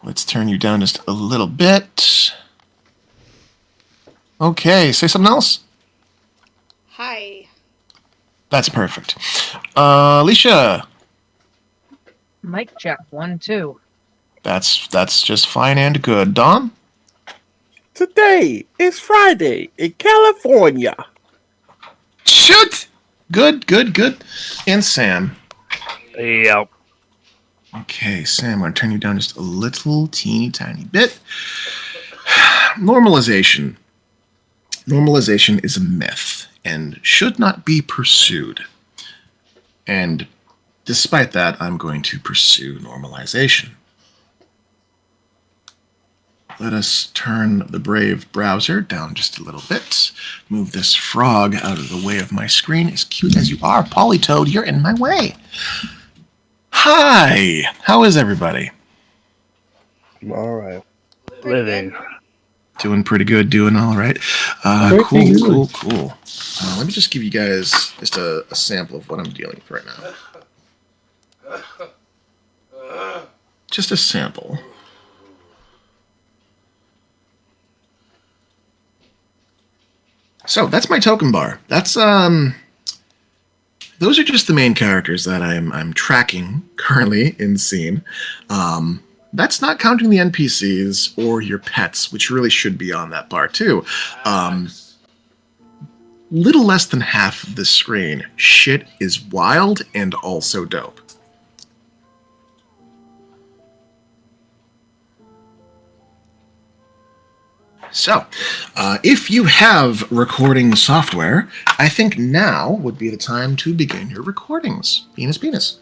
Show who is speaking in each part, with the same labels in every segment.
Speaker 1: Let's turn you down just a little bit. Okay, say something else.
Speaker 2: Hi.
Speaker 1: That's perfect. Alicia.
Speaker 3: Mic check, 1, 2.
Speaker 1: That's just fine and good. Dom?
Speaker 4: Today is Friday in California.
Speaker 1: Shoot! Good. And Sam.
Speaker 5: Yep.
Speaker 1: Okay, Sam, I'm going to turn you down just a little teeny tiny bit. Normalization. Normalization is a myth and should not be pursued. And despite that, I'm going to pursue normalization. Let us turn the Brave browser down just a little bit. Move this frog out of the way of my screen. As cute as you are, Polytoad, you're in my way. Hi! How is everybody?
Speaker 4: I'm all right.
Speaker 5: Living.
Speaker 1: Doing pretty good, doing all right. Cool. Let me just give you guys just a sample of what I'm dealing with right now. Just a sample. So that's my token bar. That's those are just the main characters that I'm tracking currently in scene. That's not counting the NPCs or your pets, which really should be on that bar too. Little less than half of the screen. Shit is wild and also dope. So, if you have recording software, I think now would be the time to begin your recordings. Penis.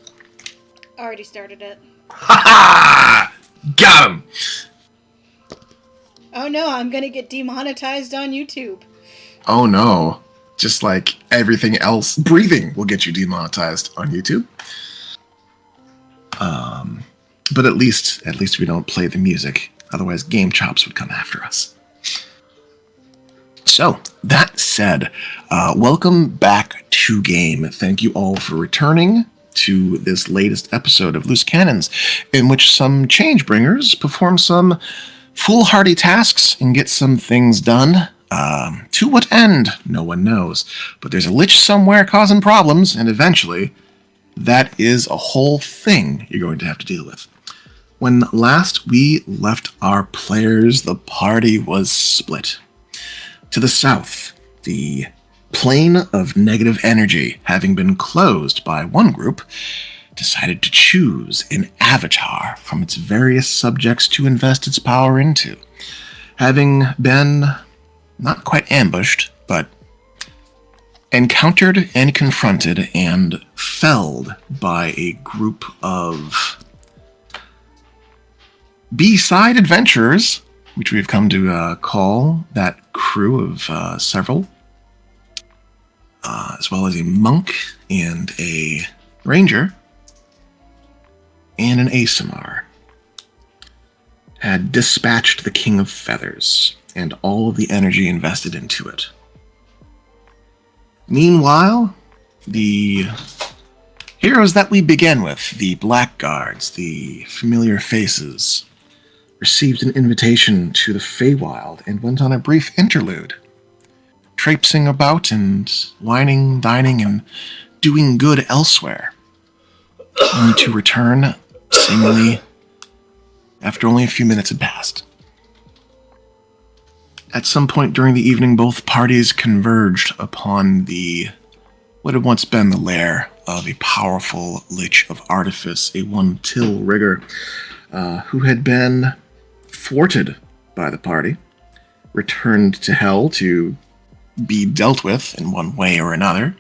Speaker 2: Already started it.
Speaker 1: Ha ha! Got him!
Speaker 2: Oh no, I'm gonna get demonetized on YouTube.
Speaker 1: Oh no. Just like everything else, breathing will get you demonetized on YouTube. But at least we don't play the music. Otherwise, Game Chops would come after us. So, that said, welcome back to game. Thank you all for returning to this latest episode of Loose Cannons, in which some change bringers perform some foolhardy tasks and get some things done. To what end? No one knows. But there's a lich somewhere causing problems, and eventually, that is a whole thing you're going to have to deal with. When last we left our players, the party was split. To the south, the plane of negative energy, having been closed by one group, decided to choose an avatar from its various subjects to invest its power into. Having been not quite ambushed, but encountered and confronted and felled by a group of B-side adventurers, which we've come to call that crew of several, as well as a monk and a ranger and an Asimar, had dispatched the King of Feathers and all of the energy invested into it. Meanwhile, the heroes that we began with, the Blackguards, the familiar faces, received an invitation to the Feywild and went on a brief interlude, traipsing about and whining, dining, and doing good elsewhere, only to return seemingly after only a few minutes had passed. At some point during the evening, both parties converged upon what had once been the lair of a powerful Lich of Artifice, a one Till rigger, who had been thwarted by the party, returned to hell to be dealt with in one way or another.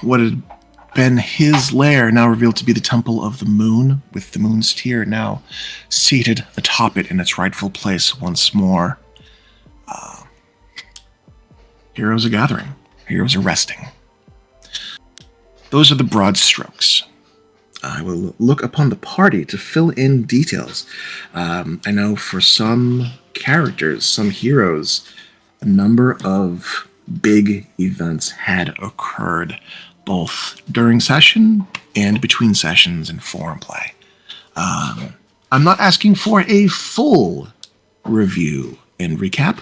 Speaker 1: What had been his lair now revealed to be the Temple of the Moon, with the Moon's Tear now seated atop it in its rightful place once more. Heroes are gathering. Heroes are resting. Those are the broad strokes. I will look upon the party to fill in details. I know for some characters, some heroes, a number of big events had occurred, both during session and between sessions and forum play. I'm not asking for a full review and recap,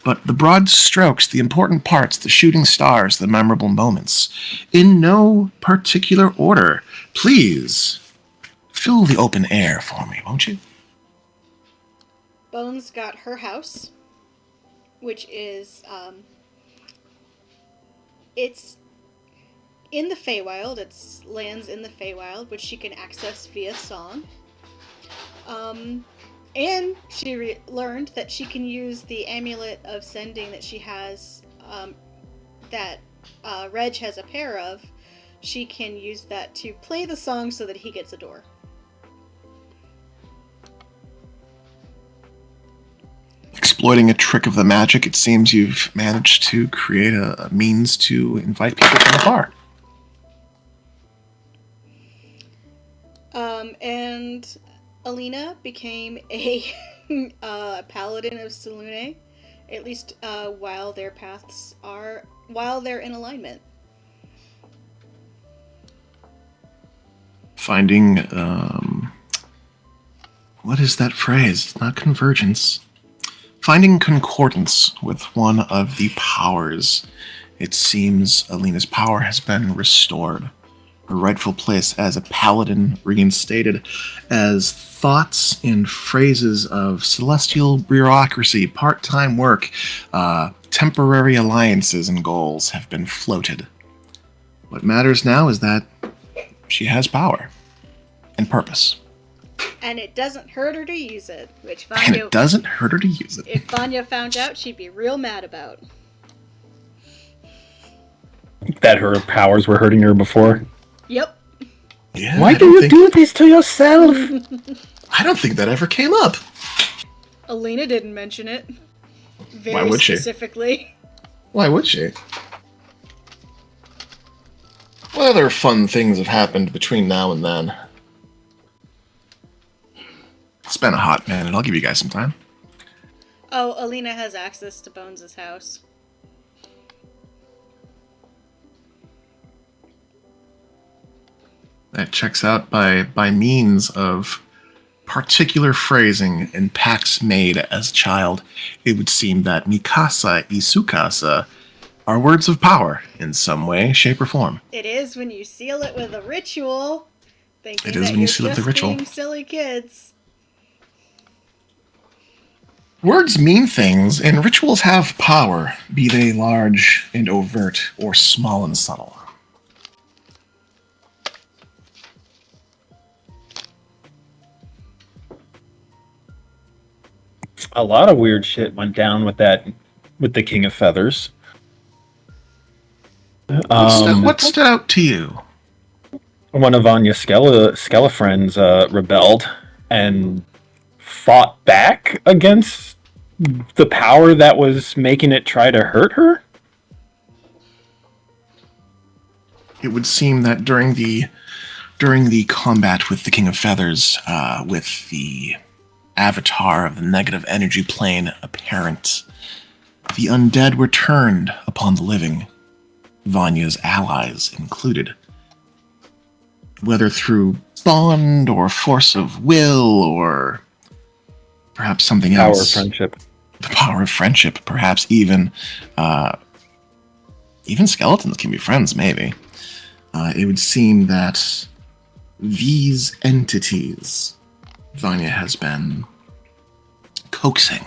Speaker 1: but the broad strokes, the important parts, the shooting stars, the memorable moments, in no particular order. Please fill the open air for me, won't you?
Speaker 2: Bones got her house, which is it's in the Feywild. It's lands in the Feywild, which she can access via song. And she learned that she can use the amulet of sending that she has, that Reg has a pair of. She can use that to play the song so that he gets a door.
Speaker 1: Exploiting a trick of the magic, it seems you've managed to create a means to invite people from afar.
Speaker 2: And Alina became a paladin of Selune, at least while their paths are, while they're in alignment.
Speaker 1: Finding, what is that phrase? It's not convergence. Finding concordance with one of the powers. It seems Alina's power has been restored. Her rightful place as a paladin reinstated, as thoughts and phrases of celestial bureaucracy, part-time work, temporary alliances and goals have been floated. What matters now is that she has power and purpose.
Speaker 2: And it doesn't hurt her to use it, which
Speaker 1: And
Speaker 2: Vanya,
Speaker 1: it doesn't hurt her to use it.
Speaker 2: if Vanya found out, she'd be real mad about.
Speaker 5: That her powers were hurting her before.
Speaker 2: Yep.
Speaker 1: Yeah,
Speaker 4: Why
Speaker 1: I
Speaker 4: do
Speaker 1: don't
Speaker 4: you
Speaker 1: think-
Speaker 4: do this to yourself?
Speaker 1: I don't think that ever came up.
Speaker 2: Alina didn't mention it. Very
Speaker 1: Why would she?
Speaker 2: specifically.
Speaker 1: Why would she? What other fun things have happened between now and then? It's been a hot minute. I'll give you guys some time.
Speaker 2: Oh, Alina has access to Bones' house.
Speaker 1: That checks out by means of particular phrasing and pacts made as a child. It would seem that Mikasa, Isukasa are words of power in some way, shape, or form.
Speaker 2: It is when you seal it with a ritual. Thinking
Speaker 1: It is
Speaker 2: that
Speaker 1: when you
Speaker 2: you're
Speaker 1: seal it with a
Speaker 2: just
Speaker 1: ritual.
Speaker 2: being silly kids.
Speaker 1: Words mean things, and rituals have power, be they large and overt or small and subtle.
Speaker 5: A lot of weird shit went down with the King of Feathers.
Speaker 1: What stood out to you?
Speaker 5: One of Vanya's Skella friends rebelled and fought back against the power that was making it try to hurt her.
Speaker 1: It would seem that during the combat with the King of Feathers, with the avatar of the negative energy plane apparent, the undead were turned upon the living, Vanya's allies included. Whether through bond or force of will or perhaps something
Speaker 5: Power of
Speaker 1: else.
Speaker 5: friendship.
Speaker 1: The power of friendship, perhaps even skeletons can be friends, maybe. It would seem that these entities Vanya has been coaxing,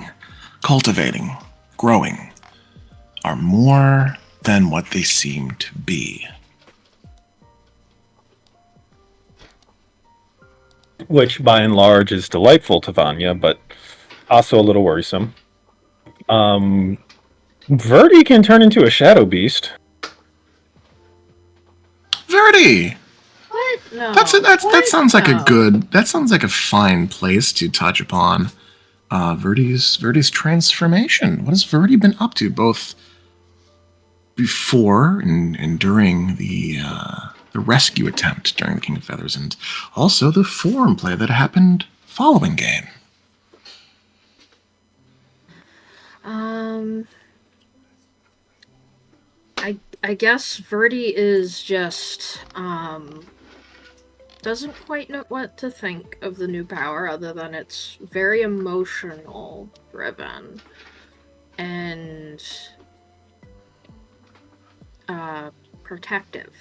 Speaker 1: cultivating, growing, are more than what they seem to be.
Speaker 5: Which, by and large, is delightful to Vanya, but also a little worrisome. Verdi can turn into a shadow beast.
Speaker 1: Verdi!
Speaker 3: What? No.
Speaker 1: That sounds like
Speaker 3: No.
Speaker 1: that sounds like a fine place to touch upon Verdi's transformation. What has Verdi been up to, both before and during the rescue attempt during the King of Feathers, and also the forum play that happened following game?
Speaker 6: I guess Verdi is just doesn't quite know what to think of the new power other than it's very emotional driven and protective.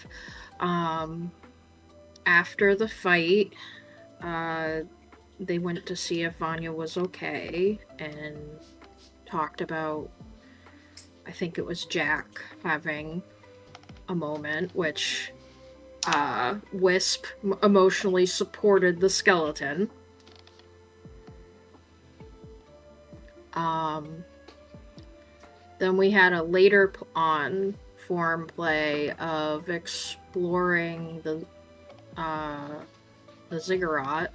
Speaker 6: After the fight, they went to see if Vanya was okay and talked about, I think it was Jack having a moment, which Wisp emotionally supported the skeleton. Then we had a later on form play of exploring the ziggurat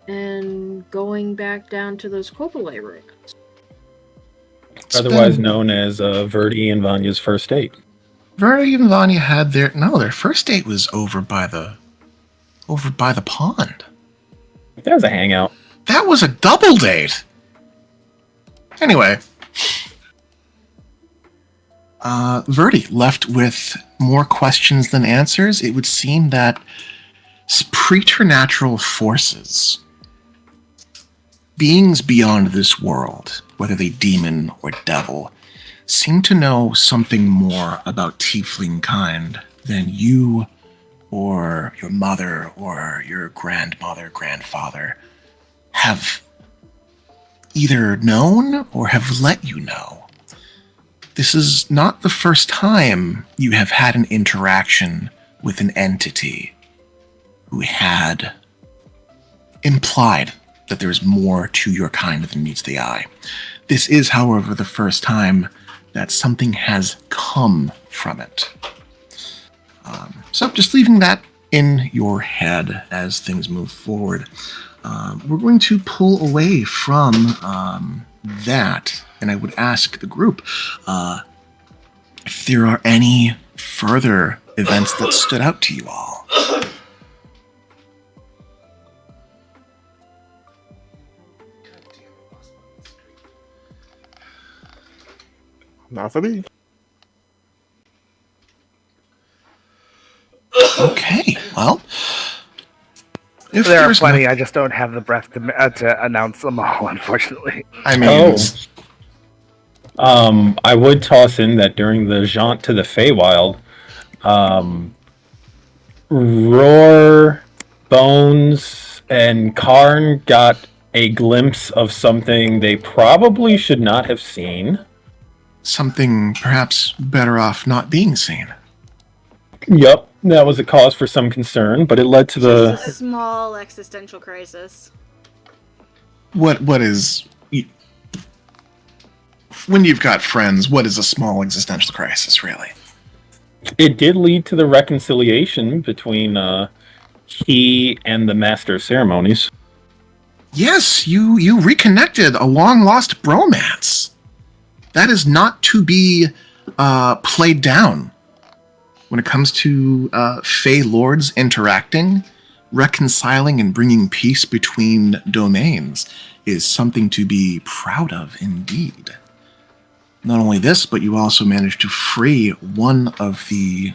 Speaker 6: and going back down to those Coppola ruins.
Speaker 5: Otherwise known as Verdi and Vanya's first date.
Speaker 1: Verdi and Vanya had their first date was over by the pond.
Speaker 5: That was a hangout.
Speaker 1: That was a double date. Anyway, Verdi left with more questions than answers. It would seem that preternatural forces, beings beyond this world, whether they demon or devil, seem to know something more about tiefling kind than you or your mother or your grandmother, grandfather have either known or have let you know. This is not the first time you have had an interaction with an entity who had implied that there's more to your kind than meets the eye. This is, however, the first time that something has come from it. So just leaving that in your head as things move forward. We're going to pull away from that, and I would ask the group if there are any further events that stood out to you all.
Speaker 4: Not for me.
Speaker 1: Okay, well, if
Speaker 7: There are
Speaker 1: there's
Speaker 7: plenty. I just don't have the breath to announce them all, unfortunately.
Speaker 1: I mean,
Speaker 5: I would toss in that during the jaunt to the Feywild, Roar, Bones, and Karn got a glimpse of something they probably should not have seen.
Speaker 1: something perhaps better off not being seen.
Speaker 5: Yep, that was a cause for some concern, but it led to the...
Speaker 2: Just a small existential crisis.
Speaker 1: What is... When you've got friends, what is a small existential crisis, really?
Speaker 5: It did lead to the reconciliation between he and the Master of Ceremonies.
Speaker 1: Yes, you reconnected a long-lost bromance. That is not to be played down. When it comes to Fey Lords interacting, reconciling and bringing peace between domains is something to be proud of indeed. Not only this, but you also managed to free one of the,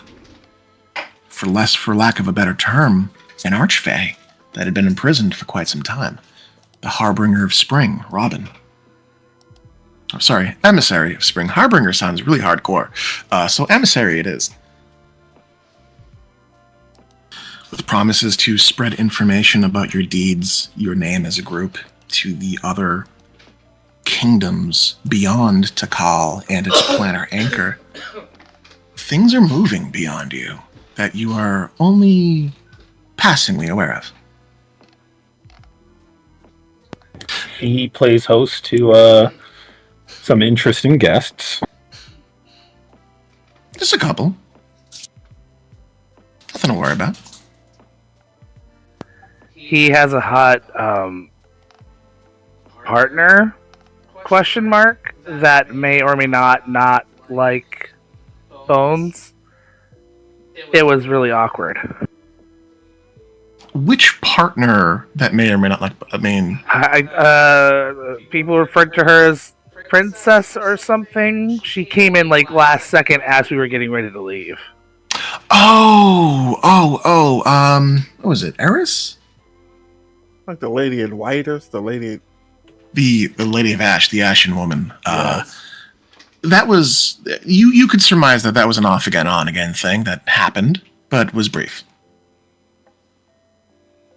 Speaker 1: for lack of a better term, an Archfey that had been imprisoned for quite some time. The Harbinger of Spring, Robin. Oh, sorry, Emissary of Spring. Harbinger sounds really hardcore. So Emissary it is. With promises to spread information about your deeds, your name as a group, to the other kingdoms beyond Takal and its planar anchor. Things are moving beyond you that you are only passingly aware of.
Speaker 5: He plays host to some interesting guests.
Speaker 1: Just a couple. Nothing to worry about.
Speaker 7: He has a hot partner, question mark, that may or may not like Bones. It was really awkward.
Speaker 1: Which partner that may or may not like,
Speaker 7: People referred to her as Princess or something. She came in like last second as we were getting ready to leave.
Speaker 1: What was it? Eris?
Speaker 4: Like the lady in white or the lady.
Speaker 1: The Lady of Ash, the Ashen Woman.
Speaker 4: Yes.
Speaker 1: That was you could surmise that was an off again, on again thing that happened, but was brief.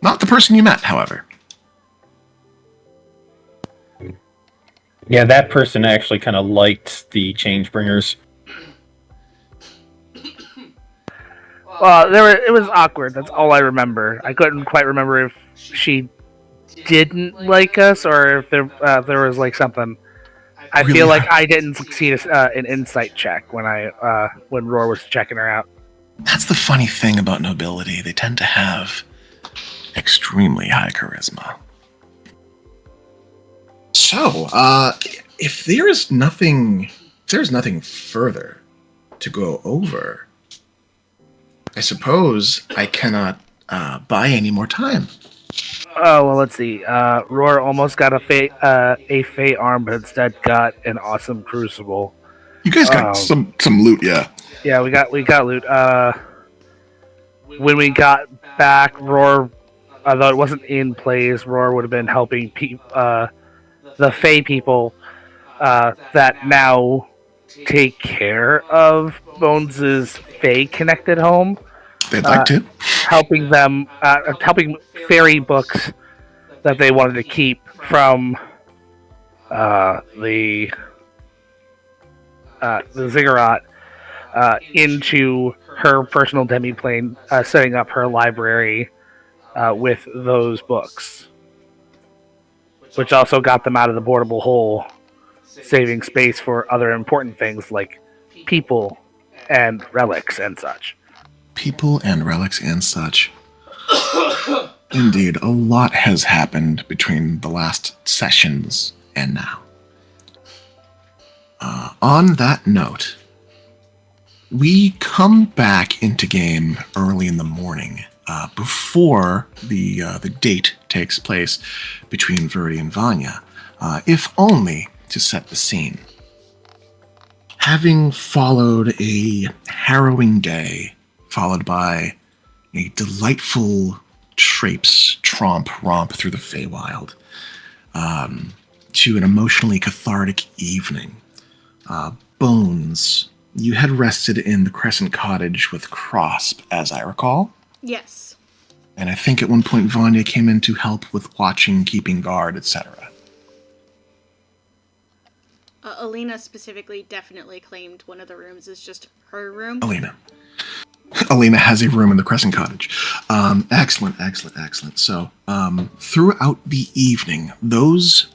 Speaker 1: Not the person you met, however.
Speaker 5: Yeah, that person actually kind of liked the Changebringers.
Speaker 7: Well, it was awkward. That's all I remember. I couldn't quite remember if she didn't like us or if there was like something. I
Speaker 1: Really
Speaker 7: feel like
Speaker 1: hard.
Speaker 7: I didn't succeed an insight check when Roar was checking her out.
Speaker 1: That's the funny thing about nobility. They tend to have extremely high charisma. So, if there's nothing further to go over, I suppose I cannot buy any more time.
Speaker 7: Oh well, let's see. Roar almost got a Fey arm, but instead got an awesome Crucible.
Speaker 1: You guys got some loot, yeah.
Speaker 7: Yeah, we got loot. When we got back, Roar, although it wasn't in plays, Roar would have been helping the Fey people that now take care of Bones' Fey connected home.
Speaker 1: They'd like to.
Speaker 7: Helping fairy books that they wanted to keep from the ziggurat into her personal demiplane, setting up her library with those books, which also got them out of the boardable hole, saving space for other important things like people and relics and such.
Speaker 1: People and relics and such. Indeed, a lot has happened between the last sessions and now. On that note, we come back into game early in the morning, before the date takes place between Verdi and Vanya, if only to set the scene. Having followed a harrowing day, followed by a delightful romp through the Feywild, to an emotionally cathartic evening. Bones, you had rested in the Crescent Cottage with Crosp, as I recall.
Speaker 2: Yes.
Speaker 1: And I think at one point Vanya came in to help with watching, keeping guard, etc.
Speaker 2: Alina specifically definitely claimed one of the rooms as just her room.
Speaker 1: Alina has a room in the Crescent Cottage. Excellent. So, throughout the evening, those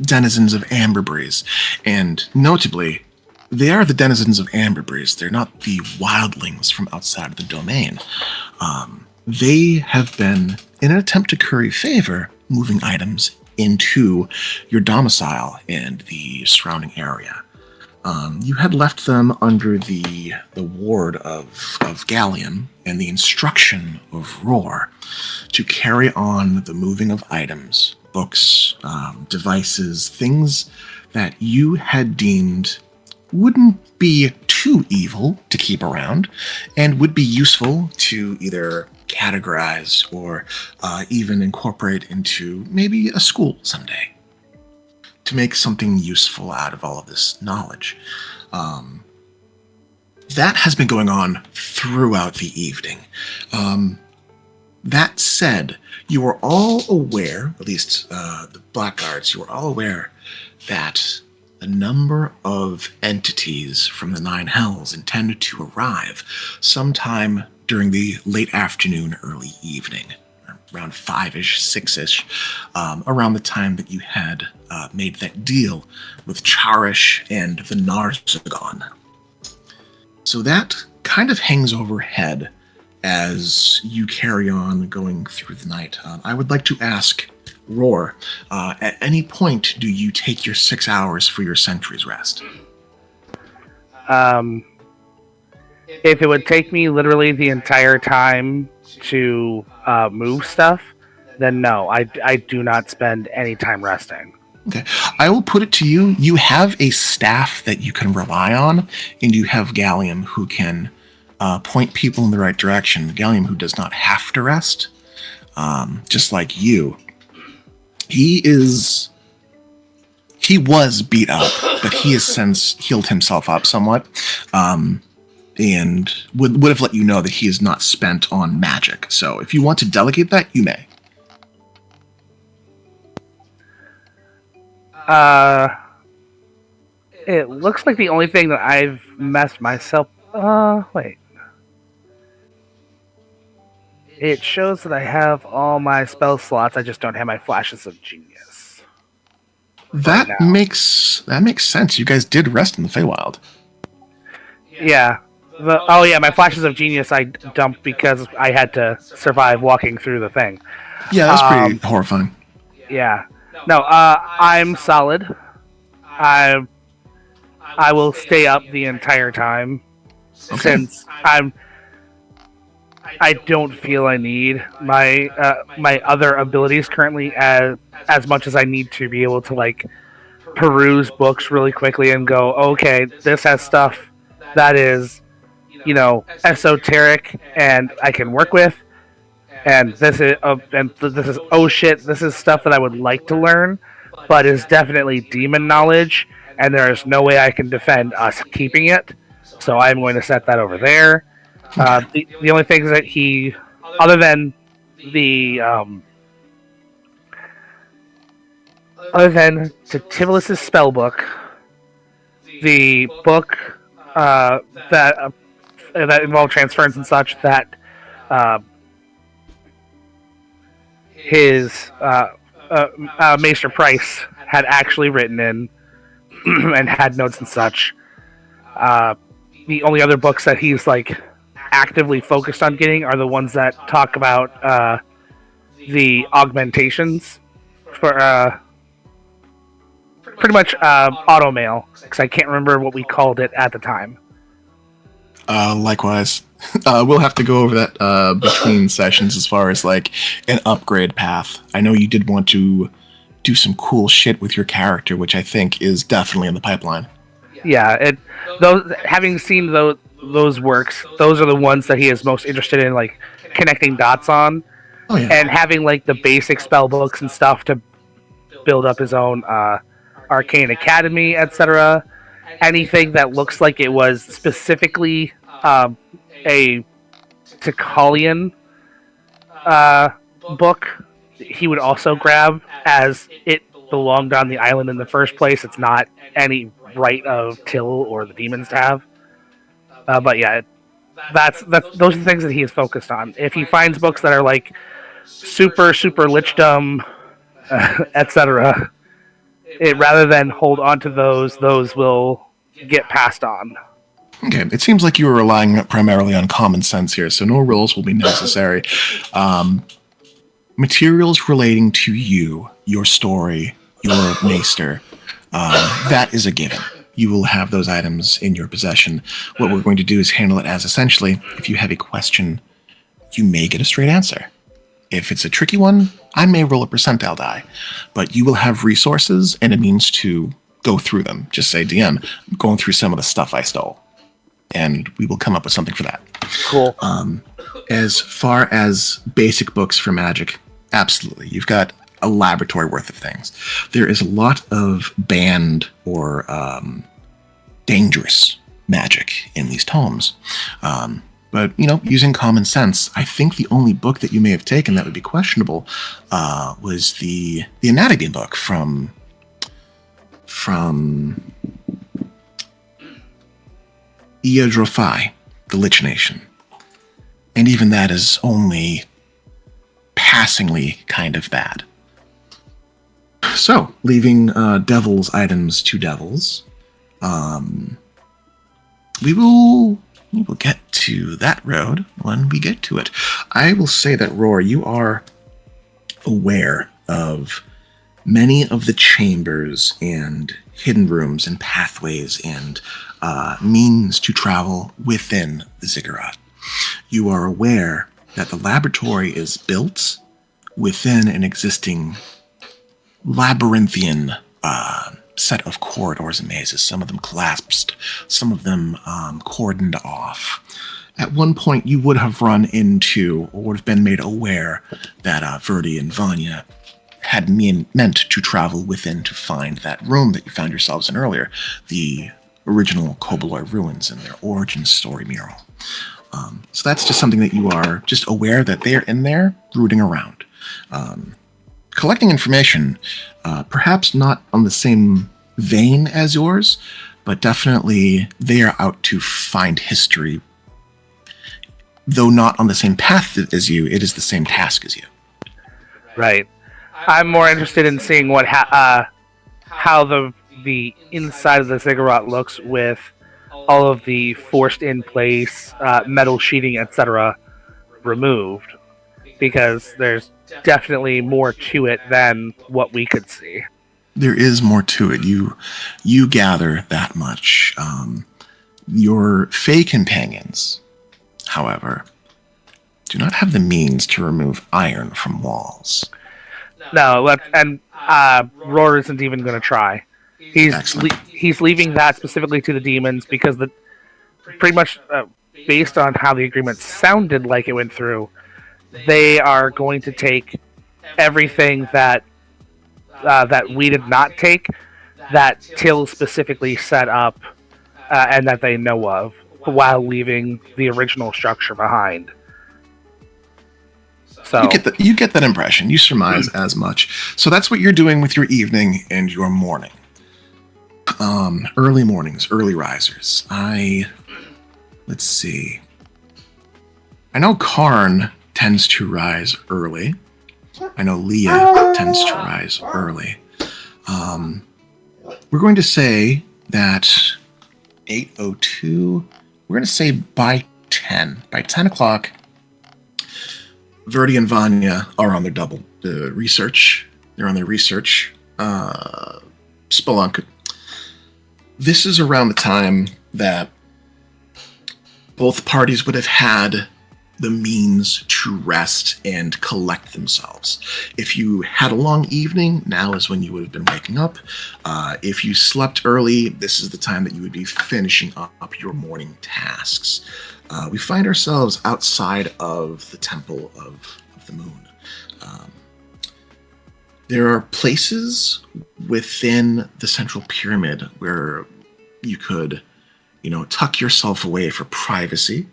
Speaker 1: denizens of Amberbreeze, and notably, they are the denizens of Amberbreeze. They're not the wildlings from outside of the domain. They have been, in an attempt to curry favor, moving items into your domicile and the surrounding area. You had left them under the ward of Gallium and the instruction of Roar to carry on the moving of items, books, devices, things that you had deemed wouldn't be too evil to keep around and would be useful to either categorize or even incorporate into maybe a school someday, to make something useful out of all of this knowledge. That has been going on throughout the evening. That said, you are all aware, at least the Blackguards, you are all aware that a number of entities from the Nine Hells intend to arrive sometime during the late afternoon, early evening, around 5-ish, 6-ish, around the time that you had made that deal with Charish and the Narzagon. So that kind of hangs overhead as you carry on going through the night. I would like to ask Roar, at any point do you take your 6 hours for your sentry's rest?
Speaker 7: If it would take me literally the entire time to move stuff, then no, I do not spend any time resting.
Speaker 1: Okay, I will put it to you. You have a staff that you can rely on, and you have Gallium who can point people in the right direction. Gallium, who does not have to rest, just like you, he was beat up, but he has since healed himself up somewhat, and would have let you know that he is not spent on magic. So if you want to delegate that, you may.
Speaker 7: It looks like the only thing that I've messed myself. Wait. It shows that I have all my spell slots. I just don't have my flashes of genius.
Speaker 1: That
Speaker 7: Right now.
Speaker 1: makes sense. You guys did rest in the Feywild.
Speaker 7: Yeah. My flashes of genius I dumped because I had to survive walking through the thing.
Speaker 1: Yeah, that's pretty horrifying.
Speaker 7: Yeah. No, I'm solid. I will stay up the entire time since I don't feel I need my other abilities currently as much as I need to be able to like peruse books really quickly and go, okay, this has stuff that is, esoteric and I can work with, and this is oh shit, this is stuff that I would like to learn, but is definitely demon knowledge, and there is no way I can defend us keeping it, so I'm going to set that over there. The only things that he, other than Titivolus's spell book, the book that involved transference and such that his Maester Price had actually written in and had notes and such. The only other books that he's like actively focused on getting are the ones that talk about the augmentations for pretty much auto mail, because I can't remember what we called it at the time.
Speaker 1: Likewise. We'll have to go over that between sessions as far as like an upgrade path. I know you did want to do some cool shit with your character, which I think is definitely in the pipeline.
Speaker 7: Yeah, having seen those works, those are the ones that he is most interested in, like connecting dots on, and having like the basic spell books and stuff to build up his own arcane academy, etc. Anything that looks like it was specifically a Tikalian book, he would also grab, as it belonged on the island in the first place. It's not any right of Till or the demons to have. But yeah, those are the things that he is focused on. If he finds books that are like super lichdom, etc., rather than hold on to those will get passed on.
Speaker 1: Okay, it seems like you were relying primarily on common sense here, so no rolls will be necessary. Materials relating to you, your story, your maester, that is a given. You will have those items in your possession. What we're going to do is handle it as essentially, if you have a question, you may get a straight answer. If it's a tricky one, I may roll a percentile die, but you will have resources and a means to go through them. Just say, DM, I'm going through some of the stuff I stole, and we will come up with something for that.
Speaker 7: Cool.
Speaker 1: As far as basic books for magic, absolutely. You've got a laboratory worth of things. There is a lot of banned or dangerous magic in these tomes. But, using common sense, I think the only book that you may have taken that would be questionable was the anatomy book from Iadrophai, the Lich Nation. And even that is only passingly kind of bad. So, leaving devil's items to devils, we will get to that road when we get to it. I will say that, Roar, you are aware of many of the chambers and hidden rooms and pathways and means to travel within the ziggurat. You are aware that the laboratory is built within an existing labyrinthian set of corridors and mazes, some of them collapsed, some of them cordoned off. at one point you would have run into or would have been made aware that Verdi and Vanya had meant to travel within to find that room that you found yourselves in earlier, the original Koboloi ruins and their origin story mural. So that's just something that you are just aware that they're in there rooting around. Collecting information, perhaps not on the same vein as yours, but definitely they are out to find history. Though not on the same path as you, it is the same task as you.
Speaker 7: Right. I'm more interested in seeing what how the inside of the ziggurat looks with all of the forced in place metal sheeting, etc., removed, because there's definitely more to it than what we could see.
Speaker 1: There is more to it. You gather that much. Your Fey companions, however, do not have the means to remove iron from walls.
Speaker 7: No, Roar isn't even going to try. He's leaving that specifically to the demons because pretty much based on how the agreement sounded like it went through, they are going to take everything that we did not take, that Till specifically set up and that they know of, while leaving the original structure behind. So
Speaker 1: you get that impression. You surmise as much. So that's what you're doing with your evening and your morning. Early mornings, early risers. Let's see. I know Karn tends to rise early. I know Leah tends to rise early. We're going to say that 8:02. We're going to say by 10. By 10 o'clock, Verdi and Vanya are on their double research. They're on their research. Spelunk. This is around the time that both parties would have had the means to rest and collect themselves. If you had a long evening, now is when you would have been waking up. If you slept early, this is the time that you would be finishing up your morning tasks. We find ourselves outside of the Temple of the Moon. There are places within the Central Pyramid where you could, tuck yourself away for privacy.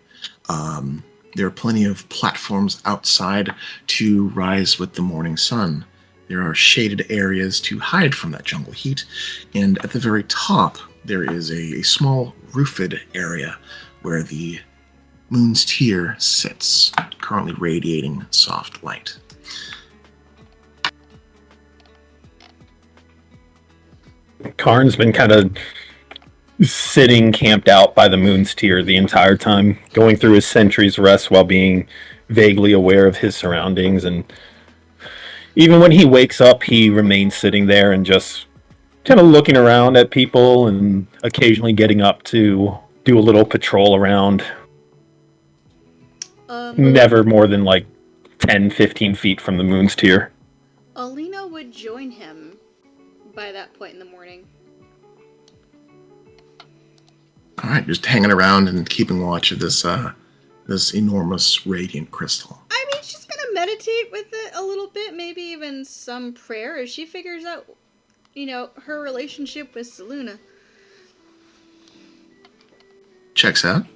Speaker 1: There are plenty of platforms outside to rise with the morning sun. There are shaded areas to hide from that jungle heat. And at the very top, there is a small roofed area where the moon's tear sits, currently radiating soft light.
Speaker 5: Karn's been kind of sitting camped out by the moon's tear the entire time, going through his sentry's rest while being vaguely aware of his surroundings. And even when he wakes up, he remains sitting there and just kind of looking around at people and occasionally getting up to do a little patrol around. Never more than like 10, 15 feet from the moon's tier.
Speaker 2: Alina would join him by that point in the morning.
Speaker 1: All right, just hanging around and keeping watch of this enormous radiant crystal.
Speaker 2: I mean, she's gonna meditate with it a little bit, maybe even some prayer as she figures out, her relationship with Seluna.
Speaker 1: Checks out.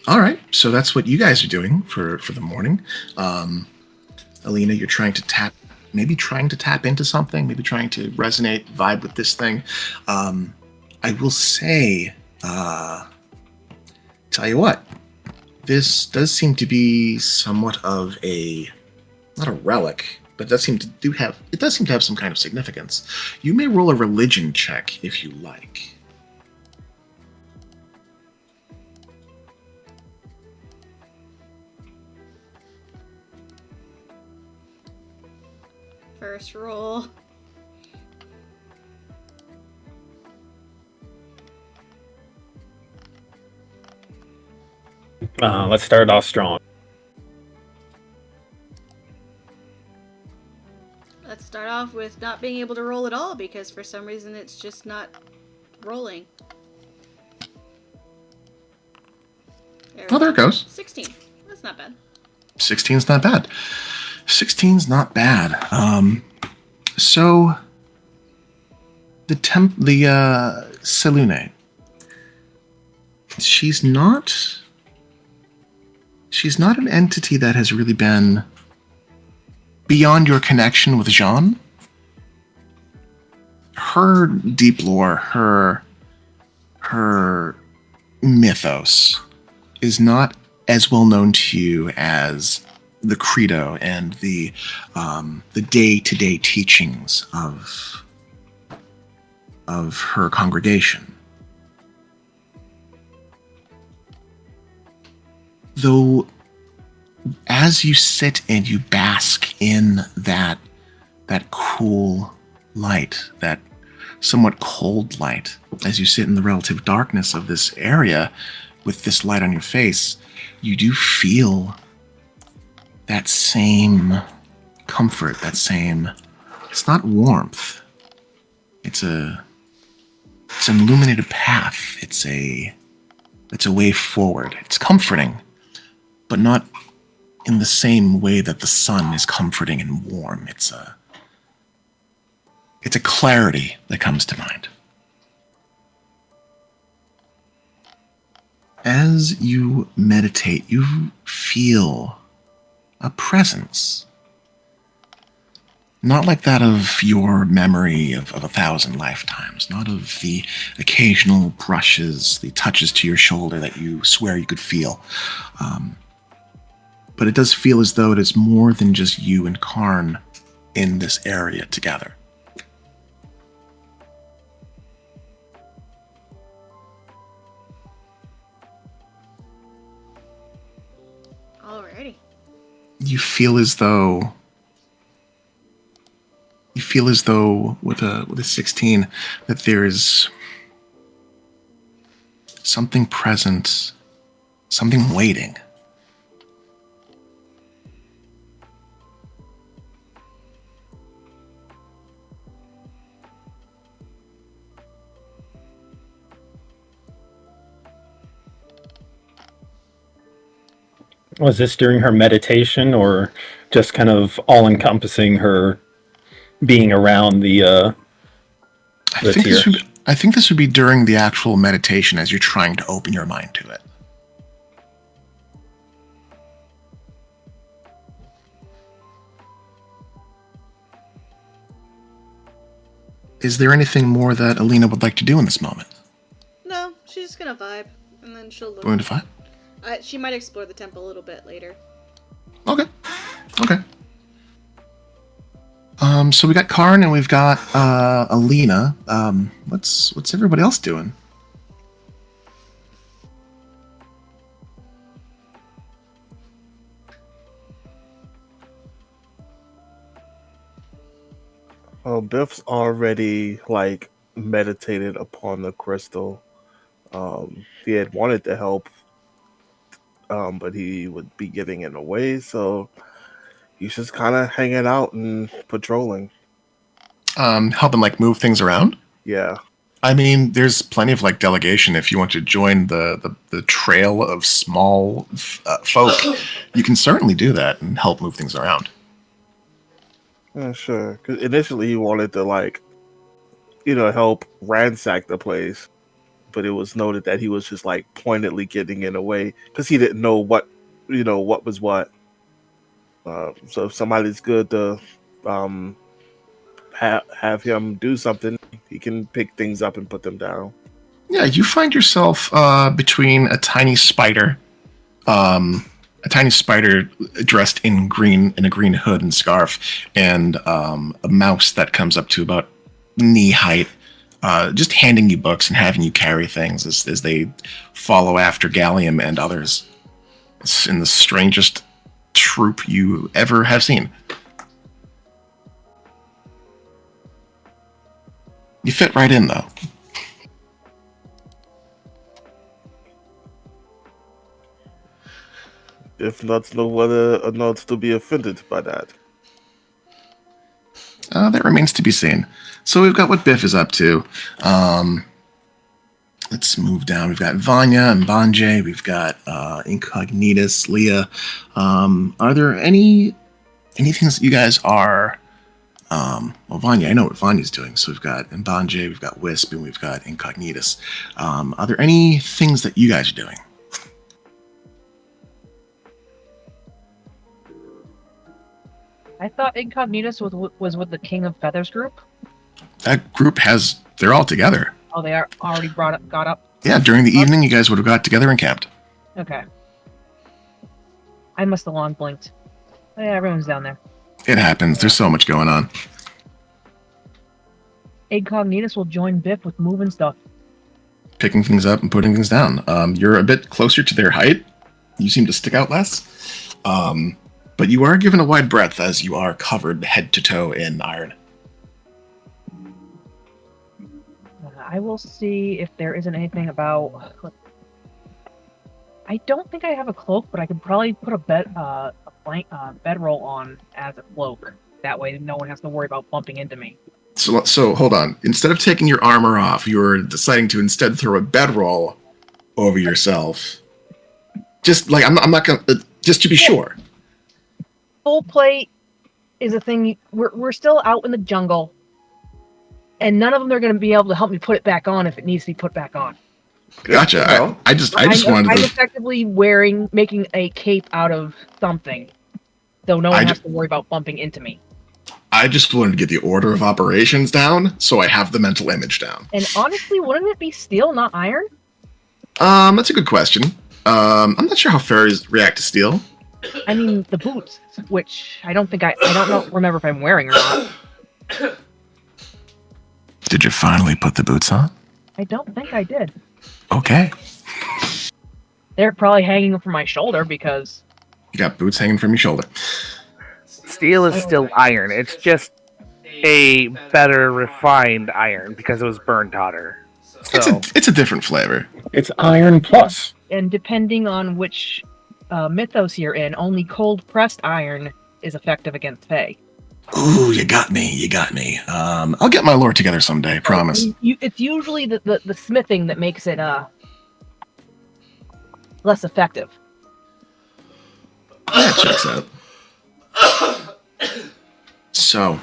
Speaker 1: All right, so that's what you guys are doing for the morning. Alina, you're trying to tap into something, maybe trying to resonate, vibe with this thing. I will say, tell you what, this does seem to be somewhat of not a relic, but it does seem to have some kind of significance. You may roll a religion check if you like.
Speaker 2: First roll.
Speaker 5: Let's start off strong.
Speaker 2: Let's start off with not being able to roll at all because for some reason it's just not rolling.
Speaker 1: there it goes.
Speaker 2: 16. That's not bad.
Speaker 1: 16's not bad. 16's not bad. So the Selune. She's not an entity that has really been beyond your connection with Jean. Her deep lore, her mythos is not as well known to you as the credo and the day-to-day teachings of her congregation. Though, as you sit and you bask in that cool light, that somewhat cold light, as you sit in the relative darkness of this area with this light on your face, you do feel that same comfort, that same, it's not warmth, it's an illuminated path, it's a way forward. It's comforting, but not in the same way that the sun is comforting and warm. It's a clarity that comes to mind. As you meditate, you feel a presence. Not like that of your memory of 1,000 lifetimes, not of the occasional brushes, the touches to your shoulder that you swear you could feel. But it does feel as though it is more than just you and Karn in this area together.
Speaker 2: Alrighty.
Speaker 1: You feel as though with a 16 that there is something present, something waiting.
Speaker 5: Was this during her meditation, or just kind of all-encompassing her being around the tier?
Speaker 1: I think this would be during the actual meditation as you're trying to open your mind to it. Is there anything more that Alina would like to do in this moment?
Speaker 2: No, she's just gonna vibe, and then she'll look.
Speaker 1: Going to fight?
Speaker 2: She might explore the temple a little bit later.
Speaker 1: Okay. So we got Karn and we've got Alina. What's everybody else doing?
Speaker 4: Oh, Biff's already meditated upon the crystal. He had wanted to help, but he would be getting in the way, so he's just kind of hanging out and patrolling.
Speaker 1: Helping move things around?
Speaker 4: Yeah.
Speaker 1: I mean, there's plenty of delegation if you want to join the trail of small folk. You can certainly do that and help move things around.
Speaker 4: Yeah, sure. 'Cause initially he wanted to help ransack the place, but it was noted that he was just pointedly getting in the way because he didn't know what was what. So if somebody's good to have him do something, he can pick things up and put them down.
Speaker 1: Yeah, you find yourself between a tiny spider dressed in a green hood and scarf, and a mouse that comes up to about knee height, just handing you books and having you carry things as they follow after Gallium and others. It's in the strangest troop you ever have seen. You fit right in, though.
Speaker 4: If not, know whether or not to be offended by that.
Speaker 1: That remains to be seen. So we've got what Biff is up to. let's move down. We've got Vanya and Banjay. We've got Incognitus, Leah. Are there any things that you guys are? Well, Vanya, I know what Vanya's doing. So we've got Banjay, we've got Wisp, and we've got Incognitus. Are there any things that you guys are doing?
Speaker 3: I thought Incognitus was with the King of Feathers group.
Speaker 1: That group they're all together.
Speaker 3: Oh, they are already got up.
Speaker 1: Yeah, during the evening, you guys would have got together and camped.
Speaker 3: Okay. I must have long blinked. Oh, yeah, everyone's down there.
Speaker 1: It happens. There's so much going on.
Speaker 3: Incognitus will join Biff with moving stuff.
Speaker 1: Picking things up and putting things down. You're a bit closer to their height. You seem to stick out less. But you are given a wide breadth as you are covered head to toe in iron.
Speaker 3: I will see if there isn't anything about. I don't think I have a cloak, but I could probably put a bedroll on as a cloak. That way, no one has to worry about bumping into me.
Speaker 1: So hold on. Instead of taking your armor off, you're deciding to instead throw a bedroll over yourself. Just like I'm not gonna. Just to be sure.
Speaker 3: Full plate is a thing. We're still out in the jungle, and none of them are going to be able to help me put it back on if it needs to be put back on.
Speaker 1: Gotcha. I just wanted
Speaker 3: I'm
Speaker 1: to.
Speaker 3: effectively making a cape out of something, so no one has to worry about bumping into me.
Speaker 1: I just wanted to get the order of operations down, so I have the mental image down.
Speaker 3: And honestly, wouldn't it be steel, not iron?
Speaker 1: That's a good question. I'm not sure how fairies react to steel.
Speaker 3: I mean, the boots, which I don't remember if I'm wearing or not.
Speaker 1: Did you finally put the boots on?
Speaker 3: I don't think I did.
Speaker 1: Okay.
Speaker 3: They're probably hanging from my shoulder because...
Speaker 1: You got boots hanging from your shoulder.
Speaker 7: Steel is still iron. It's just a better refined iron because it was burned hotter. So
Speaker 1: It's a different flavor.
Speaker 5: It's iron plus.
Speaker 3: And depending on which mythos you're in, only cold-pressed iron is effective against Fae.
Speaker 1: Ooh, you got me. I'll get my lore together someday, promise.
Speaker 3: It's usually the smithing that makes it less effective.
Speaker 1: That checks out. So,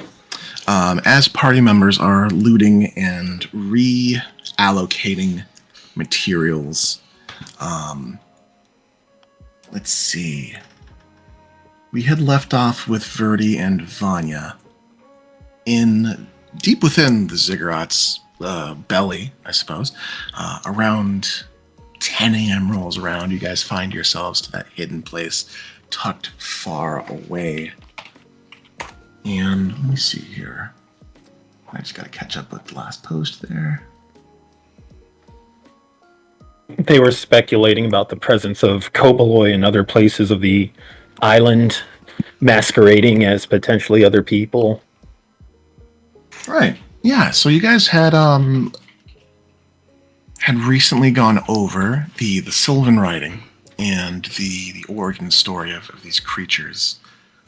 Speaker 1: as party members are looting and reallocating materials, let's see. We had left off with Verdi and Vanya deep within the Ziggurat's belly, I suppose. Around 10 a.m. rolls around, you guys find yourselves to that hidden place tucked far away. And let me see here. I just gotta catch up with the last post there.
Speaker 5: They were speculating about the presence of Koboloi in other places of the island, masquerading as potentially other people.
Speaker 1: Right. Yeah, so you guys had recently gone over the Sylvan writing and the origin story of these creatures.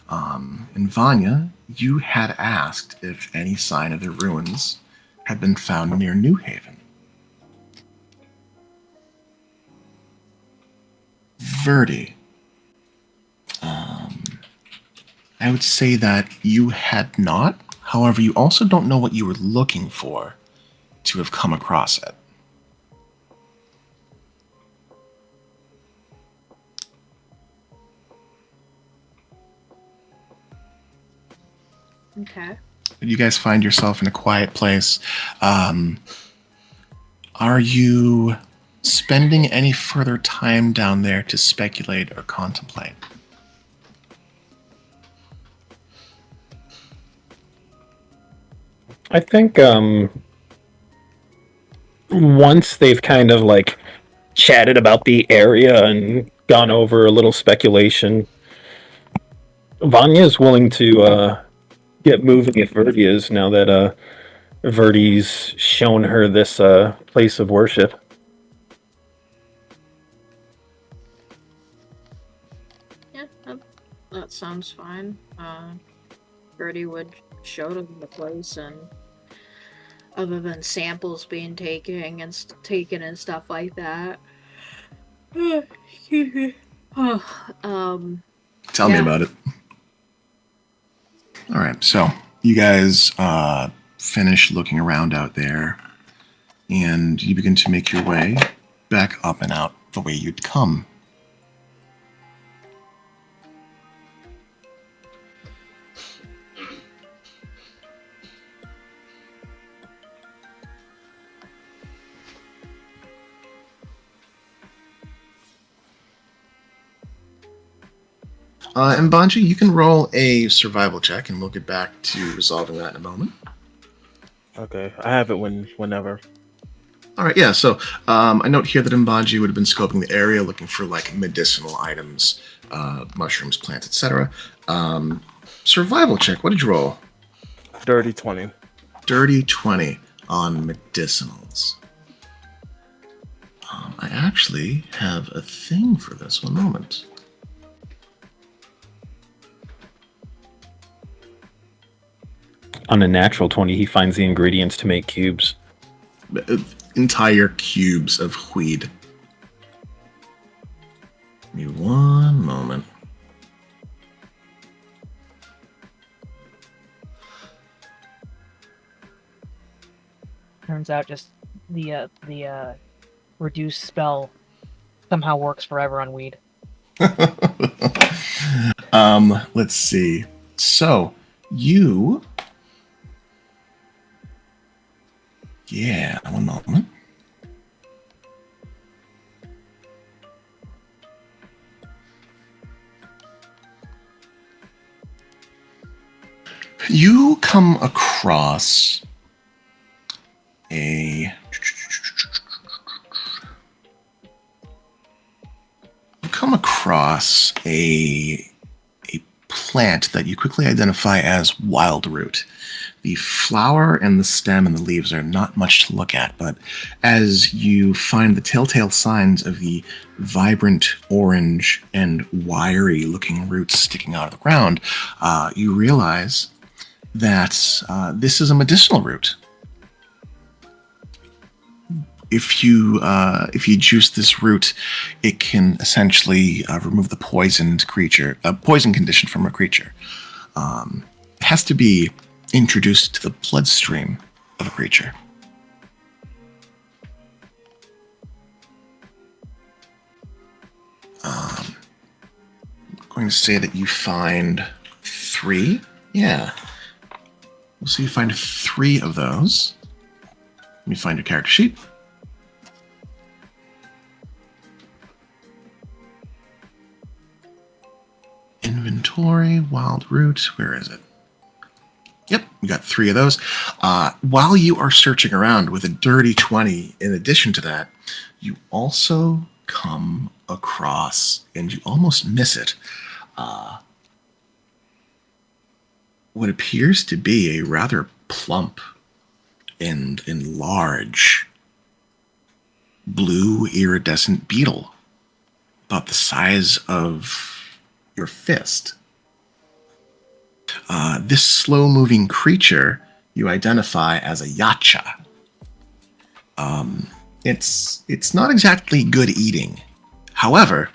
Speaker 1: And Vanya, you had asked if any sign of the ruins had been found near New Haven. Verdi, I would say that you had not. However, you also don't know what you were looking for to have come across it.
Speaker 6: Okay.
Speaker 1: You guys find yourself in a quiet place. Are you spending any further time down there to speculate or contemplate?
Speaker 5: I think once they've kind of like chatted about the area and gone over a little speculation, Vanya is willing to get moving if Verdi is, now that Verdi's shown her this place of worship.
Speaker 6: Yeah, that sounds fine. Birdie would show them the place, and other than samples being taken and stuff like that. Excuse me.
Speaker 1: Tell me
Speaker 6: Yeah.
Speaker 1: about it. All right, so you guys finish looking around out there, and you begin to make your way back up and out the way you'd come. And Banji, you can roll a survival check, and we'll get back to resolving that in a moment.
Speaker 4: Okay, I have it whenever.
Speaker 1: All right, yeah. So I note here that Mbanji would have been scoping the area, looking for like medicinal items, mushrooms, plants, etc. Survival check. What did you roll?
Speaker 4: Dirty 20.
Speaker 1: Dirty 20 on medicinals. I actually have a thing for this. One moment.
Speaker 5: On a natural 20, he finds the ingredients to make cubes.
Speaker 1: Entire cubes of weed. Give me one moment.
Speaker 3: Turns out just the reduce spell somehow works forever on weed.
Speaker 1: Let's see. So you. Yeah, one moment. You come across a plant that you quickly identify as wild root. The flower and the stem and the leaves are not much to look at, but as you find the telltale signs of the vibrant orange and wiry looking roots sticking out of the ground, you realize that this is a medicinal root. If you juice this root, it can essentially remove the poison condition from a creature. It has to be introduced to the bloodstream of a creature. I'm going to say that you find 3. Yeah. So you find 3 of those. Let me find your character sheet. Inventory, wild root, where is it? Yep, we got 3 of those. While you are searching around with a dirty 20, in addition to that, you also come across, and you almost miss it, what appears to be a rather plump and large blue iridescent beetle, about the size of your fist. This slow-moving creature you identify as a yacha. It's not exactly good eating. However,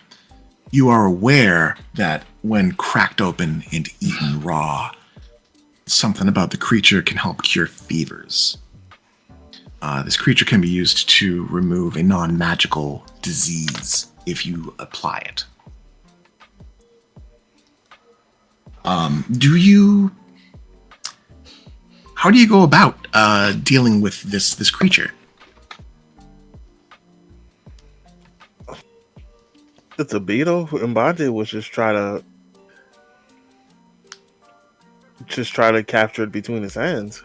Speaker 1: you are aware that when cracked open and eaten raw, something about the creature can help cure fevers. This creature can be used to remove a non-magical disease if you apply it. How do you go about dealing with this creature?
Speaker 4: It's a beetle. Mbate was just try to capture it between his hands.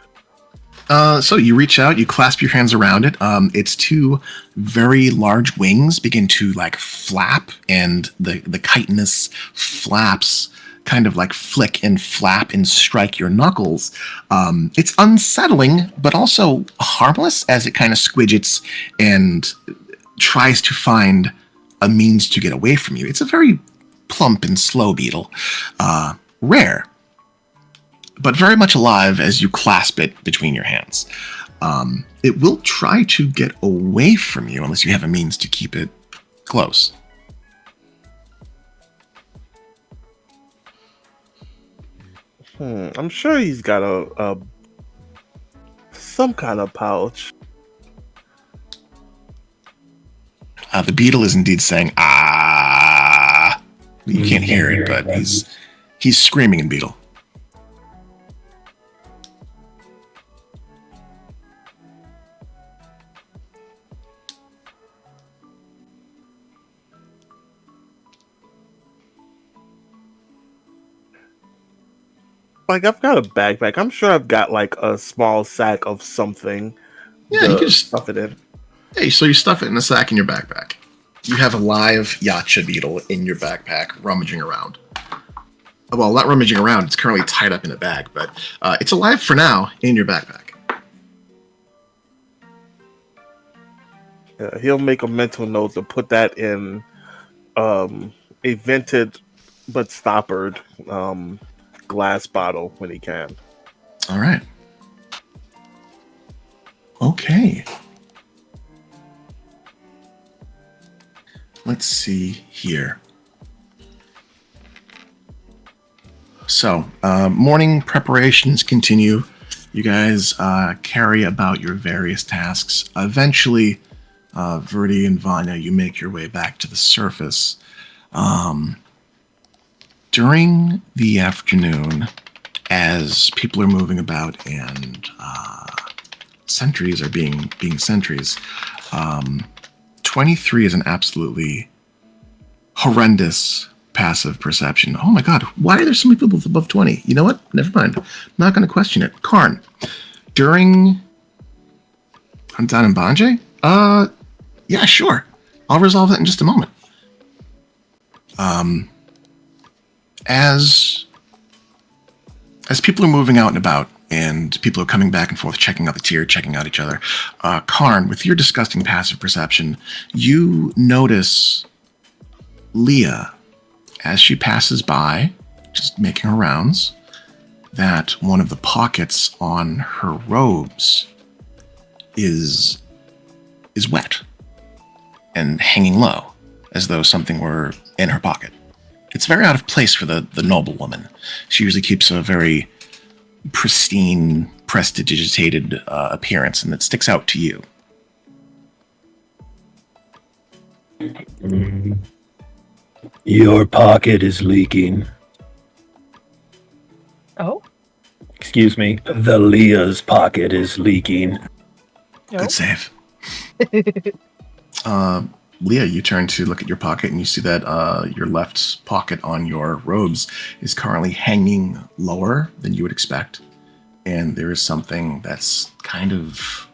Speaker 1: So you reach out, you clasp your hands around it. Its 2 very large wings begin to like flap, and the chitinous flaps kind of like flick and flap and strike your knuckles. It's unsettling, but also harmless as it kind of squidgets and tries to find a means to get away from you. It's a very plump and slow beetle. Rare, but very much alive as you clasp it between your hands. It will try to get away from you unless you have a means to keep it close.
Speaker 4: I'm sure he's got a some kind of pouch.
Speaker 1: The beetle is indeed saying "ah." You can't hear it, but he's screaming in beetle.
Speaker 4: Like, I've got a backpack. I'm sure I've got like a small sack of something.
Speaker 1: Yeah, you can just
Speaker 4: stuff it in.
Speaker 1: Hey, so you stuff it in a sack in your backpack. You have a live Yacha beetle in your backpack rummaging around. Well, not rummaging around. It's currently tied up in a bag, but it's alive for now in your backpack.
Speaker 4: Yeah, he'll make a mental note to put that in a vented but stoppered glass bottle when he can.
Speaker 1: All right. Okay. Let's see here. So, morning preparations continue. You guys carry about your various tasks. Eventually, Verdi and Vanya, you make your way back to the surface. During the afternoon, as people are moving about and sentries are being sentries, 23 is an absolutely horrendous passive perception. Oh my god, why are there so many people above 20? You know what? Never mind. I'm not going to question it. Karn, during Andan and Banje? Yeah, sure. I'll resolve that in just a moment. As people are moving out and about, and people are coming back and forth, checking out the tier, checking out each other, Karn, with your disgusting passive perception, you notice Leah, as she passes by, just making her rounds, that one of the pockets on her robes is wet and hanging low, as though something were in her pocket. It's very out of place for the noble woman. She usually keeps a very pristine, prestidigitated appearance, and it sticks out to you.
Speaker 5: Your pocket is leaking.
Speaker 3: Oh?
Speaker 5: Excuse me, the Leah's pocket is leaking.
Speaker 1: Good save. Leah, you turn to look at your pocket and you see that your left pocket on your robes is currently hanging lower than you would expect. And there is something that's kind of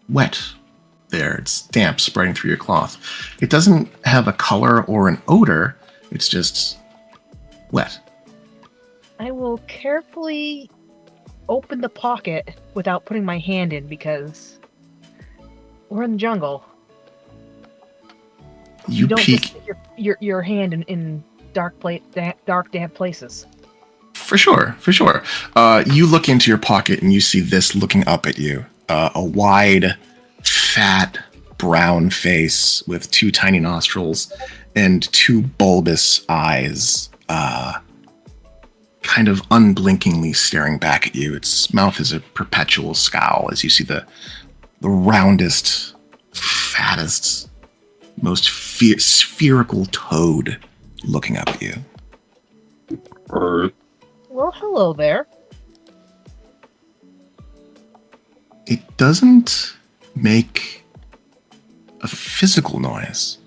Speaker 1: wet there. It's damp, spreading through your cloth. It doesn't have a color or an odor. It's just wet.
Speaker 3: I will carefully open the pocket without putting my hand in because we're in the jungle.
Speaker 1: You
Speaker 3: don't
Speaker 1: peek.
Speaker 3: just stick your hand in dark, damp places.
Speaker 1: For sure. You look into your pocket and you see this looking up at you. A wide, fat, brown face with two tiny nostrils and two bulbous eyes, kind of unblinkingly staring back at you. Its mouth is a perpetual scowl as you see the roundest, fattest, most spherical toad looking up at you.
Speaker 3: Well, hello there.
Speaker 1: It doesn't make a physical noise,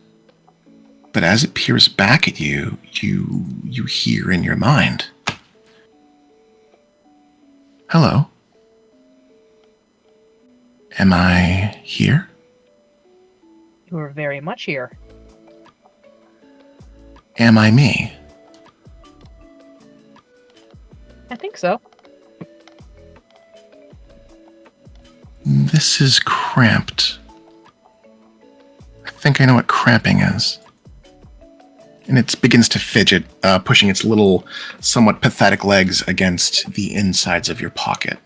Speaker 1: but as it peers back at you, you hear in your mind, "Hello. Am I here?"
Speaker 3: You are very much here.
Speaker 1: "Am I me?"
Speaker 3: I think so.
Speaker 1: "This is cramped. I think I know what cramping is." And it begins to fidget, pushing its little, somewhat pathetic legs against the insides of your pocket.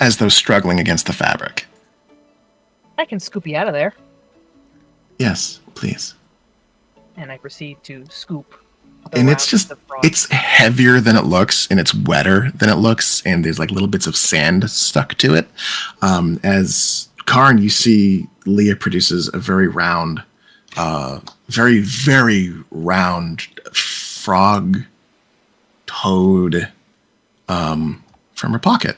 Speaker 1: as though struggling against the fabric.
Speaker 3: I can scoop you out of there.
Speaker 1: Yes, please.
Speaker 3: And I proceed to scoop.
Speaker 1: And it's
Speaker 3: around
Speaker 1: just,
Speaker 3: the frog.
Speaker 1: it's heavier than it looks, and it's wetter than it looks, and there's like little bits of sand stuck to it. As Karn, you see Leah produces a very round, very, very round frog toad from her pocket.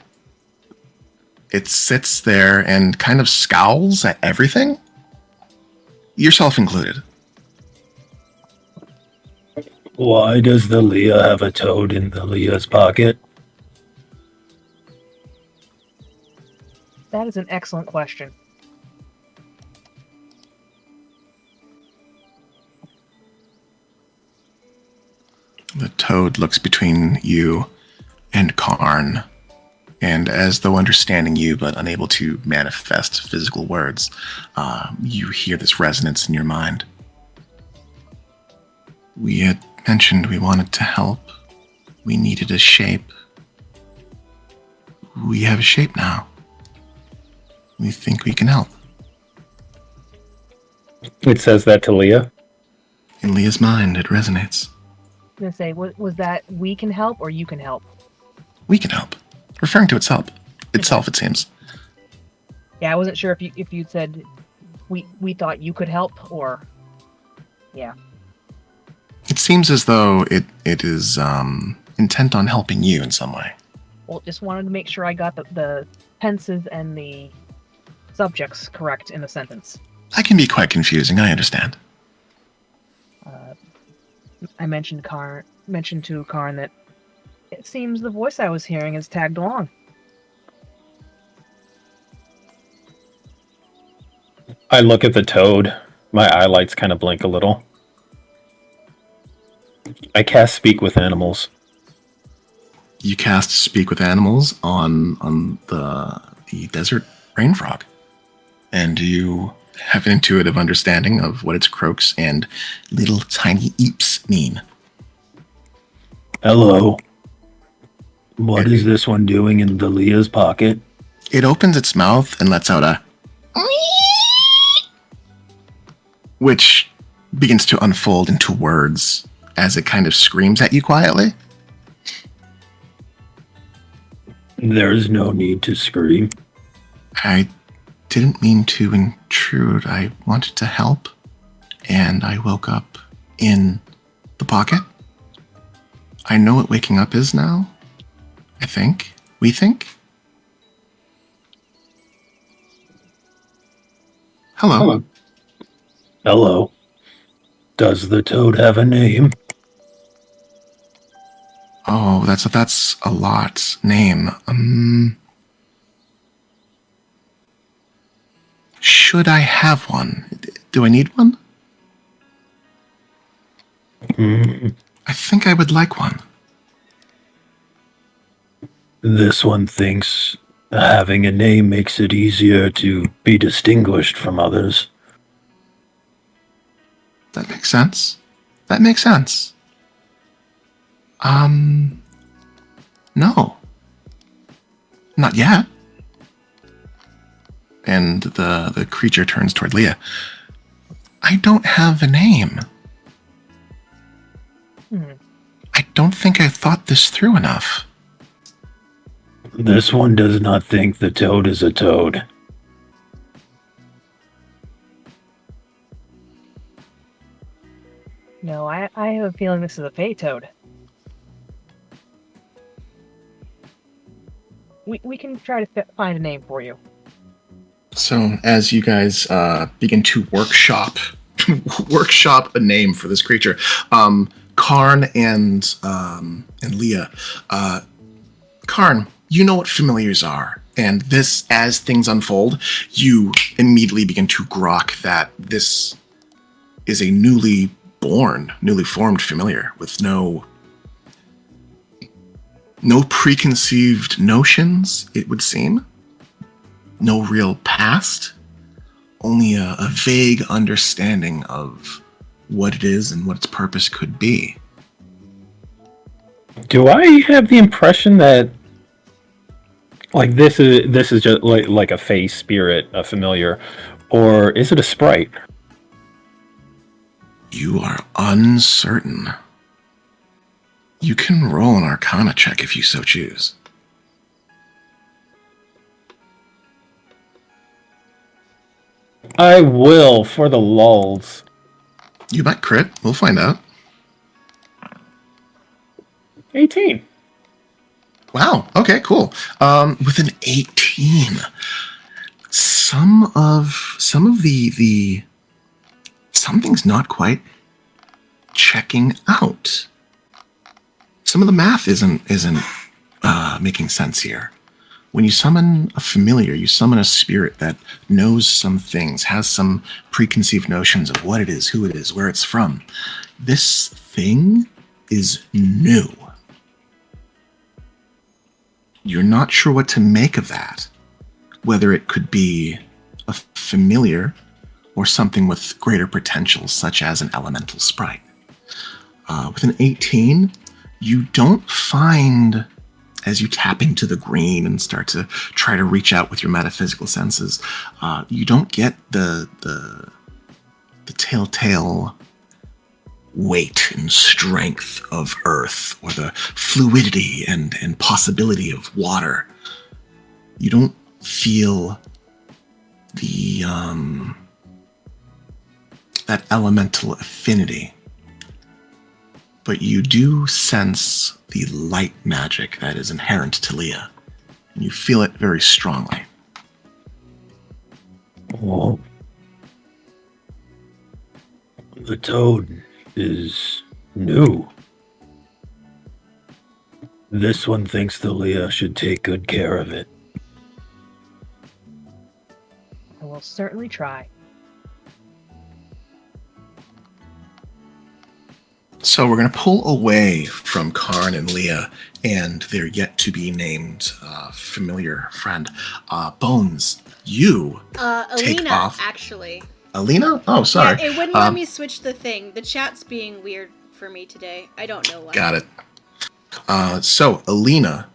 Speaker 1: It sits there and kind of scowls at everything, yourself included.
Speaker 5: Why does the Leah have a toad in the Leah's pocket?
Speaker 3: That is an excellent question.
Speaker 1: The toad looks between you and Karn, and as though understanding you but unable to manifest physical words, you hear this resonance in your mind. We had mentioned we wanted to help. We needed a shape. We have a shape now. We think we can help.
Speaker 5: It says that to Leah.
Speaker 1: In Leah's mind, it resonates.
Speaker 3: I was gonna say, was that we can help or you can help?
Speaker 1: We can help. Referring to itself, it seems.
Speaker 3: Yeah, I wasn't sure if you'd said we thought you could help or yeah.
Speaker 1: It seems as though it is intent on helping you in some way.
Speaker 3: Well, just wanted to make sure I got the tenses and the subjects correct in the sentence.
Speaker 1: That can be quite confusing, I understand.
Speaker 3: I mentioned to Karn that it seems the voice I was hearing is tagged along.
Speaker 5: I look at the toad. My eyelights kind of blink a little. I cast Speak with Animals.
Speaker 1: You cast Speak with Animals on the desert rain frog, and you have an intuitive understanding of what its croaks and little tiny eeps mean.
Speaker 5: Hello. What is this one doing in the Leah's pocket?
Speaker 1: It opens its mouth and lets out a which begins to unfold into words as it kind of screams at you quietly.
Speaker 5: There's no need to scream.
Speaker 1: I didn't mean to intrude. I wanted to help, and I woke up in the pocket. I know what waking up is now. I think. We think. Hello.
Speaker 5: Hello. Does the toad have a name?
Speaker 1: Oh, that's a lot. Name. Should I have one? Do I need one? I think I would like one.
Speaker 5: This one thinks having a name makes it easier to be distinguished from others.
Speaker 1: That makes sense. That makes sense. No. Not yet. And the creature turns toward Leah. I don't have a name. I don't think I thought this through enough.
Speaker 5: This one does not think the toad is a toad.
Speaker 3: No, I have a feeling this is a Fey toad. We can try to find a name for you.
Speaker 1: So as you guys begin to workshop a name for this creature, Karn and Leah, Karn, you know what familiars are, and this, as things unfold, you immediately begin to grok that this is a newly formed familiar with no preconceived notions, it would seem. No real past. Only a vague understanding of what it is and what its purpose could be.
Speaker 5: Do I have the impression that Like this is just like a face spirit, a familiar, or is it a sprite?
Speaker 1: You are uncertain. You can roll an Arcana check if you so choose.
Speaker 5: I will for the lulls.
Speaker 1: You might crit. We'll find out.
Speaker 5: 18.
Speaker 1: Wow. Okay, cool. With an 18, some of the something's not quite checking out. Some of the math isn't making sense here. When you summon a familiar, you summon a spirit that knows some things, has some preconceived notions of what it is, who it is, where it's from. This thing is new. You're not sure what to make of that. Whether it could be a familiar or something with greater potential, such as an elemental sprite. With an 18, you don't find, as you tap into the green and start to try to reach out with your metaphysical senses, you don't get the telltale weight and strength of earth or the fluidity and possibility of water. You don't feel the that elemental affinity, but you do sense the light magic that is inherent to Leah, and you feel it very strongly.
Speaker 5: Oh. The toad is new. This one thinks the Leah should take good care of it.
Speaker 3: I will certainly try.
Speaker 1: So we're going to pull away from Karn and Leah and their yet-to-be-named familiar friend. Bones, you take
Speaker 2: Alina,
Speaker 1: off.
Speaker 2: actually.
Speaker 1: Alina? Oh, sorry.
Speaker 2: Yeah, it wouldn't let me switch the thing. The chat's being weird for me today. I don't know why.
Speaker 1: Got it. So Alina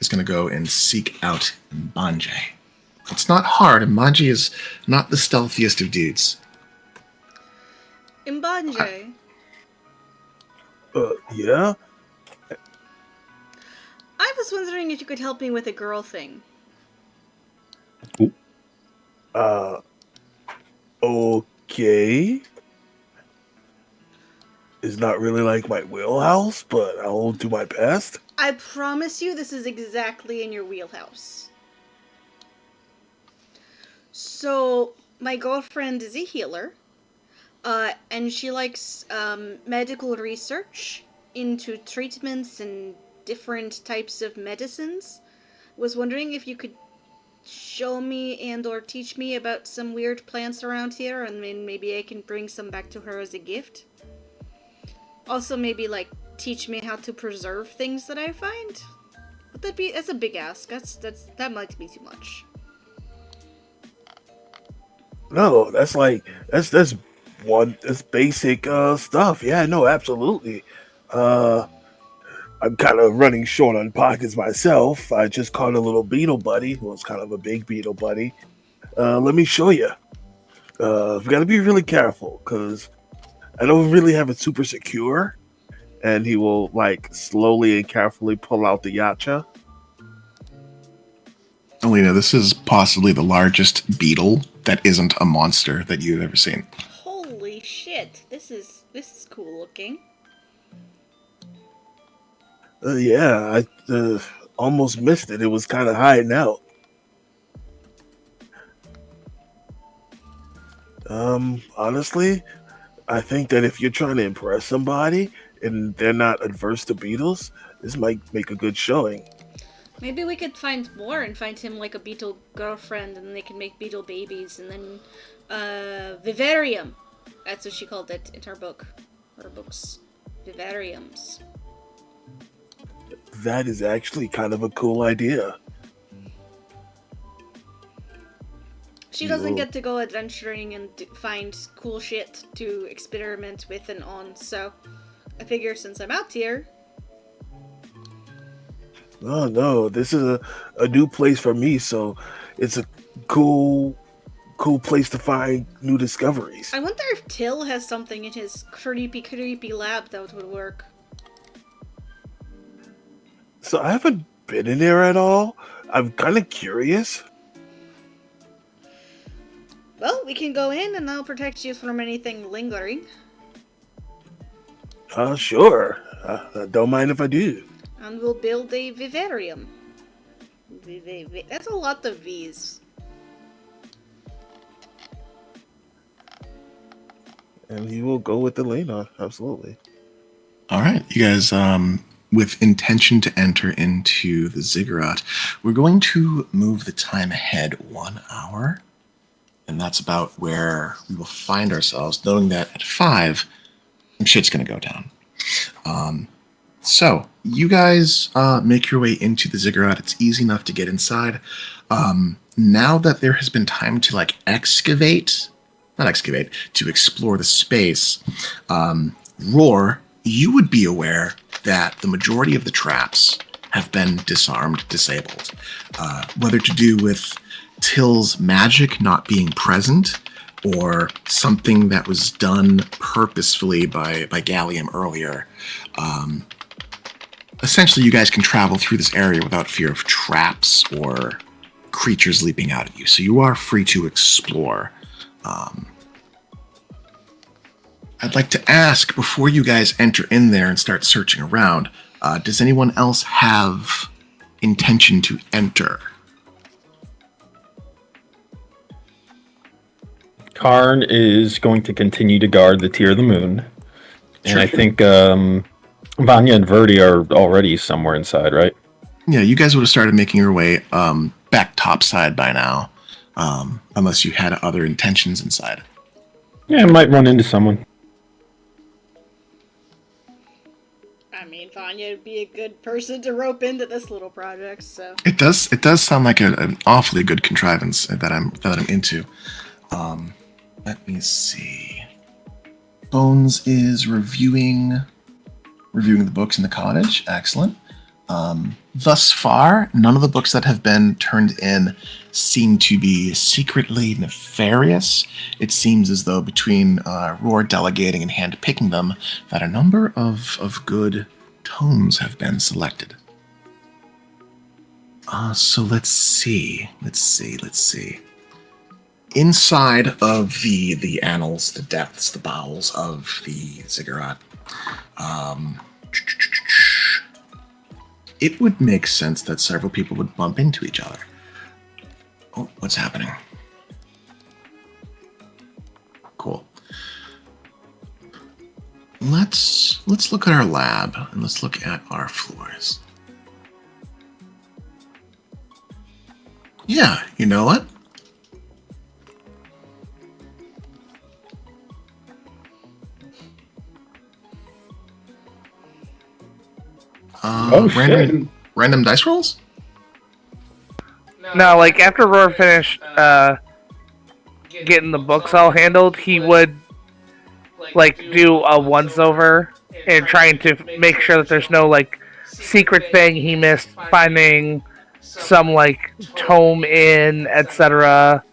Speaker 1: is going to go and seek out Mbanje. It's not hard. Mbanje is not the stealthiest of dudes.
Speaker 2: Mbanje.
Speaker 4: Yeah?
Speaker 2: I was wondering if you could help me with a girl thing.
Speaker 4: Okay. It's not really like my wheelhouse, but I'll do my best.
Speaker 2: I promise you this is exactly in your wheelhouse. So, my girlfriend is a healer, and she likes medical research into treatments and different types of medicines. Was wondering if you could show me and or teach me about some weird plants around here, and then maybe I can bring some back to her as a gift. Also, maybe like teach me how to preserve things that I find. Would that be? That's a big ask. That might be too much.
Speaker 4: No, that's basic stuff. Yeah, no, absolutely. I'm kind of running short on pockets myself. I just caught a little beetle buddy. Well, it's kind of a big beetle buddy. Let me show you. I've got to be really careful because I don't really have it super secure. And he will like slowly and carefully pull out the yacha.
Speaker 1: Alina, this is possibly the largest beetle that isn't a monster that you've ever seen.
Speaker 2: Holy shit! This is cool looking.
Speaker 4: Yeah, I almost missed it. It was kind of hiding out. Honestly, I think that if you're trying to impress somebody and they're not adverse to beetles, this might make a good showing.
Speaker 2: Maybe we could find more and find him like a beetle girlfriend, and they can make beetle babies, and then vivarium. That's what she called it in her book. Her books. Vivariums.
Speaker 4: That is actually kind of a cool idea.
Speaker 2: She doesn't get to go adventuring and find cool shit to experiment with and on, so I figure since I'm out here...
Speaker 4: Oh no, this is a new place for me, so it's a cool place to find new discoveries.
Speaker 2: I wonder if Till has something in his creepy lab that would work.
Speaker 4: So I haven't been in there at all. I'm kind of curious.
Speaker 2: Well, we can go in and I'll protect you from anything lingering.
Speaker 4: Sure. Don't mind if I do.
Speaker 2: And we'll build a vivarium. That's a lot of V's.
Speaker 4: And he will go with Elena, absolutely.
Speaker 1: All right, you guys, with intention to enter into the ziggurat, we're going to move the time ahead 1 hour. And that's about where we will find ourselves, knowing that at 5, some shit's going to go down. So, you guys make your way into the ziggurat. It's easy enough to get inside. Now that there has been time to, like, to explore the space, Roar, you would be aware that the majority of the traps have been disarmed, disabled. Whether to do with Till's magic not being present, or something that was done purposefully by Gallium earlier. Essentially, you guys can travel through this area without fear of traps or creatures leaping out at you, so you are free to explore. I'd like to ask, before you guys enter in there and start searching around, does anyone else have intention to enter?
Speaker 5: Karn is going to continue to guard the Tier of the Moon. And
Speaker 1: Sure.
Speaker 5: I think Vanya and Verdi are already somewhere inside, right?
Speaker 1: Yeah, you guys would have started making your way back topside by now, unless you had other intentions inside.
Speaker 5: Yeah, I might run into someone.
Speaker 2: I mean, Vanya would be a good person to rope into this little project, so...
Speaker 1: It does sound like an awfully good contrivance that I'm into. Let me see. Bones is reviewing the books in the cottage. Excellent. Thus far, none of the books that have been turned in seem to be secretly nefarious. It seems as though between Roar delegating and hand-picking them, that a number of good tomes have been selected. So let's see. Inside of the annals, the depths, the bowels of the ziggurat, it would make sense that several people would bump into each other. Oh, what's happening? Cool. Let's look at our lab and let's look at our floors. Yeah, you know what? Random dice rolls?
Speaker 7: No, like after Roar finished getting the books all handled, he would like do a once over and trying to make sure that there's no like secret thing he missed, finding some like tome in, etc.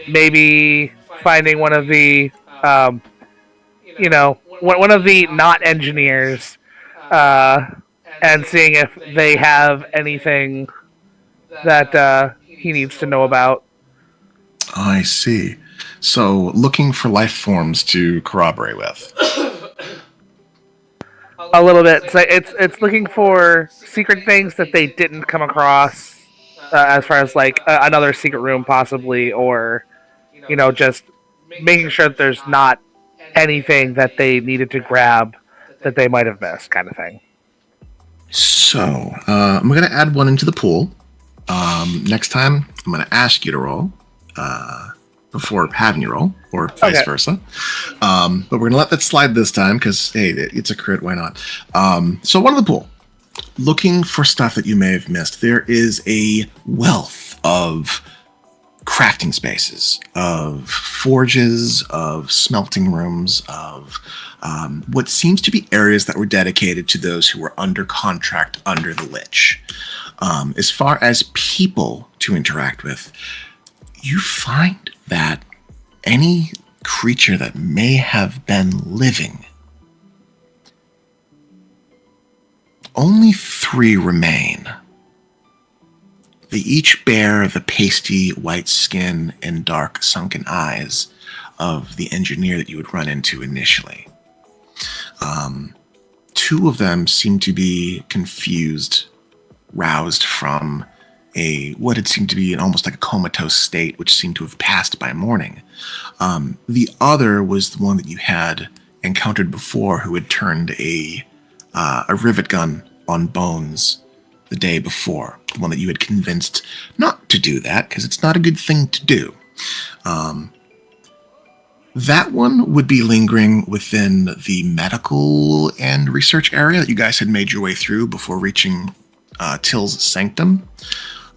Speaker 7: Maybe finding one of the one of the not engineers and seeing if they have anything that he needs to know about.
Speaker 1: I see. So, looking for life forms to corroborate with.
Speaker 7: A little bit. So it's looking for secret things that they didn't come across, as far as like another secret room possibly, or just making sure that there's not anything that they needed to grab that they might have missed, kind of thing.
Speaker 1: So, I'm going to add one into the pool. Next time, I'm going to ask you to roll before having you roll, or vice versa. But we're going to let that slide this time because, hey, it's a crit, why not? So, one in the pool. Looking for stuff that you may have missed. There is a wealth of crafting spaces, of forges, of smelting rooms, of what seems to be areas that were dedicated to those who were under contract under the Lich. As far as people to interact with, you find that any creature that may have been living, only 3 remain. They each bear the pasty white skin and dark sunken eyes of the engineer that you would run into initially. 2 of them seem to be confused, roused from what had seemed to be almost like a comatose state, which seemed to have passed by morning. The other was the one that you had encountered before, who had turned a rivet gun on Bones the day before. The one that you had convinced not to do that, because it's not a good thing to do. That one would be lingering within the medical and research area that you guys had made your way through before reaching Till's sanctum.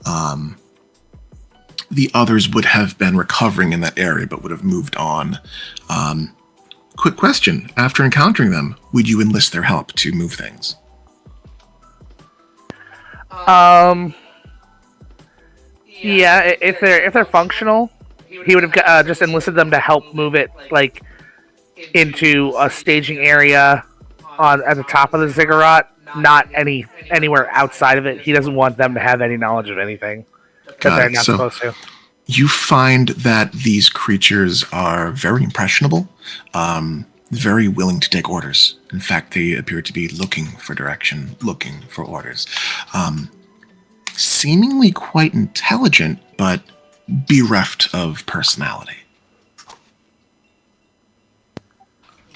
Speaker 1: The others would have been recovering in that area, but would have moved on. Quick question. After encountering them, would you enlist their help to move things?
Speaker 7: Yeah, if they're functional, he would have just enlisted them to help move it, like, into a staging area at the top of the ziggurat, not anywhere outside of it. He doesn't want them to have any knowledge of anything that they're not supposed to.
Speaker 1: You find that these creatures are very impressionable, very willing to take orders. In fact, they appear to be looking for direction, looking for orders. Seemingly quite intelligent, but bereft of personality.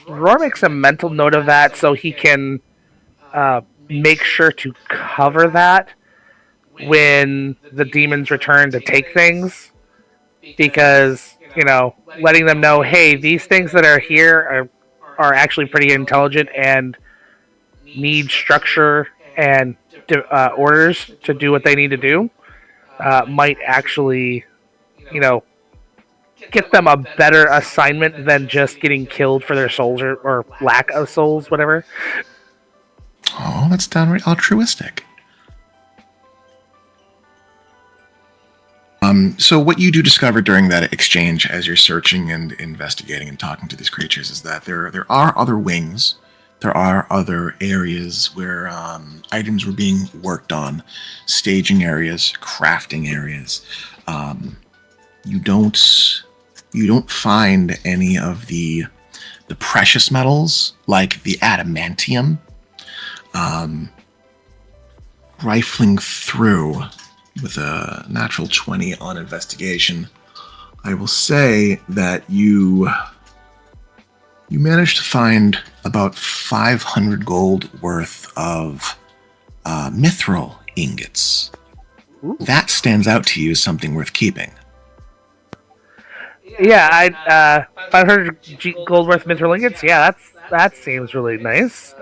Speaker 7: Roar makes a mental note of that so he can make sure to cover that when the demons return to take things. Because, letting them know, hey, these things that are here are actually pretty intelligent and need structure and orders to do what they need to do, might actually, get them a better assignment than just getting killed for their souls or lack of souls, whatever.
Speaker 1: Oh, that's downright altruistic. So what you do discover during that exchange as you're searching and investigating and talking to these creatures is that there are other wings. There are other areas where items were being worked on, staging areas, crafting areas. You don't find any of the precious metals like the adamantium. Rifling through with a natural 20 on investigation, I will say that you managed to find about 500 gold worth of mithril ingots.
Speaker 7: Ooh.
Speaker 1: That stands out to you as something worth keeping.
Speaker 7: Yeah, 500 gold worth mithril ingots. Yeah, that seems really nice.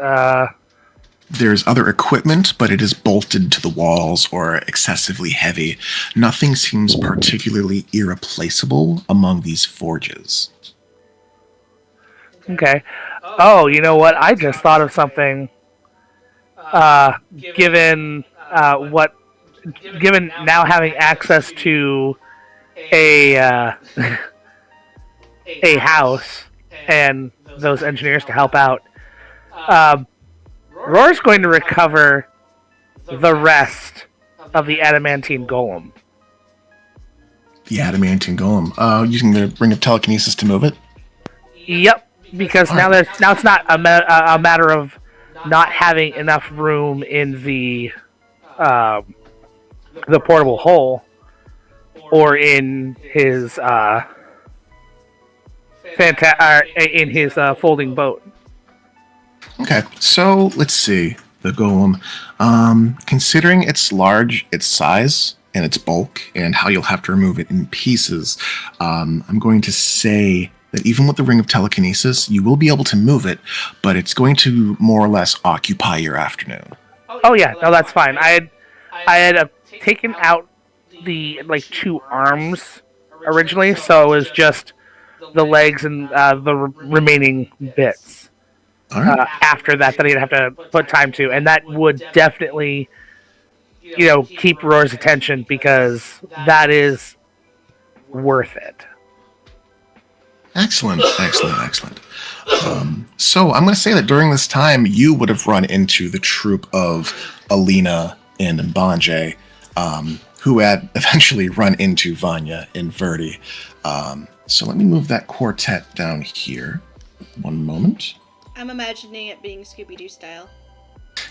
Speaker 1: There's other equipment, but it is bolted to the walls or excessively heavy. Nothing seems particularly irreplaceable among these forges.
Speaker 7: Okay. Oh, you know what? I just thought of something. Given now having access to a house and those engineers to help out, Roar's going to recover the rest of the adamantine golem.
Speaker 1: The adamantine golem. Using the ring of telekinesis to move it?
Speaker 7: Yep, because now it's not a matter of not having enough room in the portable hole or in his folding boat.
Speaker 1: Okay, so let's see. The golem. Considering its size, and its bulk, and how you'll have to remove it in pieces, I'm going to say that even with the ring of telekinesis, you will be able to move it, but it's going to more or less occupy your afternoon.
Speaker 7: Oh yeah, no, that's fine. I had taken out the 2 arms originally, so it was just the legs and the remaining bits.
Speaker 1: All right.
Speaker 7: After that I'd have to put time to, and that would definitely, keep Roar's attention because that is worth it.
Speaker 1: Excellent. So I'm going to say that during this time, you would have run into the troop of Alina and Mbanje, who had eventually run into Vanya and Verdi. So let me move that quartet down here. One moment.
Speaker 2: I'm imagining it being Scooby-Doo style.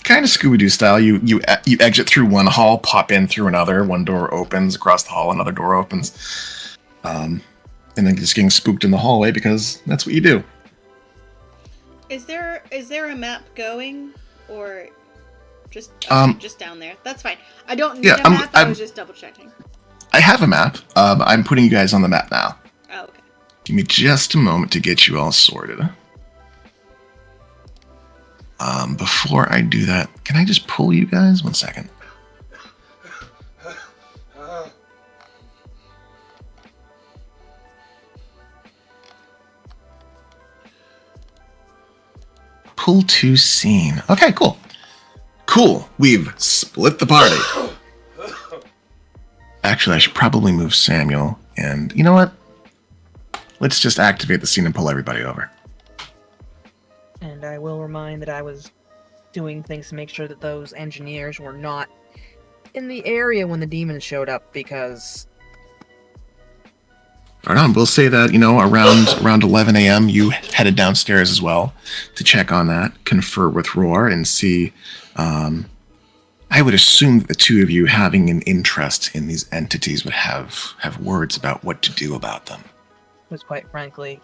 Speaker 1: Kind of Scooby-Doo style. You exit through one hall, pop in through another. One door opens across the hall, another door opens. And then just getting spooked in the hallway because that's what you do.
Speaker 2: Is there a map going, or just just down there? That's fine. I don't need a map. I was just double checking.
Speaker 1: I have a map. I'm putting you guys on the map now.
Speaker 2: Oh, okay.
Speaker 1: Give me just a moment to get you all sorted. Before I do that, can I just pull you guys? 1 second. Pull to scene. Okay, cool. We've split the party. Actually, I should probably move Samuel. And you know what? Let's just activate the scene and pull everybody over.
Speaker 3: And I will remind that I was doing things to make sure that those engineers were not in the area when the demons showed up, because...
Speaker 1: Right on. We'll say that, around 11 a.m. you headed downstairs as well to check on that, confer with Roar, and see... I would assume that the two of you having an interest in these entities would have words about what to do about them.
Speaker 3: Because quite frankly,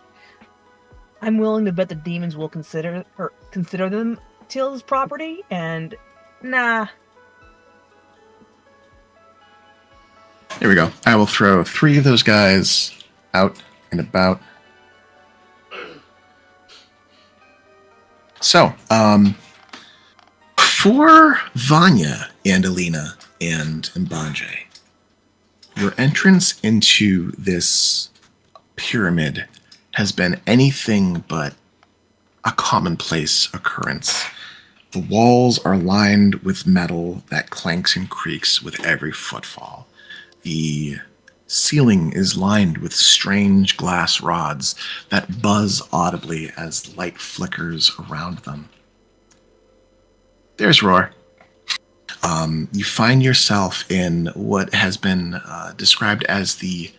Speaker 3: I'm willing to bet the demons will consider them Till's property, and nah.
Speaker 1: There we go. I will throw 3 of those guys out and about. So, for Vanya and Alina and Mbanje, your entrance into this pyramid has been anything but a commonplace occurrence. The walls are lined with metal that clanks and creaks with every footfall. The ceiling is lined with strange glass rods that buzz audibly as light flickers around them. There's Roar. You find yourself in what has been described as the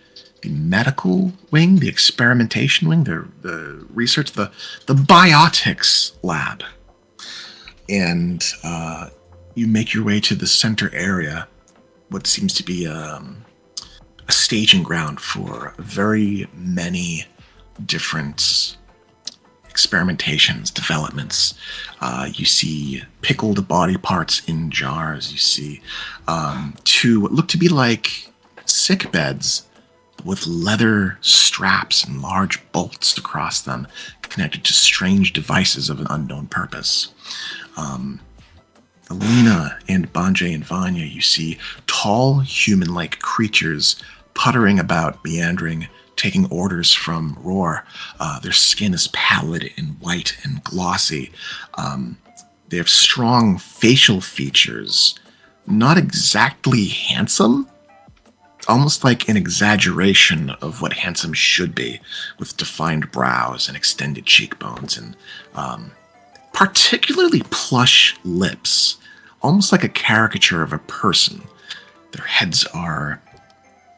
Speaker 1: medical wing, the experimentation wing, the research, the biotics lab. And you make your way to the center area, what seems to be a staging ground for very many different experimentations, developments. You see pickled body parts in jars. You see 2 what look to be like sick beds with leather straps and large bolts across them, connected to strange devices of an unknown purpose. Alina and Mbanje and Vanya, you see tall human-like creatures puttering about, meandering, taking orders from Roar. Their skin is pallid and white and glossy. They have strong facial features, not exactly handsome, almost like an exaggeration of what handsome should be, with defined brows and extended cheekbones and particularly plush lips, almost like a caricature of a person. Their heads are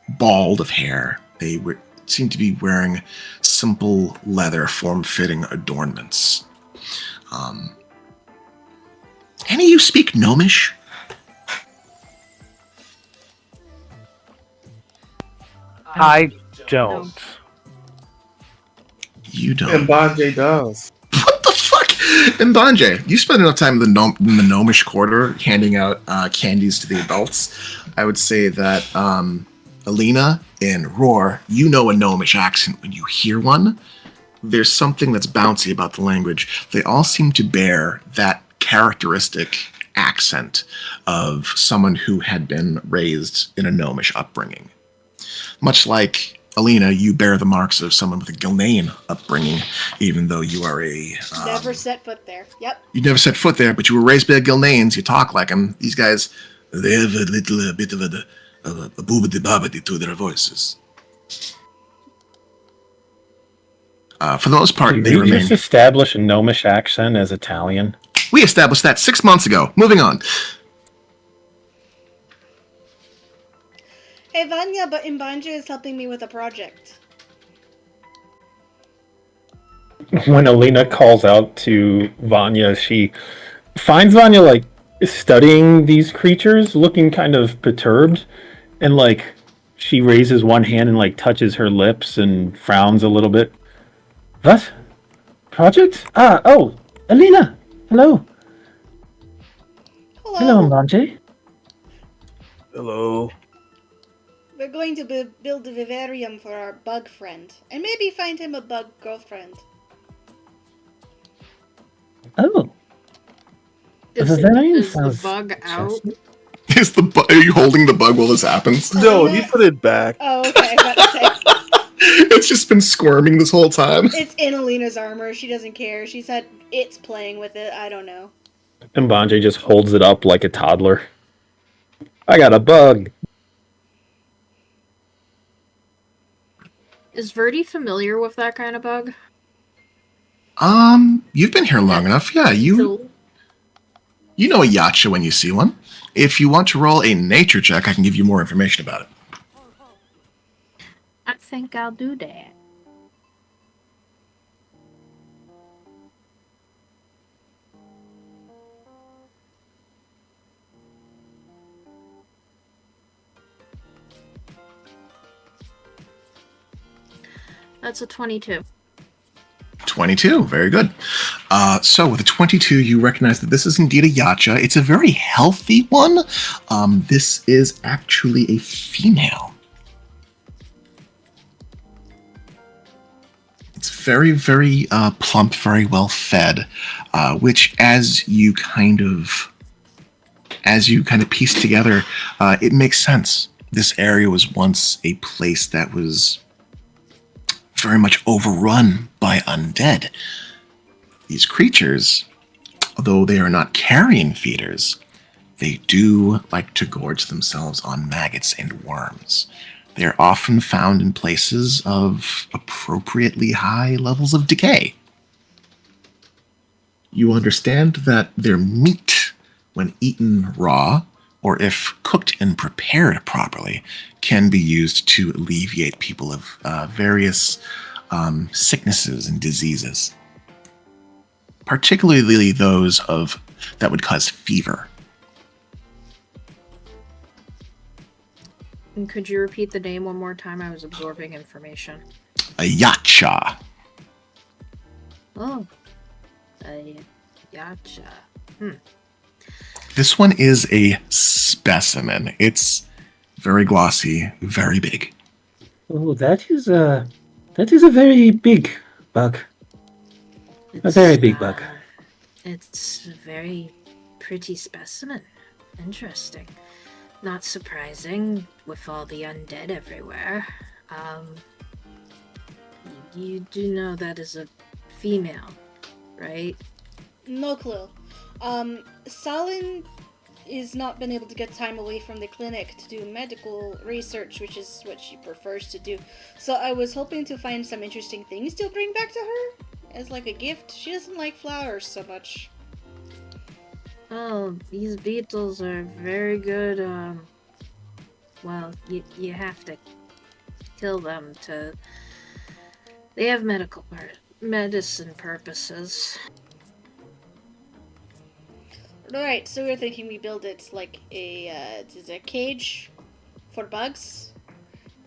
Speaker 1: bald of hair. They seem to be wearing simple leather, form-fitting adornments. Any of you speak Gnomish?
Speaker 7: I don't.
Speaker 1: You don't.
Speaker 4: And Bonjay does.
Speaker 1: What the fuck? Mbanje, you spend enough time in the Gnomish Quarter handing out candies to the adults. I would say that Alina and Roar, you know a Gnomish accent when you hear one. There's something that's bouncy about the language. They all seem to bear that characteristic accent of someone who had been raised in a Gnomish upbringing. Much like Alina, you bear the marks of someone with a Gilnean upbringing, even though you are a...
Speaker 2: Never set foot there. Yep.
Speaker 1: You never set foot there, but you were raised by Gilneans. You talk like them. These guys, they have a little bit of a boobity-bobbity to their voices. For the most part,
Speaker 5: Did
Speaker 1: they
Speaker 5: you
Speaker 1: remain...
Speaker 5: just establish a gnomish accent as Italian?
Speaker 1: We established that 6 months ago. Moving on.
Speaker 2: Hey, Vanya, but Imbanja is helping me with a project.
Speaker 5: When Alina calls out to Vanya, she finds Vanya like studying these creatures, looking kind of perturbed, and like she raises one hand and like touches her lips and frowns a little bit. What? Project? Oh, Alina. Hello. Hello, Mbanje.
Speaker 4: Hello.
Speaker 2: We're going to build a vivarium for our bug friend, and maybe find him a bug girlfriend.
Speaker 5: Oh.
Speaker 6: Is the bug out?
Speaker 1: Are you holding the bug while this happens?
Speaker 4: No, he put it back.
Speaker 2: Oh, okay. I was about to say.
Speaker 1: It's just been squirming this whole time.
Speaker 2: It's in Alina's armor. She doesn't care. She said it's playing with it. I don't know.
Speaker 5: And Mbanje just holds it up like a toddler. I got a bug.
Speaker 6: Is Verdi familiar with that kind of bug?
Speaker 1: You've been here long enough. Yeah, you know a yacha when you see one. If you want to roll a nature check, I can give you more information about it.
Speaker 6: I think I'll do that. That's a 22.
Speaker 1: 22, very good. So with a 22, you recognize that this is indeed a yacha. It's a very healthy one. This is actually a female. It's very, very plump, very well fed, which as you kind of piece together, it makes sense. This area was once a place that was very much overrun by undead. These creatures, although they are not carrion feeders, they do like to gorge themselves on maggots and worms. They are often found in places of appropriately high levels of decay. You understand that their meat, when eaten raw, or if cooked and prepared properly, can be used to alleviate people of various sicknesses and diseases, particularly those that would cause fever.
Speaker 6: And could you repeat the name one more time? I was absorbing information.
Speaker 1: A yacha.
Speaker 6: Oh, a yacha.
Speaker 1: This one is a specimen. It's very glossy, very big.
Speaker 5: Oh, that is a very big bug. A very big bug.
Speaker 6: It's a very pretty specimen. Interesting. Not surprising with all the undead everywhere. You do know that is a female, right?
Speaker 2: No clue. Salin is not been able to get time away from the clinic to do medical research, which is what she prefers to do. So I was hoping to find some interesting things to bring back to her as like a gift. She doesn't like flowers so much.
Speaker 6: Oh, these beetles are very good. Well, you have to kill them to. They have medicine purposes.
Speaker 2: Right, so we're thinking we build it like a cage for bugs,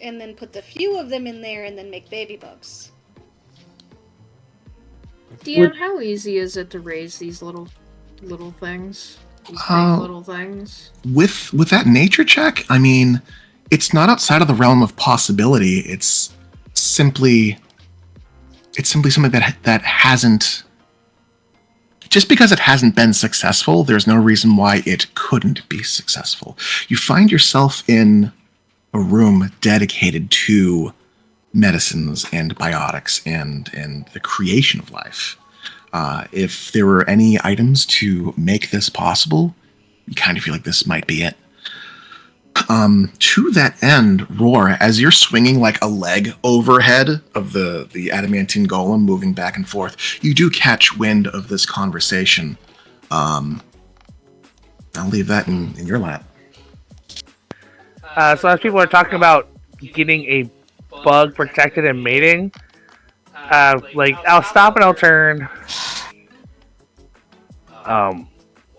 Speaker 2: and then put a few of them in there, and then make baby bugs.
Speaker 6: Dion, how easy is it to raise these little things? These big little things?
Speaker 1: With that nature check, I mean, it's not outside of the realm of possibility. It's simply something that hasn't. Just because it hasn't been successful, there's no reason why it couldn't be successful. You find yourself in a room dedicated to medicines and biotics and the creation of life. If there were any items to make this possible, you kind of feel like this might be it. To that end, Roar, as you're swinging like a leg overhead of the adamantine golem moving back and forth, you do catch wind of this conversation. I'll leave that in your lap.
Speaker 7: So as people are talking about getting a bug protected and mating, I'll stop and I'll turn.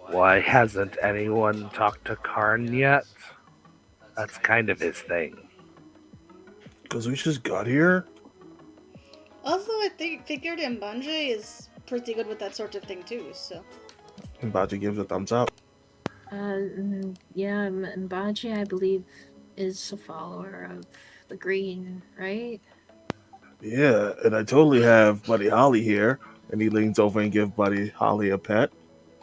Speaker 7: Why hasn't anyone talked to Karn yet? That's kind of his thing.
Speaker 4: Because we just got here?
Speaker 2: Also, I figured Mbanje is pretty good with that sort of thing too, so.
Speaker 4: Mbaji gives a thumbs up.
Speaker 6: Yeah, Mbaji, I believe, is a follower of the Green, right?
Speaker 4: Yeah, and I totally have Buddy Holly here. And he leans over and gives Buddy Holly a pet.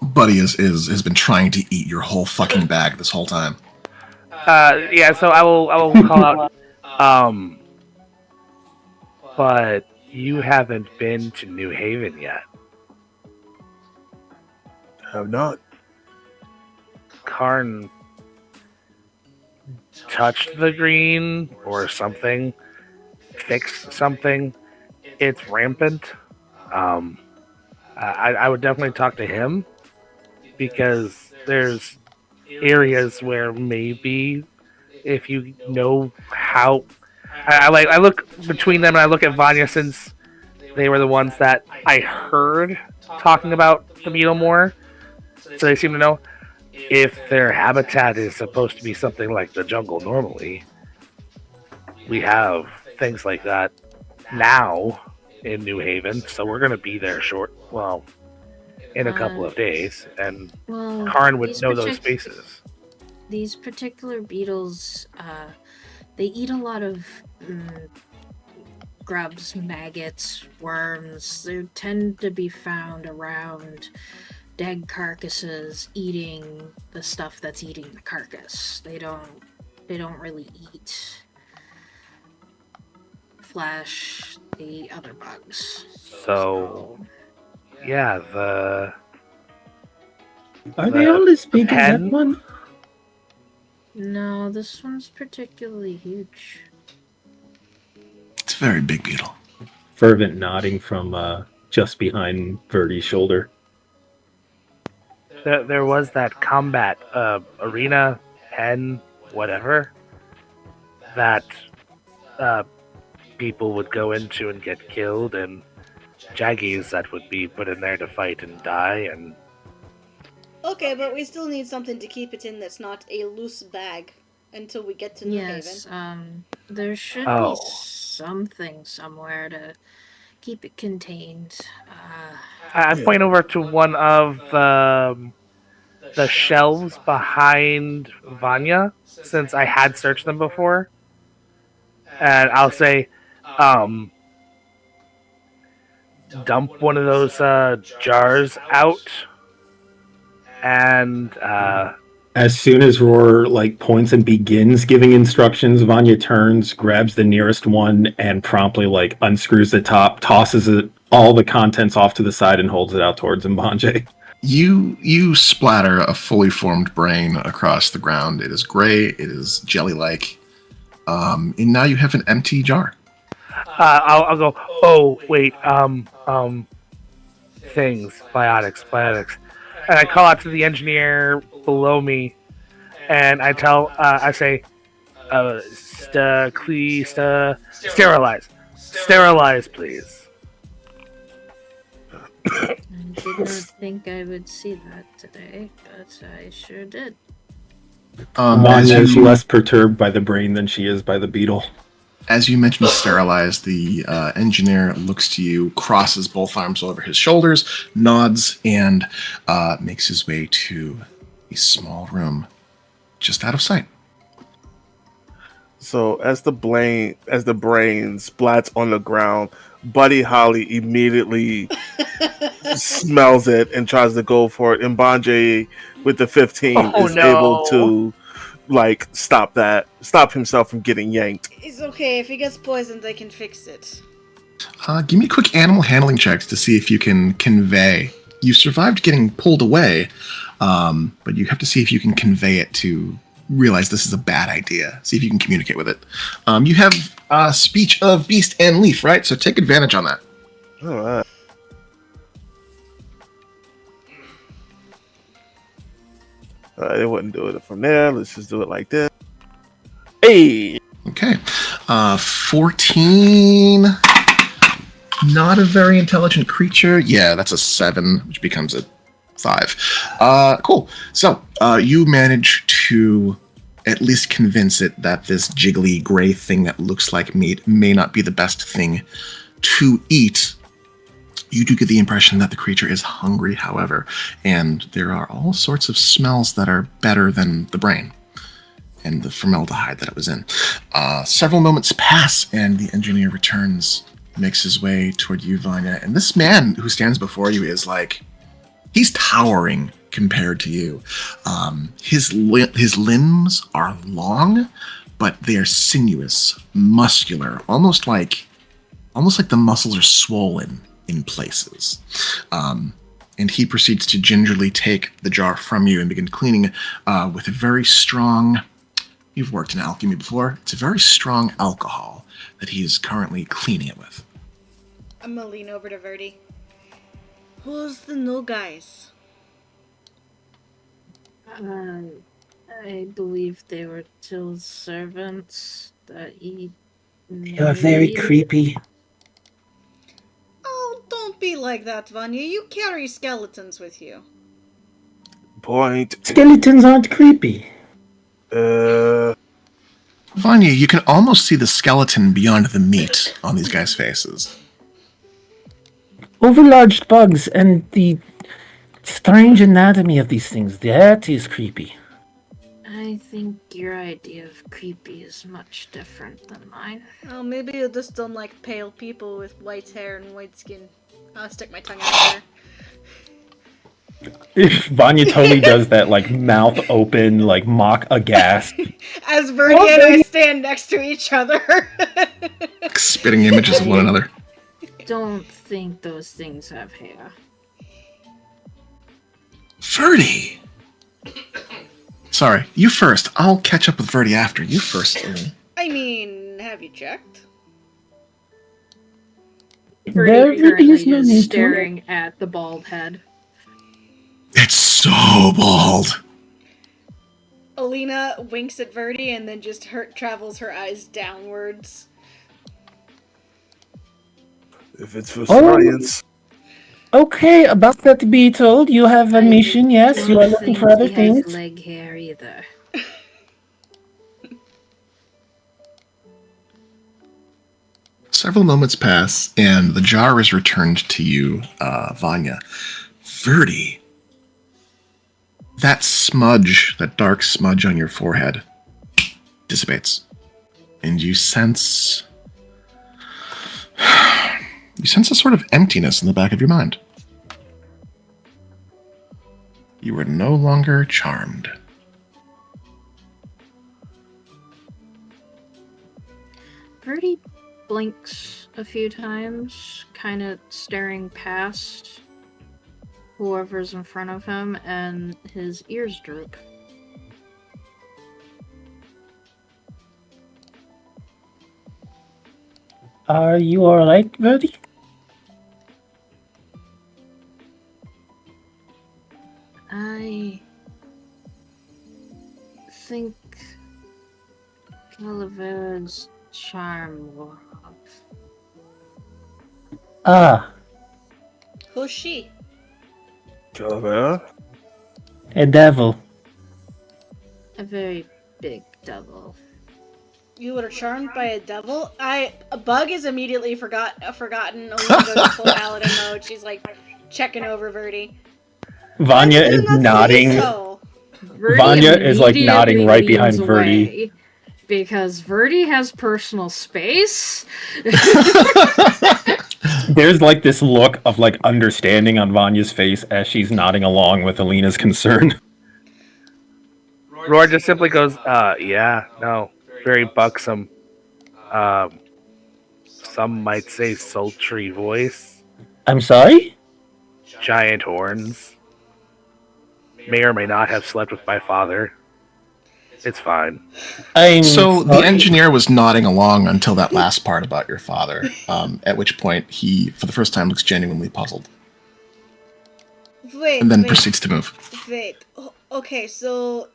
Speaker 1: Buddy has been trying to eat your whole fucking bag this whole time.
Speaker 7: Yeah, so I will call out. But you haven't been to New Haven yet.
Speaker 4: Have not.
Speaker 7: Karn touched the Green or something, fixed something. It's rampant. I would definitely talk to him because there's areas where maybe if you know how I look between them and I look at Vanya since they were the ones that I heard talking about the beetle more, so they seem to know if their habitat is supposed to be something like the jungle normally. We have things like that now in New Haven, so we're going to be there in a couple of days, and Karn would know those spaces.
Speaker 6: These particular beetles, they eat a lot of grubs, maggots, worms. They tend to be found around dead carcasses, eating the stuff that's eating the carcass. They don't really eat flesh, the other bugs.
Speaker 7: So yeah,
Speaker 5: Are they all as big as that one?
Speaker 6: No, this one's particularly huge.
Speaker 1: It's a very big beetle.
Speaker 5: Fervent nodding from just behind Verdi's shoulder.
Speaker 7: There was that combat arena, pen, whatever, that people would go into and get killed, and Jaggies that would be put in there to fight and die, and
Speaker 2: Okay, but we still need something to keep it in that's not a loose bag until we get to New Haven.
Speaker 6: There should be something somewhere to keep it contained.
Speaker 7: I point over to one of the shelves behind Vanya, since I had searched them before, and I'll say, dump one of those jars out, and
Speaker 5: as soon as Roar points and begins giving instructions, Vanya turns, grabs the nearest one, and promptly unscrews the top, tosses all the contents off to the side, and holds it out towards Mbanje.
Speaker 1: You splatter a fully formed brain across the ground. It is gray. It is jelly-like, and now you have an empty jar.
Speaker 7: I'll go. Oh wait, things, biotics, and I call out to the engineer below me, and I say, sterilize, please.
Speaker 6: I did not think I would see that today, but I sure did.
Speaker 5: Vanya is less perturbed by the brain than she is by the beetle.
Speaker 1: As you mentioned sterilize, the engineer looks to you, crosses both arms over his shoulders, nods, and makes his way to a small room just out of sight.
Speaker 4: So as the brain splats on the ground, Buddy Holly immediately smells it and tries to go for it. And Mbanje, with the 15, able to like stop himself from getting yanked.
Speaker 2: It's okay. If he gets poisoned, they can fix it.
Speaker 1: Give me a quick animal handling checks to see if you can convey. You survived getting pulled away, but you have to see if you can convey it to realize this is a bad idea. See if you can communicate with it. You have speech of beast and leaf, right? So take advantage on that.
Speaker 4: All right. It wouldn't do it from there. Let's just do it like this. Hey!
Speaker 1: Okay. 14. Not a very intelligent creature. Yeah, that's a 7, which becomes a 5. Cool. So, you manage to at least convince it that this jiggly gray thing that looks like meat may not be the best thing to eat. You do get the impression that the creature is hungry, however, and there are all sorts of smells that are better than the brain and the formaldehyde that it was in. Several moments pass, and the engineer returns, makes his way toward you, Vanya, and this man who stands before you is like, he's towering compared to you. His limbs are long, but they are sinuous, muscular, almost like the muscles are swollen in places. And he proceeds to gingerly take the jar from you and begin cleaning with a very strong, you've worked in alchemy before, it's a very strong alcohol that he is currently cleaning it with.
Speaker 2: I'm gonna lean over to Verdi. Who's the new guys?
Speaker 6: I believe they were Till's servants that he
Speaker 5: You're very
Speaker 6: made.
Speaker 5: creepy.
Speaker 2: Oh, don't be like that, Vanya. You carry skeletons with you.
Speaker 4: Point.
Speaker 5: Skeletons aren't creepy.
Speaker 1: Vanya, you can almost see the skeleton beyond the meat on these guys' faces.
Speaker 5: Overlarge bugs and the strange anatomy of these things, that is creepy.
Speaker 6: I think your idea of creepy is much different than mine.
Speaker 2: Oh, maybe you just don't like pale people with white hair and white skin. I'll stick my tongue out there.
Speaker 5: Vanya totally does that, like, mouth open, like, mock aghast.
Speaker 2: As Verdi and I stand next to each other.
Speaker 1: Spitting images of one another.
Speaker 6: Don't think those things have hair.
Speaker 1: Verdi! Sorry, you first. I'll catch up with Verdi after. You first.
Speaker 2: I mean, have you checked?
Speaker 5: There
Speaker 6: Verdi currently
Speaker 5: is no
Speaker 6: is
Speaker 5: need to.
Speaker 6: staring at the bald head.
Speaker 1: It's so bald.
Speaker 2: Alina winks at Verdi and then just travels her eyes downwards.
Speaker 4: If it's for
Speaker 5: Oh.
Speaker 4: science.
Speaker 5: Okay, about that beetle, you have a mission, yes? You are looking for other
Speaker 6: He has
Speaker 5: things?
Speaker 6: leg hair either.
Speaker 1: Several moments pass, and the jar is returned to you, Vanya. Verdi. That smudge, that dark smudge on your forehead, dissipates. And you sense... You sense a sort of emptiness in the back of your mind. You are no longer charmed.
Speaker 6: Verdi blinks a few times, kind of staring past whoever's in front of him, and his ears droop.
Speaker 5: Are you alright, Verdi?
Speaker 6: I think Calavera's charm wore off.
Speaker 5: Ah,
Speaker 2: Who's she?
Speaker 4: Calavera?
Speaker 5: a devil.
Speaker 6: A very big devil.
Speaker 2: You were charmed by a devil? A bug is immediately forgotten. Alina goes full paladin mode. She's like checking over Verdi.
Speaker 5: Vanya
Speaker 2: Let's do
Speaker 5: is
Speaker 2: not say
Speaker 5: nodding.
Speaker 2: so.
Speaker 6: Verdi
Speaker 5: Vanya is, like, nodding
Speaker 6: immediately
Speaker 5: right behind
Speaker 6: leans
Speaker 5: Verdi.
Speaker 6: away because Verdi has personal space.
Speaker 5: There's like this look of like understanding on Vanya's face as she's nodding along with Alina's concern.
Speaker 7: Roar just simply goes, yeah, no. Very buxom. Um, some might say sultry voice.
Speaker 5: I'm sorry?
Speaker 7: Giant horns. May or may not have slept with my father. It's fine.
Speaker 5: I'm
Speaker 1: So the
Speaker 5: sorry.
Speaker 1: engineer was nodding along until that last part about your father, at which point he, for the first time, looks genuinely puzzled
Speaker 2: Wait,
Speaker 1: and then
Speaker 2: wait,
Speaker 1: proceeds to move.
Speaker 2: wait. Okay, so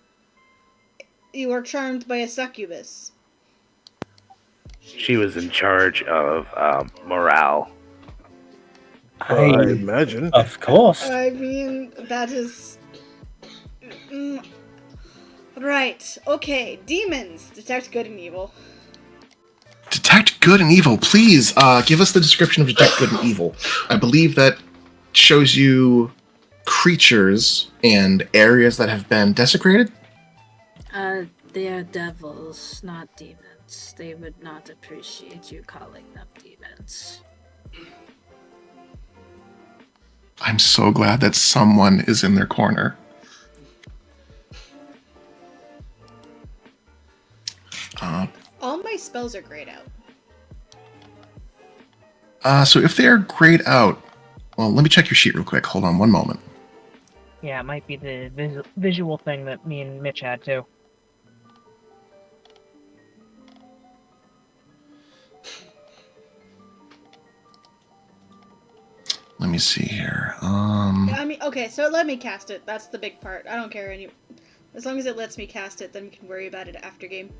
Speaker 2: you were charmed by a succubus.
Speaker 7: She was in charge of morale.
Speaker 4: I imagine.
Speaker 5: Of course.
Speaker 2: I mean, that is. Right. Okay. Demons detect good and evil.
Speaker 1: Detect good and evil. Please give us the description of detect good and evil. I believe that shows you creatures and areas that have been desecrated.
Speaker 6: They are devils, not demons. They would not appreciate you calling them demons.
Speaker 1: I'm so glad that someone is in their corner.
Speaker 2: All my spells are grayed out.
Speaker 1: So if they're grayed out, well, let me check your sheet real quick. Hold on one moment.
Speaker 3: Yeah, it might be the visual thing that me and Mitch had too.
Speaker 1: Let me see here.
Speaker 2: I mean, okay, so let me cast it. That's the big part. I don't care as long as it lets me cast it, then we can worry about it after game.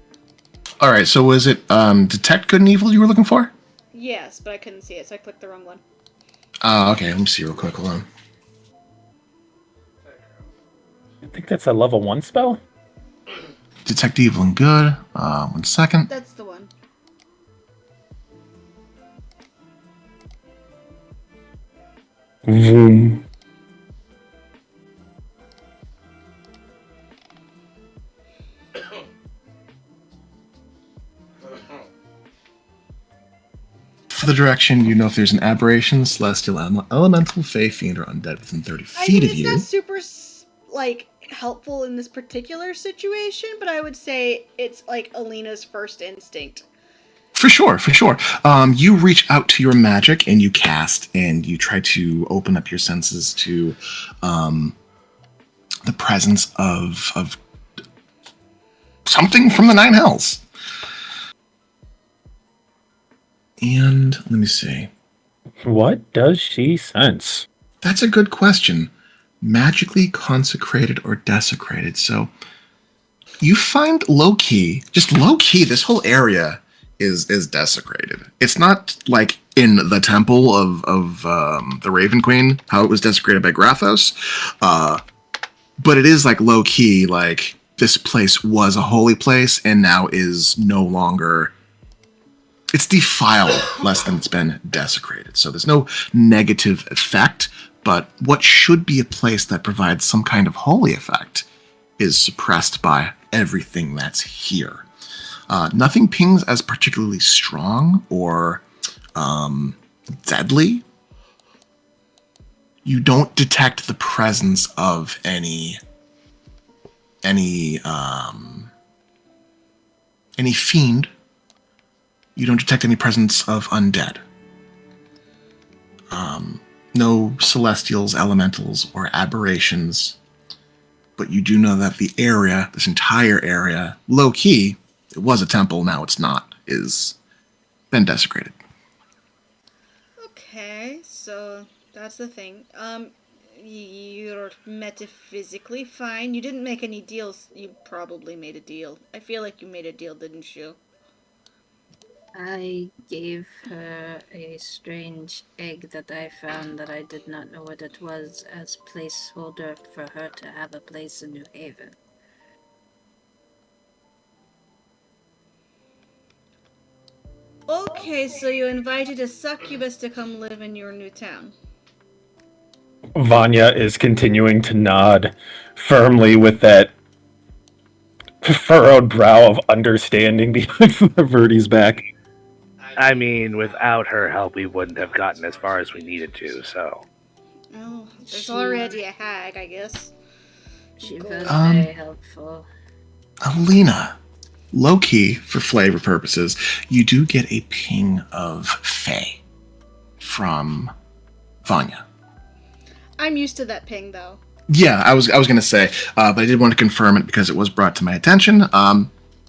Speaker 1: All right. So was it detect good and evil you were looking for?
Speaker 2: Yes, but I couldn't see it, so I clicked the wrong one.
Speaker 1: Okay. Let me see real quick. Hold on.
Speaker 5: I think that's a level 1 spell.
Speaker 1: Detect evil and good. 1 second.
Speaker 2: That's the one.
Speaker 5: Vroom.
Speaker 1: For the direction, you know if there's an aberration, celestial, elemental, fey, fiend, or undead within 30 feet of
Speaker 2: It's
Speaker 1: you.
Speaker 2: not super, helpful in this particular situation, but I would say it's, Alina's first instinct.
Speaker 1: For sure, for sure. You reach out to your magic and you cast and you try to open up your senses to the presence of something from the Nine Hells. And let me see.
Speaker 5: What does she sense?
Speaker 1: That's a good question. Magically consecrated or desecrated. So you find just low key, this whole area is desecrated. It's not like in the temple of the Raven Queen, how it was desecrated by Grathos, but it is like low key, like this place was a holy place and now is no longer. It's defiled less than it's been desecrated. So there's no negative effect, but what should be a place that provides some kind of holy effect is suppressed by everything that's here. Nothing pings as particularly strong or deadly. You don't detect the presence of any fiend. You don't detect any presence of undead. No celestials, elementals, or aberrations. But you do know that the area, this entire area, low key, it was a temple, now it's not, is been desecrated.
Speaker 2: Okay, so that's the thing. You're metaphysically fine. You didn't make any deals. You probably made a deal. I feel like you made a deal, didn't you?
Speaker 6: I gave her a strange egg that I found that I did not know what it was as placeholder for her to have a place in New Haven.
Speaker 2: Okay, so you invited a succubus to come live in your new town.
Speaker 5: Vanya is continuing to nod firmly with that furrowed brow of understanding behind Verdi's back.
Speaker 7: I mean, without her help, we wouldn't have gotten as far as we needed to, so.
Speaker 2: Oh, there's already a hag, I guess.
Speaker 6: She was
Speaker 1: Um,
Speaker 6: very helpful.
Speaker 1: Alina, low key for flavor purposes, you do get a ping of Faye from Vanya.
Speaker 2: I'm used to that ping, though.
Speaker 1: Yeah, I was gonna say, but I did want to confirm it because it was brought to my attention.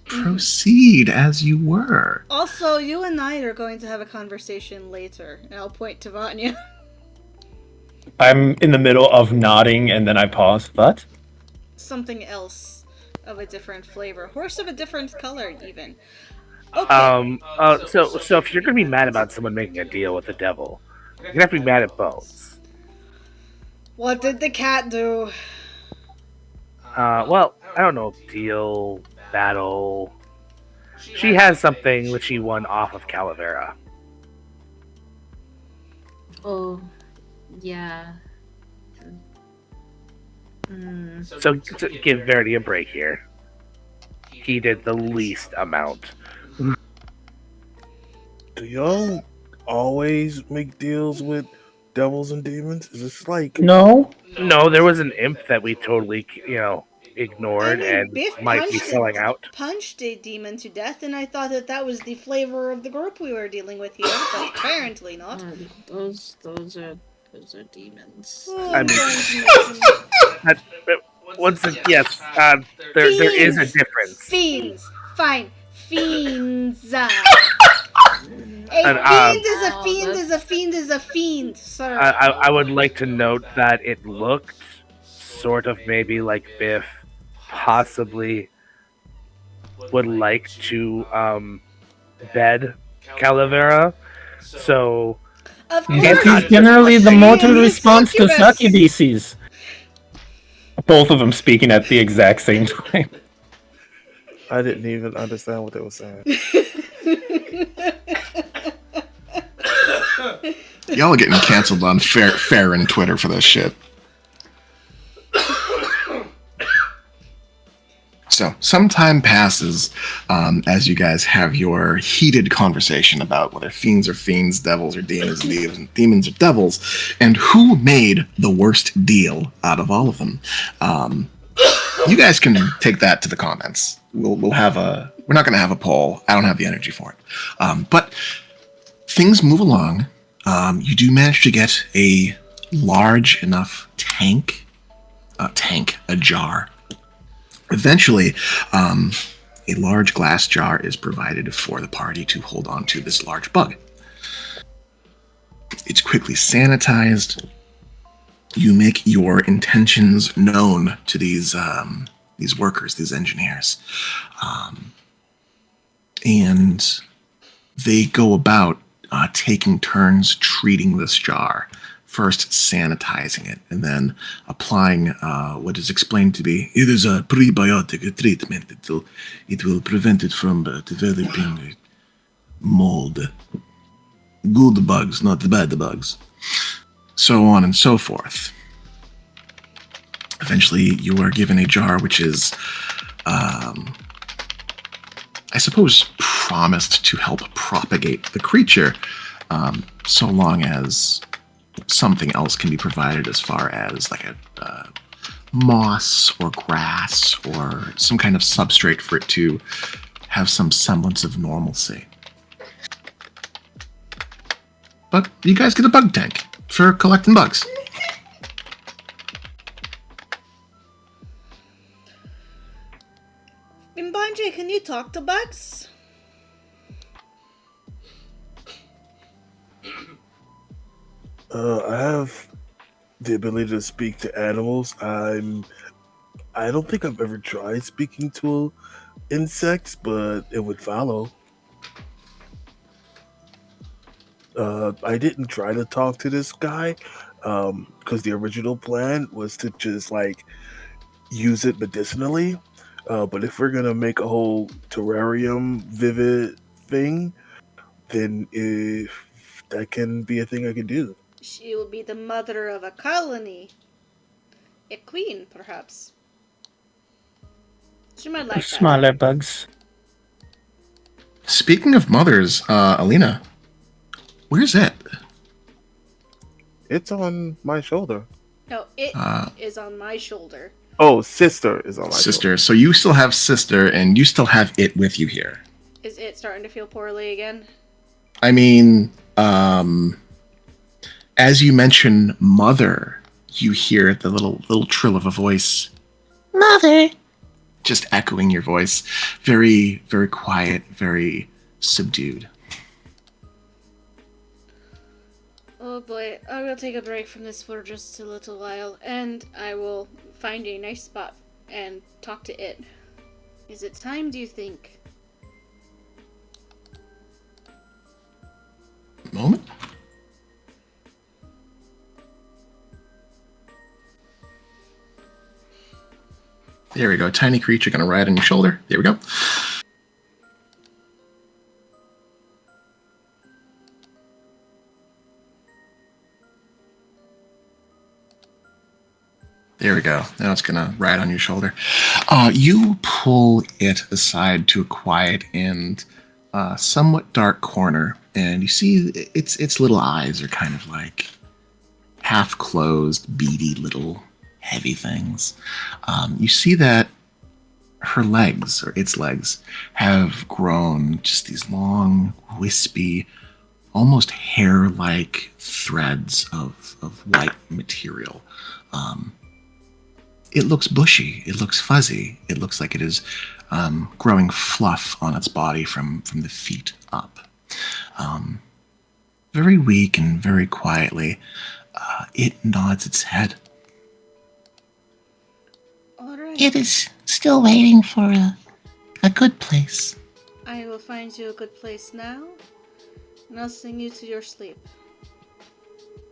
Speaker 1: Proceed as you were.
Speaker 2: Also, you and I are going to have a conversation later, and I'll point to Vanya.
Speaker 5: I'm in the middle of nodding, and then I pause. What?
Speaker 2: Something else of a different flavor. Horse of a different color, even. Okay.
Speaker 7: So if you're gonna be mad about someone making a deal with the devil, you're gonna have to be mad at Bones.
Speaker 2: What did the cat do?
Speaker 7: Well, I don't know, deal, battle. She has something which she won off of Calavera.
Speaker 6: Oh, yeah.
Speaker 7: So to give Verity a break here. He did the least amount.
Speaker 4: Do y'all always make deals with devils and demons? Is this like
Speaker 5: No.
Speaker 7: No, there was an imp that we totally, ignored and
Speaker 2: Biff
Speaker 7: might be selling out.
Speaker 2: punched a demon to death, and I thought that was the flavor of the group we were dealing with here, but apparently not.
Speaker 6: Those are demons.
Speaker 2: Oh,
Speaker 7: I mean, once yes, there is a difference.
Speaker 2: Fiends! Fine. Fiends! A
Speaker 7: And,
Speaker 2: fiend is a fiend is a fiend is a fiend, sir.
Speaker 7: I would like to note that it looked sort of maybe like Biff possibly would like to bed Calavera. So
Speaker 2: Of
Speaker 5: That
Speaker 2: course.
Speaker 5: is generally the mortal
Speaker 2: He's
Speaker 5: response to
Speaker 2: succubus.
Speaker 5: succubuses. Both of them speaking at the exact same time.
Speaker 4: I didn't even understand what they were saying.
Speaker 1: Y'all are getting canceled on Fair and Twitter for this shit. So, some time passes as you guys have your heated conversation about whether fiends are fiends, devils are demons, demons are devils, and who made the worst deal out of all of them. You guys can take that to the comments. We're not going to have a poll. I don't have the energy for it. But things move along. You do manage to get a large enough a jar. Eventually, a large glass jar is provided for the party to hold on to this large bug. It's quickly sanitized. You make your intentions known to these workers, these engineers, and they go about taking turns treating this jar. First sanitizing it, and then applying what is explained to be, it is a prebiotic treatment. It will prevent it from developing mold. Good bugs, not the bad bugs. So on and so forth. Eventually, you are given a jar which is, I suppose, promised to help propagate the creature, so long as something else can be provided as far as like a moss or grass or some kind of substrate for it to have some semblance of normalcy. But you guys get a bug tank for collecting bugs.
Speaker 2: Mbanji, can you talk to bugs?
Speaker 4: I have the ability to speak to animals. I don't think I've ever tried speaking to insects, but it would follow. I didn't try to talk to this guy because the original plan was to just like use it medicinally. But if we're gonna make a whole terrarium vivid thing, then if that can be a thing I can do.
Speaker 2: She will be the mother of a colony. A queen, perhaps. She might like that.
Speaker 5: Smaller bugs.
Speaker 1: Speaking of mothers, Alina, where's it?
Speaker 4: It's on my shoulder.
Speaker 2: No, it is on my shoulder.
Speaker 4: Oh, sister is on my
Speaker 1: Sister.
Speaker 4: shoulder.
Speaker 1: So you still have sister, and you still have it with you here.
Speaker 2: Is it starting to feel poorly again?
Speaker 1: I mean, as you mention mother, you hear the little trill of a voice. Mother. Just echoing your voice. Very, very quiet, very subdued.
Speaker 2: Oh boy, I will take a break from this for just a little while, and I will find a nice spot and talk to it. Is it time, do you think?
Speaker 1: Moment. There we go. Tiny creature gonna ride on your shoulder. There we go. There we go. Now it's gonna ride on your shoulder. You pull it aside to a quiet and somewhat dark corner, and you see its little eyes are kind of like half closed, beady little heavy things. You see that her legs, or its legs, have grown just these long, wispy, almost hair-like threads of white material. It looks bushy. It looks fuzzy. It looks like it is growing fluff on its body from the feet up. Very weak and very quietly, it nods its head.
Speaker 2: Alright.
Speaker 1: It is still waiting for a good place.
Speaker 2: I will find you a good place now, and I'll sing you to your sleep.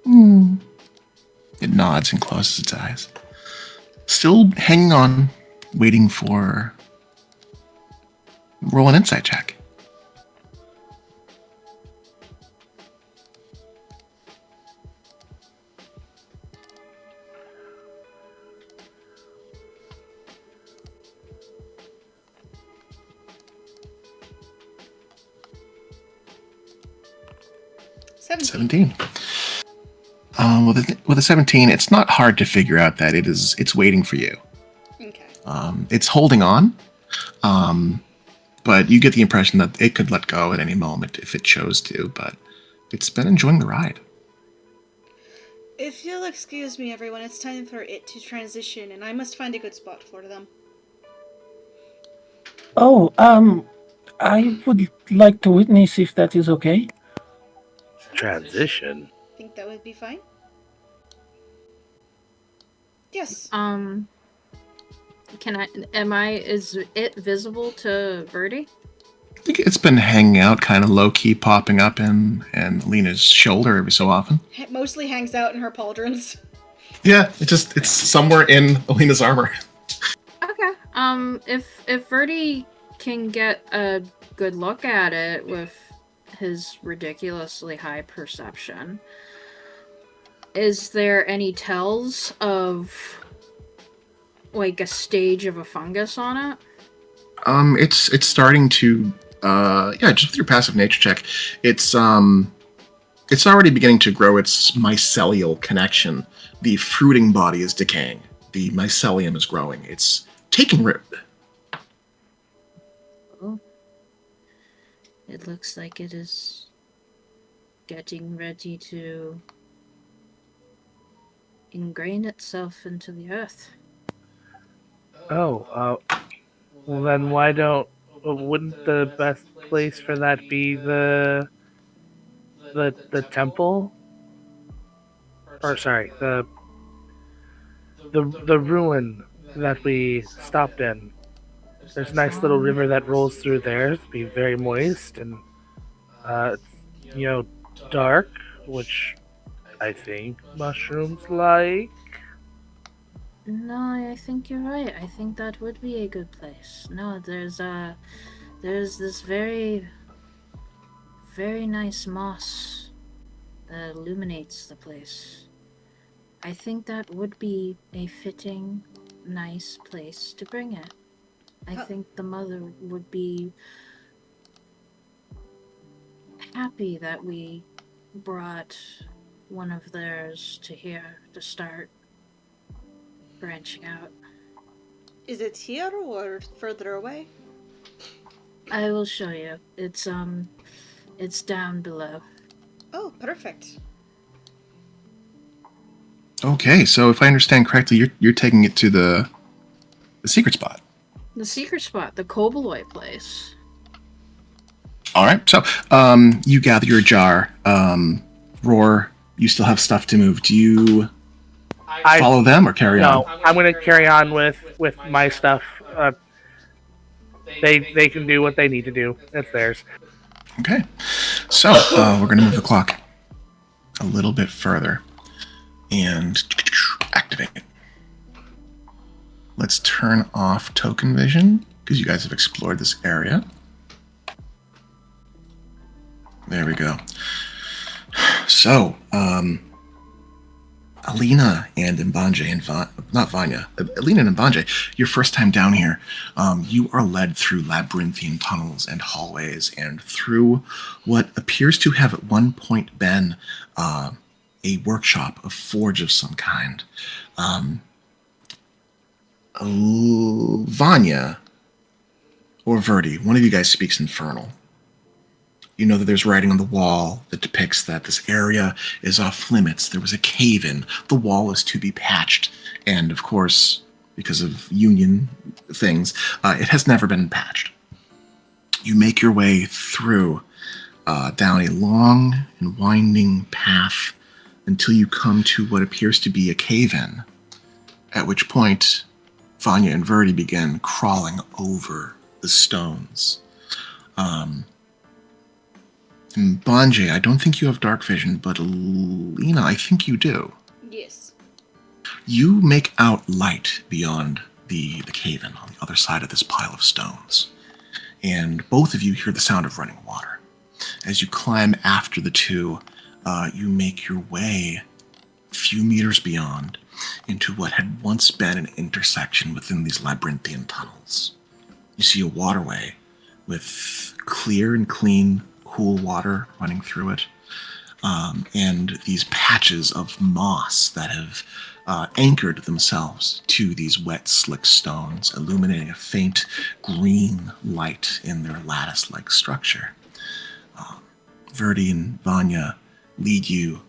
Speaker 1: It nods and closes its eyes. Still hanging on, waiting for... Roll an insight check.
Speaker 2: Seventeen.
Speaker 1: 17. With a 17, it's not hard to figure out that it's waiting for you.
Speaker 2: Okay.
Speaker 1: It's holding on, but you get the impression that it could let go at any moment if it chose to, but it's been enjoying the ride.
Speaker 2: If you'll excuse me, everyone, it's time for it to transition, and I must find a good spot for them.
Speaker 5: Oh, I would like to witness if that is okay.
Speaker 7: Transition.
Speaker 2: Think that would be fine? Yes.
Speaker 6: Is it visible to Verdi?
Speaker 1: I think it's been hanging out, kind of low-key, popping up in Lena's shoulder every so often.
Speaker 2: Mostly hangs out in her pauldrons.
Speaker 1: Yeah, it's somewhere in Alina's armor.
Speaker 6: Okay. If Verdi can get a good look at it with his ridiculously high perception, is there any tells of like a stage of a fungus on it?
Speaker 1: It's starting to just with your passive nature check, it's already beginning to grow its mycelial connection. The fruiting body is decaying. The mycelium is growing. It's taking root.
Speaker 6: Oh. It looks like it is getting ready to ingrain itself into the earth.
Speaker 7: Oh, well then wouldn't the best place for that be the temple? Or sorry, the ruin that we stopped in. There's a nice little river that rolls through there. It'd be very moist and dark, which I think mushrooms like.
Speaker 6: No, I think you're right. I think that would be a good place. No, there's this very, very nice moss that illuminates the place. I think that would be a fitting, nice place to bring it. I think the mother would be happy that we brought one of theirs to here to start branching out.
Speaker 2: Is it here or further away?
Speaker 6: I will show you. It's down below.
Speaker 2: Oh, perfect.
Speaker 1: Okay, so if I understand correctly, you're taking it to the secret spot.
Speaker 6: The secret spot, the Kobaloy place.
Speaker 1: All right, so you gather your jar. Roar, you still have stuff to move. Do you follow them or carry on?
Speaker 7: No, I'm going to carry on with my stuff. They can do what they need to do. It's theirs.
Speaker 1: Okay, so we're going to move the clock a little bit further and activate it. Let's turn off token vision because you guys have explored this area. There we go. So, Alina and Mbanje and not Vanya, Alina and Mbanje, your first time down here, you are led through labyrinthian tunnels and hallways and through what appears to have at one point been a workshop, a forge of some kind. Vanya or Verdi, one of you guys speaks Infernal. You know that there's writing on the wall that depicts that this area is off limits. There was a cave-in. The wall is to be patched. And, of course, because of union things, it has never been patched. You make your way through down a long and winding path until you come to what appears to be a cave-in, at which point Vanya and Verdi begin crawling over the stones. Mbanje, I don't think you have dark vision, but Lena, I think you do.
Speaker 2: Yes.
Speaker 1: You make out light beyond the cave-in on the other side of this pile of stones. And both of you hear the sound of running water. As you climb after the two, you make your way a few meters beyond into what had once been an intersection within these labyrinthian tunnels. You see a waterway with clear and clean, cool water running through it, and these patches of moss that have anchored themselves to these wet, slick stones, illuminating a faint green light in their lattice-like structure. Verdi and Vanya lead you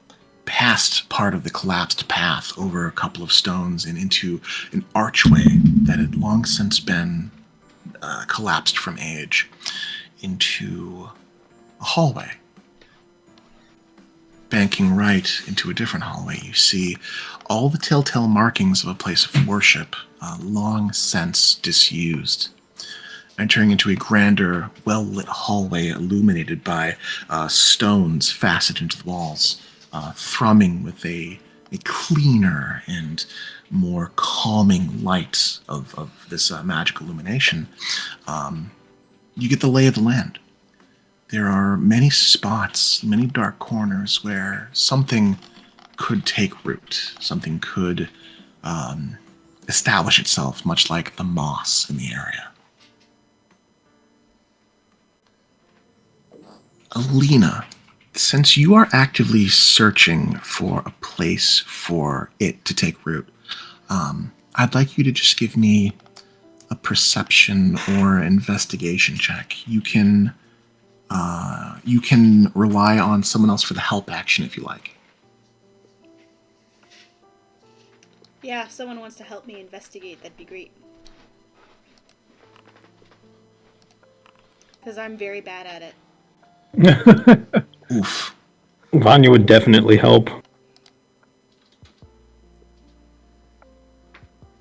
Speaker 1: past part of the collapsed path over a couple of stones and into an archway that had long since been collapsed from age into a hallway. Banking right into a different hallway, you see all the telltale markings of a place of worship, long since disused. Entering into a grander, well-lit hallway illuminated by stones fastened into the walls, thrumming with a cleaner and more calming light of this magic illumination, you get the lay of the land. There are many spots, many dark corners where something could take root, something could establish itself, much like the moss in the area. Alina, since you are actively searching for a place for it to take root, I'd like you to just give me a perception or investigation check. You can rely on someone else for the help action if you like.
Speaker 2: Yeah, if someone wants to help me investigate, that'd be great. Because I'm very bad at it.
Speaker 1: Oof.
Speaker 5: Vanya would definitely help.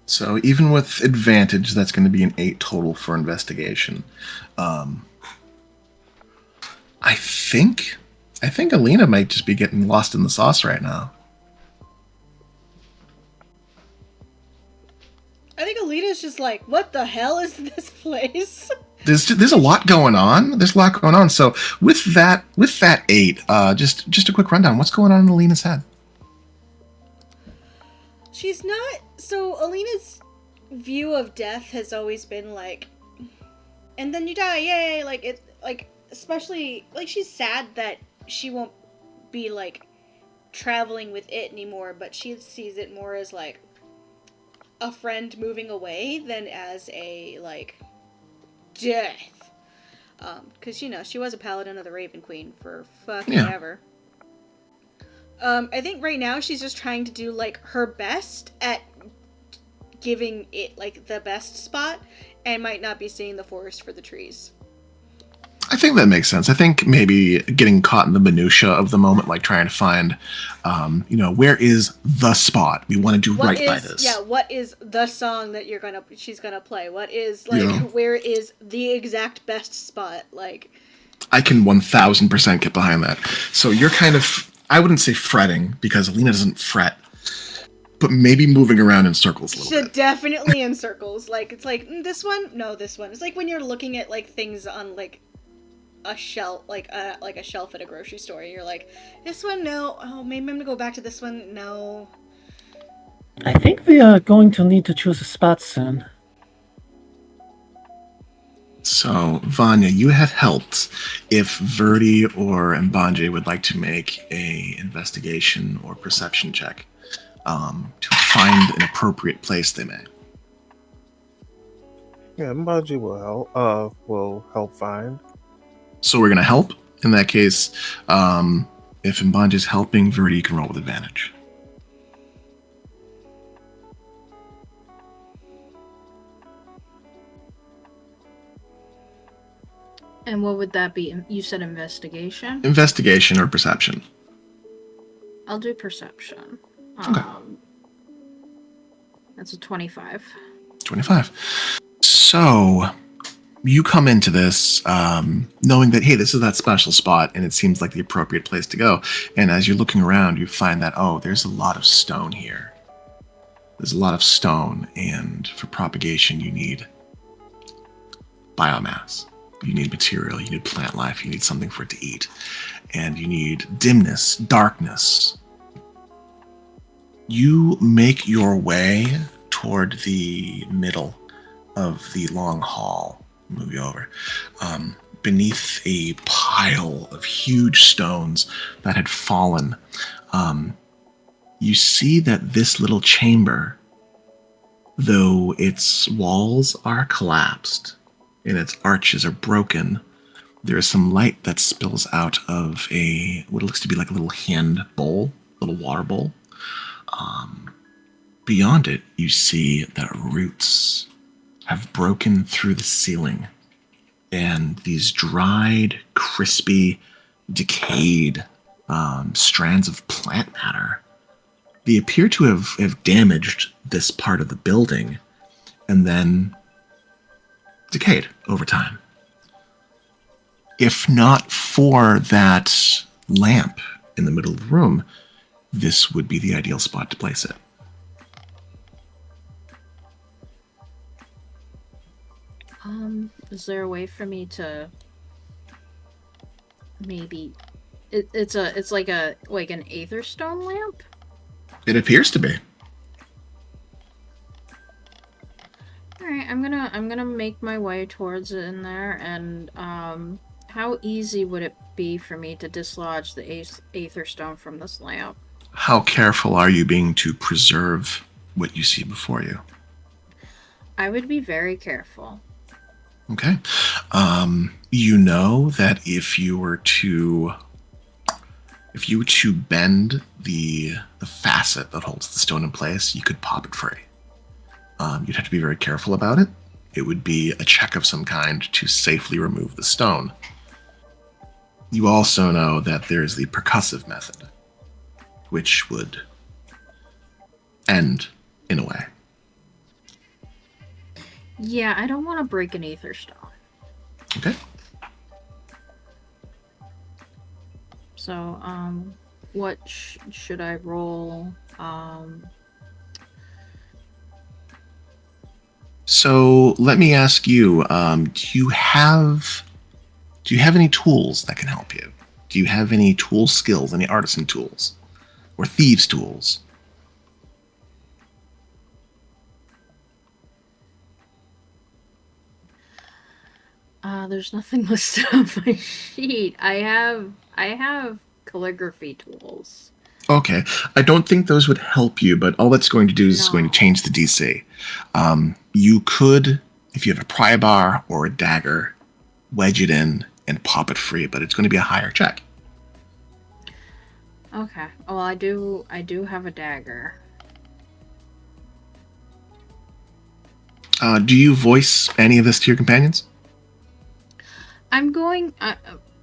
Speaker 1: So even with advantage, that's going to be an 8 total for investigation. I think Alina might just be getting lost in the sauce right now.
Speaker 2: I think Alita's just like, what the hell is this place?
Speaker 1: There's a lot going on. There's a lot going on. So with that 8, just a quick rundown. What's going on in Alina's head?
Speaker 2: She's not. So Alina's view of death has always been like, and then you die, yay! Like it, like especially like she's sad that she won't be like traveling with it anymore, but she sees it more as like, a friend moving away than as a, like, death. Because, you know, she was a paladin of the Raven Queen for fucking
Speaker 1: Yeah.
Speaker 2: ever. I think right now she's just trying to do, like, her best at giving it, like, the best spot, and might not be seeing the forest for the trees.
Speaker 1: I think that makes sense. I think maybe getting caught in the minutia of the moment, like trying to find, where is the spot? We want to do
Speaker 2: What
Speaker 1: right by
Speaker 2: is,
Speaker 1: this.
Speaker 2: yeah, what is the song that she's gonna play? What is, like, where is the exact best spot? Like,
Speaker 1: I can 1000% get behind that. So you're kind of, I wouldn't say fretting, because Alina doesn't fret, but maybe moving around in circles a little bit.
Speaker 2: definitely in circles. Like, it's like, this one? No, this one. It's like when you're looking at, like, things on, like, a shelf, like a shelf at a grocery store. You're like, this one, no. Oh, maybe I'm gonna go back to this one. No.
Speaker 5: I think we are going to need to choose a spot soon.
Speaker 1: So, Vanya, you have helped. If Verdi or Mbanje would like to make a investigation or perception check to find an appropriate place, they may.
Speaker 4: Yeah, Mbaji will help find.
Speaker 1: So we're going to help. In that case, if Mbanje is helping, Verdi can roll with advantage.
Speaker 6: And what would that be? You said investigation?
Speaker 1: Investigation or perception.
Speaker 6: I'll do perception.
Speaker 1: Okay.
Speaker 6: That's a 25.
Speaker 1: 25. So you come into this knowing that, hey, this is that special spot, and it seems like the appropriate place to go. And as you're looking around, you find that, oh, there's a lot of stone here. There's a lot of stone, and for propagation, you need biomass. You need material, you need plant life, you need something for it to eat. And you need dimness, darkness. You make your way toward the middle of the long hall. Move you over. Beneath a pile of huge stones that had fallen, you see that this little chamber, though its walls are collapsed and its arches are broken, there is some light that spills out of what looks to be like a little hand bowl, little water bowl. Beyond it, you see that roots have broken through the ceiling, and these dried, crispy, decayed strands of plant matter, they appear to have damaged this part of the building and then decayed over time. If not for that lamp in the middle of the room, this would be the ideal spot to place it.
Speaker 6: Is there a way for me to maybe it's like an aether stone lamp?
Speaker 1: It appears to be.
Speaker 6: Alright, I'm gonna make my way towards it in there, and how easy would it be for me to dislodge the aether stone from this lamp?
Speaker 1: How careful are you being to preserve what you see before you?
Speaker 6: I would be very careful.
Speaker 1: Okay. You know that if you were to bend the facet that holds the stone in place, you could pop it free. You'd have to be very careful about it. It would be a check of some kind to safely remove the stone. You also know that there's the percussive method, which would end in a way.
Speaker 6: Yeah, I don't want to break an aether stone.
Speaker 1: Okay.
Speaker 6: So, what should I roll?
Speaker 1: So let me ask you: do you have any tools that can help you? Do you have any tool skills, any artisan tools, or thieves' tools?
Speaker 6: There's nothing listed on my sheet. I have calligraphy tools.
Speaker 1: Okay, I don't think those would help you, but all that's going to do is going to
Speaker 6: No.
Speaker 1: change the DC. You could, if you have a pry bar or a dagger, wedge it in and pop it free, but it's going to be a higher check.
Speaker 6: Okay. Well, I do have a dagger.
Speaker 1: Do you voice any of this to your companions?
Speaker 6: I'm going.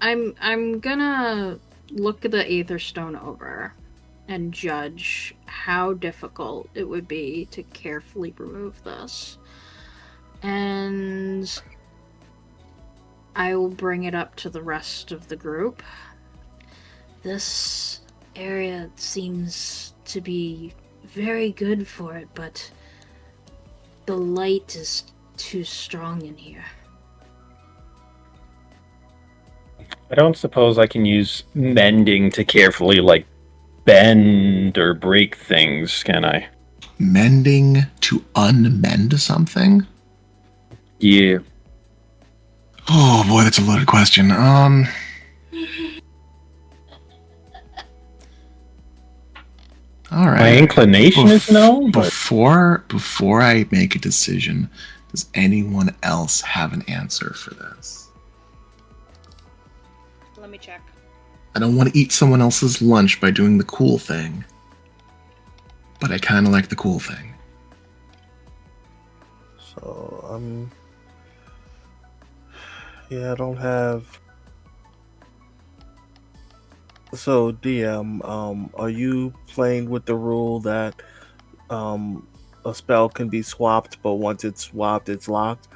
Speaker 6: I'm gonna look the Aether Stone over and judge how difficult it would be to carefully remove this, and I will bring it up to the rest of the group. This area seems to be very good for it, but the light is too strong in here.
Speaker 5: I don't suppose I can use mending to carefully, like, bend or break things, can I?
Speaker 1: Mending to unmend something?
Speaker 5: Yeah.
Speaker 1: Oh boy, that's a loaded question. All right.
Speaker 5: My inclination is no, but
Speaker 1: before I make a decision, does anyone else have an answer for this?
Speaker 2: Let me check.
Speaker 1: I don't want to eat someone else's lunch by doing the cool thing, but I kind of like the cool thing.
Speaker 4: So yeah, I don't have. So DM, are you playing with the rule that a spell can be swapped, but once it's swapped, it's locked?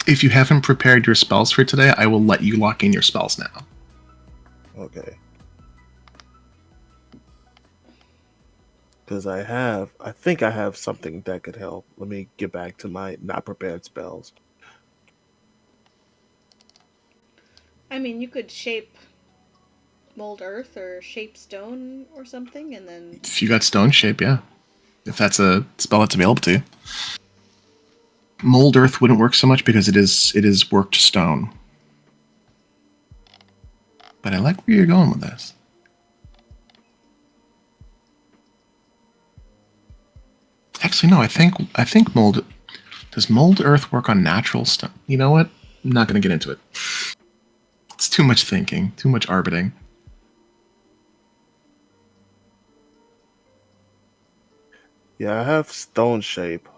Speaker 1: If you haven't prepared your spells for today, I will let you lock in your spells now.
Speaker 4: Okay. Because I think I have something that could help. Let me get back to my not prepared spells.
Speaker 2: I mean, you could shape mold earth or shape stone or something, and then
Speaker 1: If you got stone shape, yeah. If that's a spell that's available to you. Mold earth wouldn't work so much because it is worked stone. But I like where you're going with this. Actually, no. I think mold. Does mold earth work on natural stone? You know what? I'm not going to get into it. It's too much thinking, too much arbiting.
Speaker 4: Yeah, I have stone shape.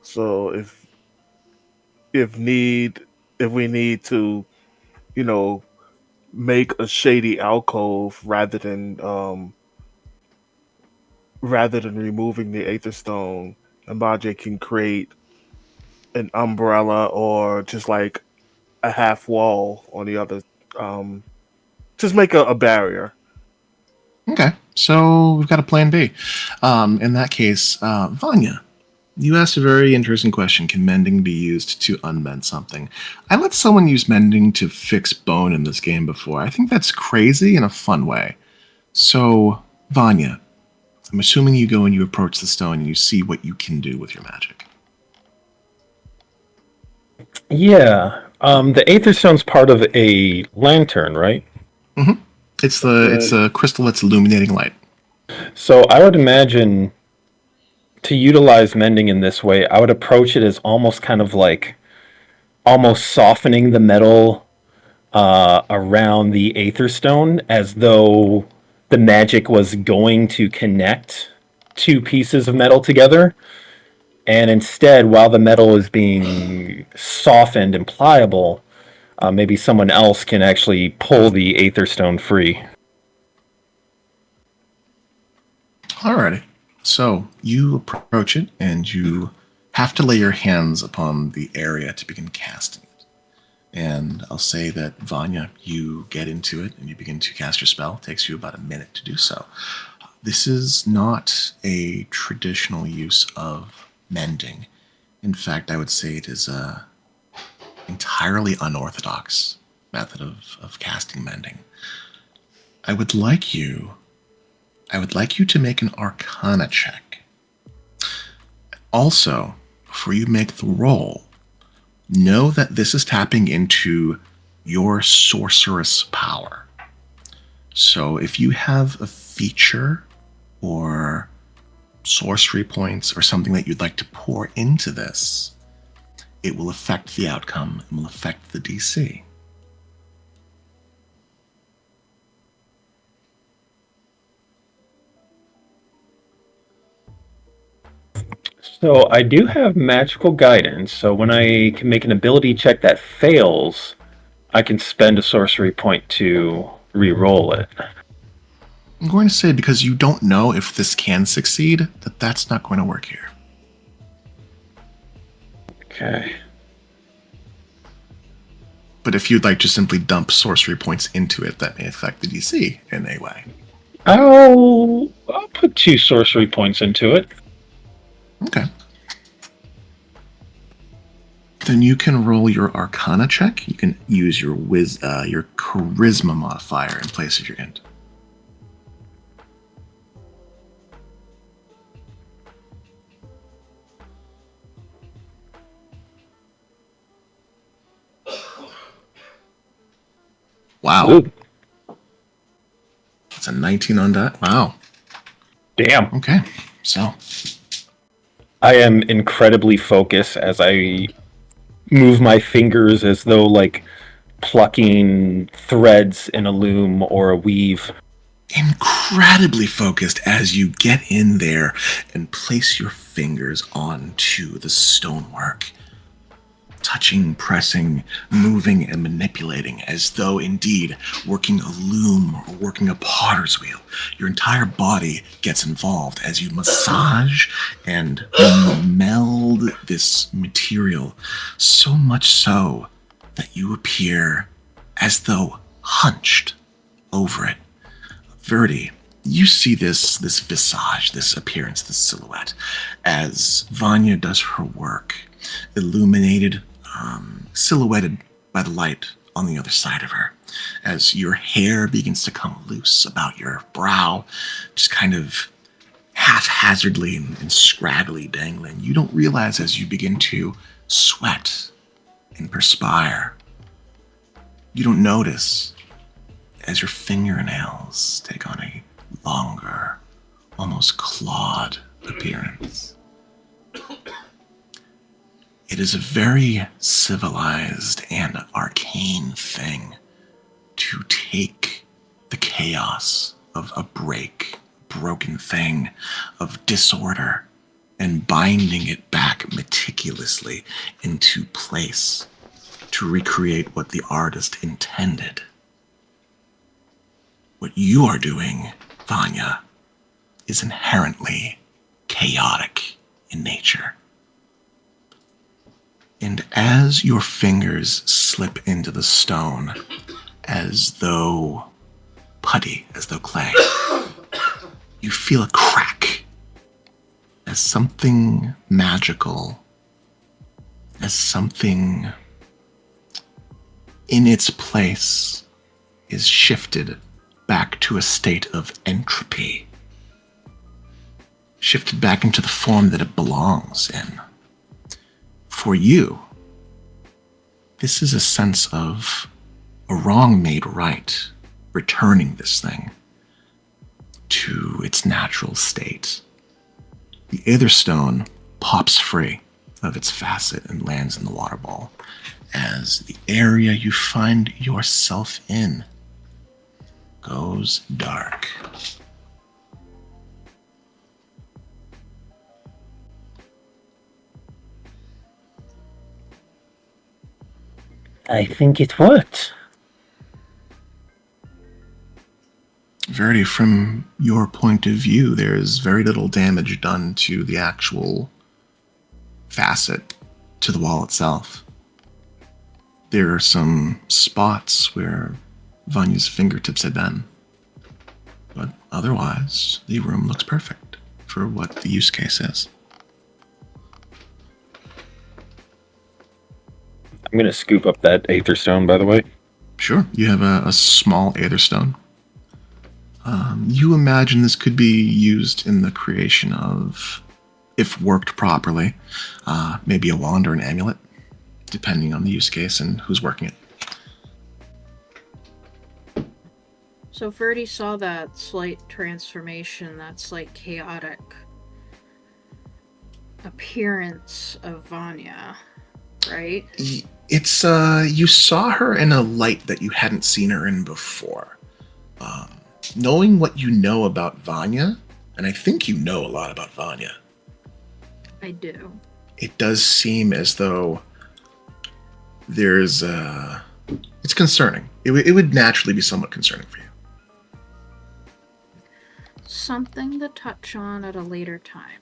Speaker 4: So if we need to, you know, make a shady alcove rather than removing the Aether Stone, Ambaje can create an umbrella or just like a half wall on the other. Just make a barrier.
Speaker 1: Okay, so we've got a plan B. In that case, Vanya, you asked a very interesting question. Can mending be used to unmend something? I let someone use mending to fix bone in this game before. I think that's crazy in a fun way. So, Vanya, I'm assuming you go and you approach the stone and you see what you can do with your magic.
Speaker 5: Yeah. The Aether Stone's part of a lantern, right?
Speaker 1: Mm-hmm. It's a crystal that's illuminating light.
Speaker 5: So I would imagine to utilize mending in this way, I would approach it as almost kind of like almost softening the metal around the Aether Stone as though the magic was going to connect two pieces of metal together. And instead, while the metal is being softened and pliable, maybe someone else can actually pull the Aether Stone free.
Speaker 1: Alrighty. So you approach it and you have to lay your hands upon the area to begin casting it. And I'll say that, Vanya, you get into it and you begin to cast your spell. It takes you about a minute to do so. This is not a traditional use of mending. In fact, I would say it is a entirely unorthodox method of casting mending. I would like you to make an Arcana check. Also, before you make the roll, know that this is tapping into your sorceress power. So if you have a feature or sorcery points or something that you'd like to pour into this, it will affect the outcome and will affect the DC.
Speaker 5: So I do have magical guidance, so when I can make an ability check that fails, I can spend a sorcery point to re-roll it.
Speaker 1: I'm going to say, because you don't know if this can succeed, that that's not going to work here.
Speaker 5: Okay.
Speaker 1: But if you'd like to simply dump sorcery points into it, that may affect the DC in a way.
Speaker 5: I'll put 2 sorcery points into it.
Speaker 1: Okay. Then you can roll your Arcana check. You can use your your Charisma modifier in place of your int. Wow.
Speaker 5: Ooh,
Speaker 1: That's a 19 on that. Wow.
Speaker 5: damn.
Speaker 1: Okay. So,
Speaker 5: I am incredibly focused as I move my fingers as though like plucking threads in a loom or a weave.
Speaker 1: incredibly focused as you get in there and place your fingers onto the stonework. Touching, pressing, moving, and manipulating as though indeed working a loom or working a potter's wheel. Your entire body gets involved as you massage and meld this material, so much so that you appear as though hunched over it. Verdi, you see this visage, this appearance, this silhouette, as Vanya does her work, illuminated, silhouetted by the light on the other side of her, as your hair begins to come loose about your brow, just kind of haphazardly and scraggly dangling. You don't realize as you begin to sweat and perspire. You don't notice as your fingernails take on a longer, almost clawed appearance. It is a very civilized and arcane thing to take the chaos of a broken thing, of disorder, and binding it back meticulously into place to recreate what the artist intended. What you are doing, Vanya, is inherently chaotic in nature. And as your fingers slip into the stone, as though putty, as though clay, you feel a crack, as something magical, as something in its place is shifted back to a state of entropy, shifted back into the form that it belongs in. For you, this is a sense of a wrong made right, returning this thing to its natural state. The Aether Stone pops free of its facet and lands in the water ball as the area you find yourself in goes dark.
Speaker 5: I think it worked.
Speaker 1: Verity, from your point of view, there's very little damage done to the actual facet, to the wall itself. There are some spots where Vanya's fingertips had been, but otherwise, the room looks perfect for what the use case is.
Speaker 5: I'm gonna scoop up that Aether Stone, by the way.
Speaker 1: Sure, you have a small Aether Stone. You imagine this could be used in the creation of, if worked properly, maybe a wand or an amulet, depending on the use case and who's working it.
Speaker 6: So Verdi saw that slight transformation, that slight chaotic appearance of Vanya, right?
Speaker 1: It's you saw her in a light that you hadn't seen her in before. Knowing what you know about Vanya, and I think you know a lot about Vanya,
Speaker 6: I do.
Speaker 1: it does seem as though there's it's concerning. It would naturally be somewhat concerning for you.
Speaker 6: Something to touch on at a later time.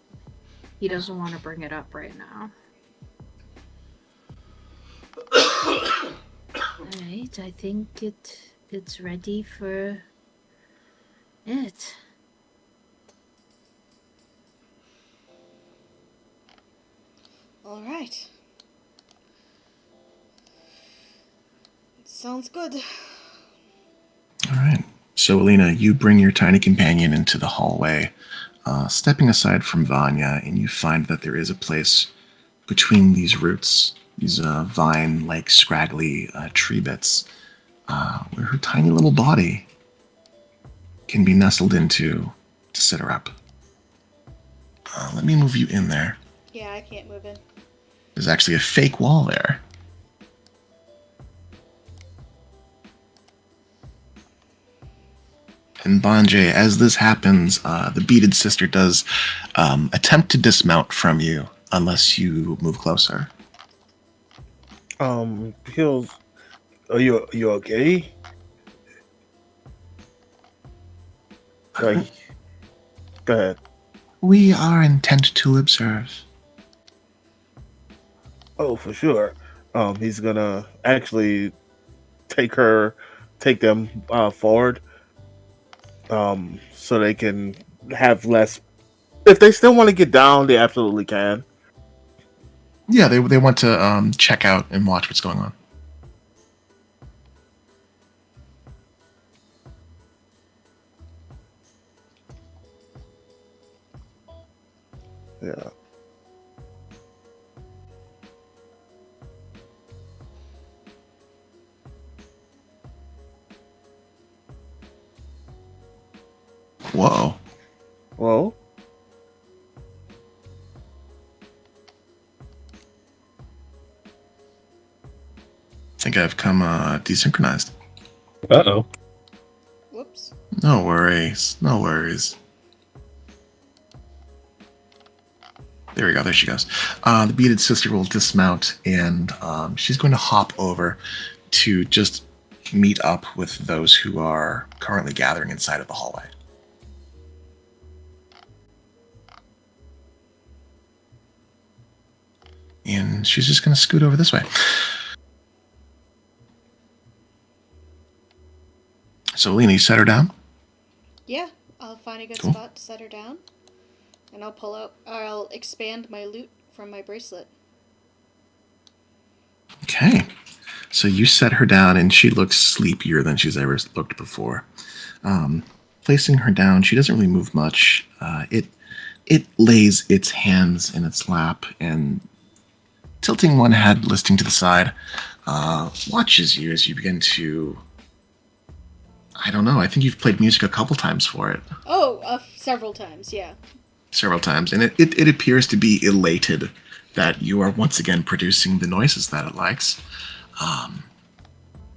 Speaker 6: He doesn't want to bring it up right now. Alright, I think it's ready for it.
Speaker 2: All right. Sounds good.
Speaker 1: All right. So, Alina, you bring your tiny companion into the hallway, stepping aside from Vanya, and you find that there is a place between these roots, these vine-like scraggly tree bits, where her tiny little body can be nestled into to sit her up. Let me move you in there.
Speaker 2: Yeah, I can't move in.
Speaker 1: There's actually a fake wall there. And Banjay, as this happens, the beaded sister does attempt to dismount from you unless you move closer.
Speaker 4: Hills, are you okay? Like, go ahead.
Speaker 1: We are intent to observe.
Speaker 4: Oh, for sure. He's gonna actually take them forward, so they can have less. If they still want to get down, they absolutely can.
Speaker 1: Yeah, they want to check out and watch what's going on.
Speaker 4: Yeah.
Speaker 1: Whoa.
Speaker 4: Well,
Speaker 1: I think I've come desynchronized.
Speaker 5: Uh-oh.
Speaker 2: Whoops.
Speaker 1: No worries. No worries. There we go. There she goes. The beaded sister will dismount, and she's going to hop over to just meet up with those who are currently gathering inside of the hallway. And she's just going to scoot over this way. So, Lena, you set her down?
Speaker 2: Yeah, I'll find a good
Speaker 1: Cool.
Speaker 2: spot to set her down. And I'll expand my loot from my bracelet.
Speaker 1: Okay. So you set her down, and she looks sleepier than she's ever looked before. Placing her down, she doesn't really move much. It lays its hands in its lap and, tilting one head, listening to the side, watches you as you begin to... I don't know. I think you've played music a couple times for it.
Speaker 2: Oh, several times, yeah.
Speaker 1: Several times. And it appears to be elated that you are once again producing the noises that it likes. And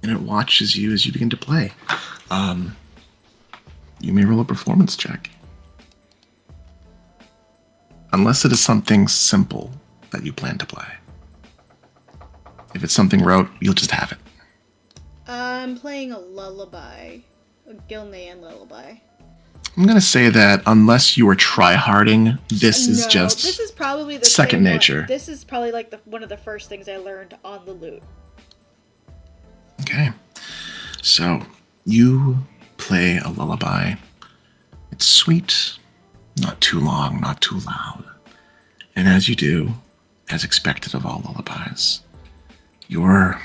Speaker 1: it watches you as you begin to play. You may roll a performance check. Unless it is something simple that you plan to play. If it's something rote, you'll just have it.
Speaker 2: I'm playing a lullaby. A Gilnean lullaby.
Speaker 1: I'm going to say that unless you are try-harding, this is just
Speaker 2: This is probably the
Speaker 1: second
Speaker 2: same one-
Speaker 1: nature.
Speaker 2: This is probably like one of the first things I learned on the lute.
Speaker 1: Okay. So, you play a lullaby. It's sweet, not too long, not too loud. And as you do, as expected of all lullabies, your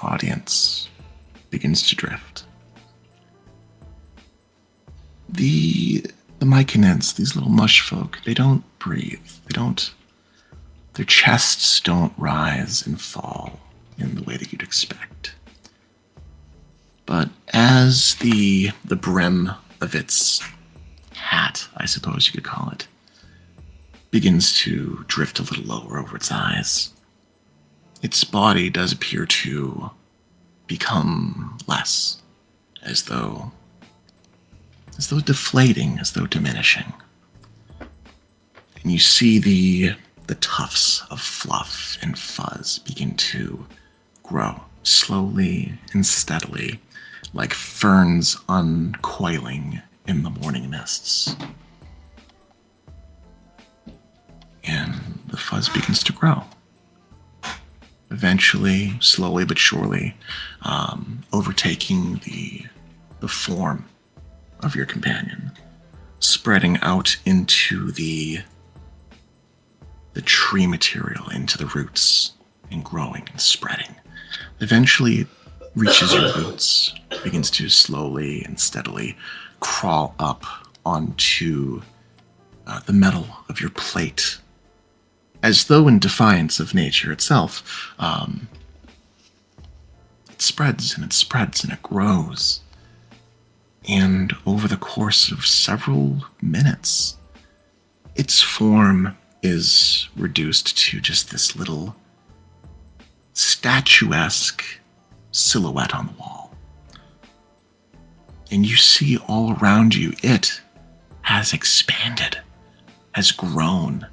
Speaker 1: audience begins to drift. The Myconents, these little mush folk, they don't breathe. Their chests don't rise and fall in the way that you'd expect. But as the brim of its hat, I suppose you could call it, begins to drift a little lower over its eyes, its body does appear to become less, as though deflating, as though diminishing. And you see the tufts of fluff and fuzz begin to grow slowly and steadily, like ferns uncoiling in the morning mists. And the fuzz begins to grow. Eventually, slowly but surely, overtaking the form of your companion, spreading out into the tree material, into the roots, and growing and spreading. Eventually, it reaches your boots, begins to slowly and steadily crawl up onto the metal of your plate, as though in defiance of nature itself. It spreads and it spreads and it grows. And over the course of several minutes, its form is reduced to just this little statuesque silhouette on the wall. And you see all around you, it has expanded, has grown,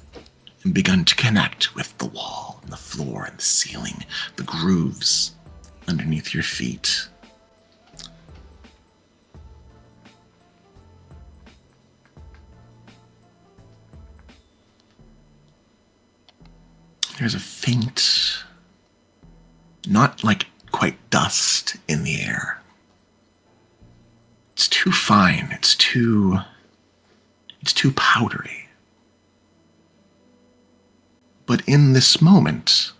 Speaker 1: and begun to connect with the wall and the floor and the ceiling, the grooves underneath your feet. There's a faint, not like quite dust in the air. It's too fine, it's too powdery. But in this moment,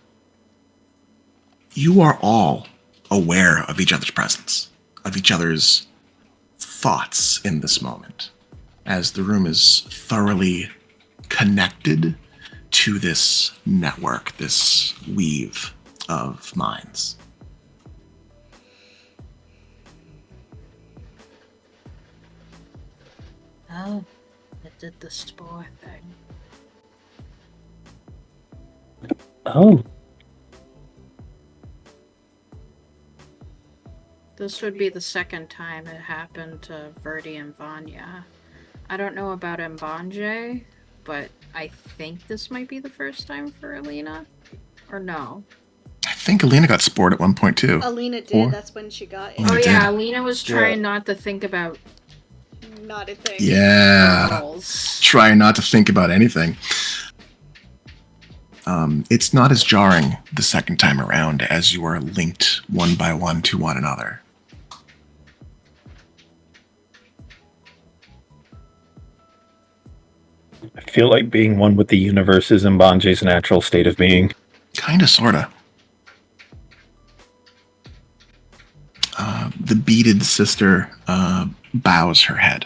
Speaker 1: you are all aware of each other's presence, of each other's thoughts in this moment, as the room is thoroughly connected to this network, this weave of minds.
Speaker 6: Oh, it did the spore thing.
Speaker 5: Oh,
Speaker 6: This would be the second time it happened to Verdi and Vanya. I don't know about Mbanje, but I think this might be the first time for Alina. Or no?
Speaker 1: I think Alina got spored at one point too.
Speaker 2: Alina did.
Speaker 1: Or-
Speaker 2: That's when she got
Speaker 1: Oh,
Speaker 2: it.
Speaker 6: Oh
Speaker 1: it
Speaker 6: yeah,
Speaker 1: did.
Speaker 6: Alina was trying not to think about
Speaker 2: Not a thing.
Speaker 1: Yeah.
Speaker 6: girls.
Speaker 1: Try not to think about anything. It's not as jarring the second time around as you are linked one by one to one another.
Speaker 5: I feel like being one with the universe is Mbanje's natural state of being.
Speaker 1: Kinda, sorta. The beaded sister bows her head,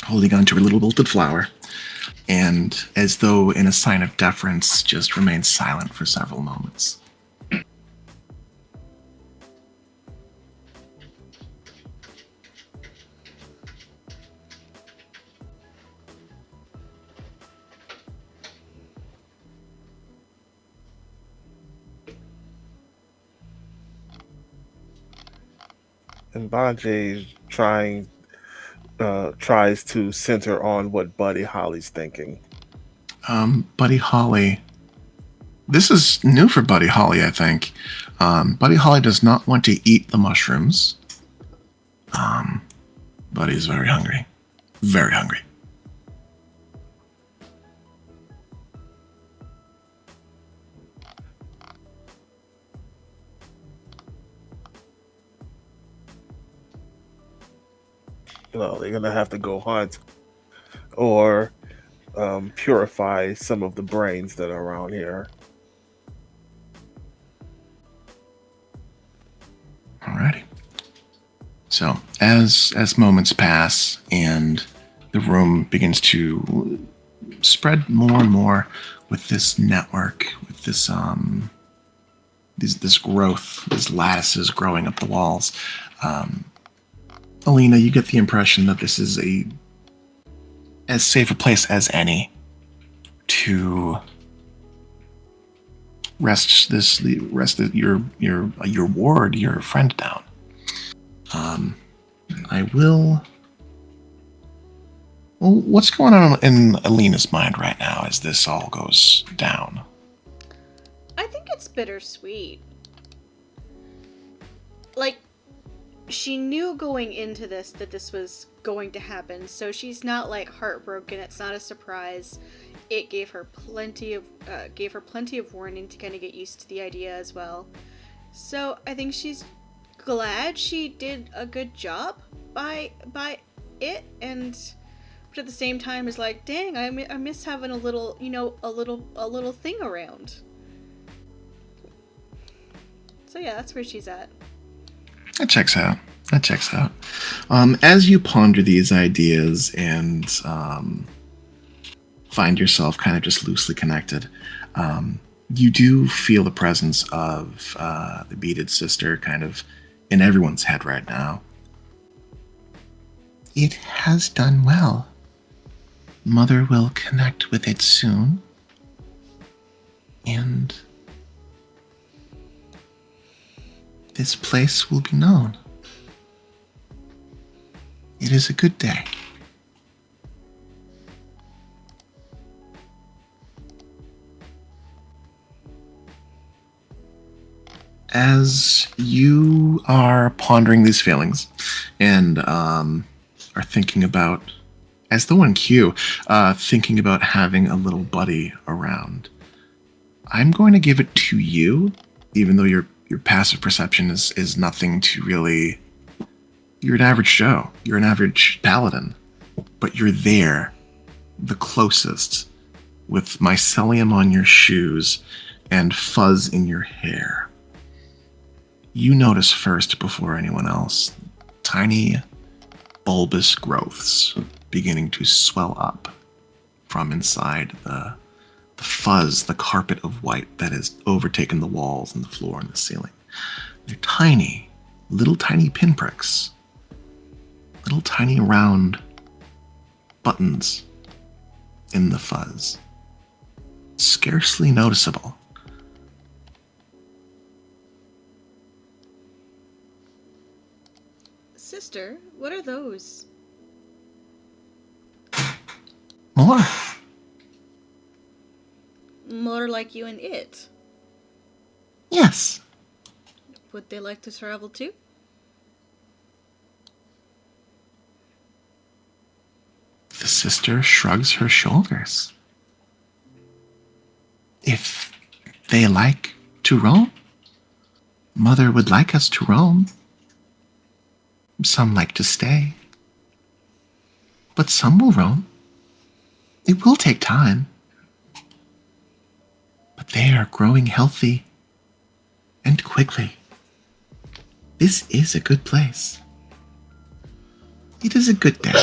Speaker 1: holding onto her little wilted flower, and as though in a sign of deference, just remains silent for several moments.
Speaker 4: And Banje tries to center on what Buddy Holly's thinking.
Speaker 1: Buddy Holly. This is new for Buddy Holly, I think. Buddy Holly does not want to eat the mushrooms. Buddy is very hungry. Very hungry.
Speaker 4: You know, they're gonna have to go hunt or purify some of the brains that are around here.
Speaker 1: Alrighty. So, as moments pass and the room begins to spread more and more with this network, with this this growth, these lattices growing up the walls. Alina, you get the impression that this is as safe a place as any to rest your ward, your friend down. I will. Well, what's going on in Alina's mind right now as this all goes down?
Speaker 2: I think it's bittersweet. Like, she knew going into this that this was going to happen, so she's not like heartbroken. It's not a surprise. It gave her plenty of warning to kind of get used to the idea as well. So I think she's glad she did a good job by it, and but at the same time is like, dang, I miss having a little, a little thing around. So yeah, that's where she's at.
Speaker 1: That checks out. As you ponder these ideas and find yourself kind of just loosely connected, you do feel the presence of the beaded sister kind of in everyone's head right now. It has done well. Mother will connect with it soon. And this place will be known. It is a good day. As you are pondering these feelings and are thinking about, as the one Q, thinking about having a little buddy around, I'm going to give it to you, even though your passive perception is nothing to really. You're an average Joe. You're an average paladin. But you're there, the closest, with mycelium on your shoes and fuzz in your hair. You notice first before anyone else tiny bulbous growths beginning to swell up from inside the fuzz, the carpet of white that has overtaken the walls and the floor and the ceiling. They're tiny, little tiny pinpricks. Little tiny round buttons in the fuzz. Scarcely noticeable.
Speaker 2: Sister, what are those?
Speaker 1: More.
Speaker 2: More like you and it.
Speaker 1: Yes.
Speaker 2: Would they like to travel too?
Speaker 1: The sister shrugs her shoulders. If they like to roam, Mother would like us to roam. Some like to stay, but some will roam. It will take time, but they are growing healthy and quickly. This is a good place. It is a good day.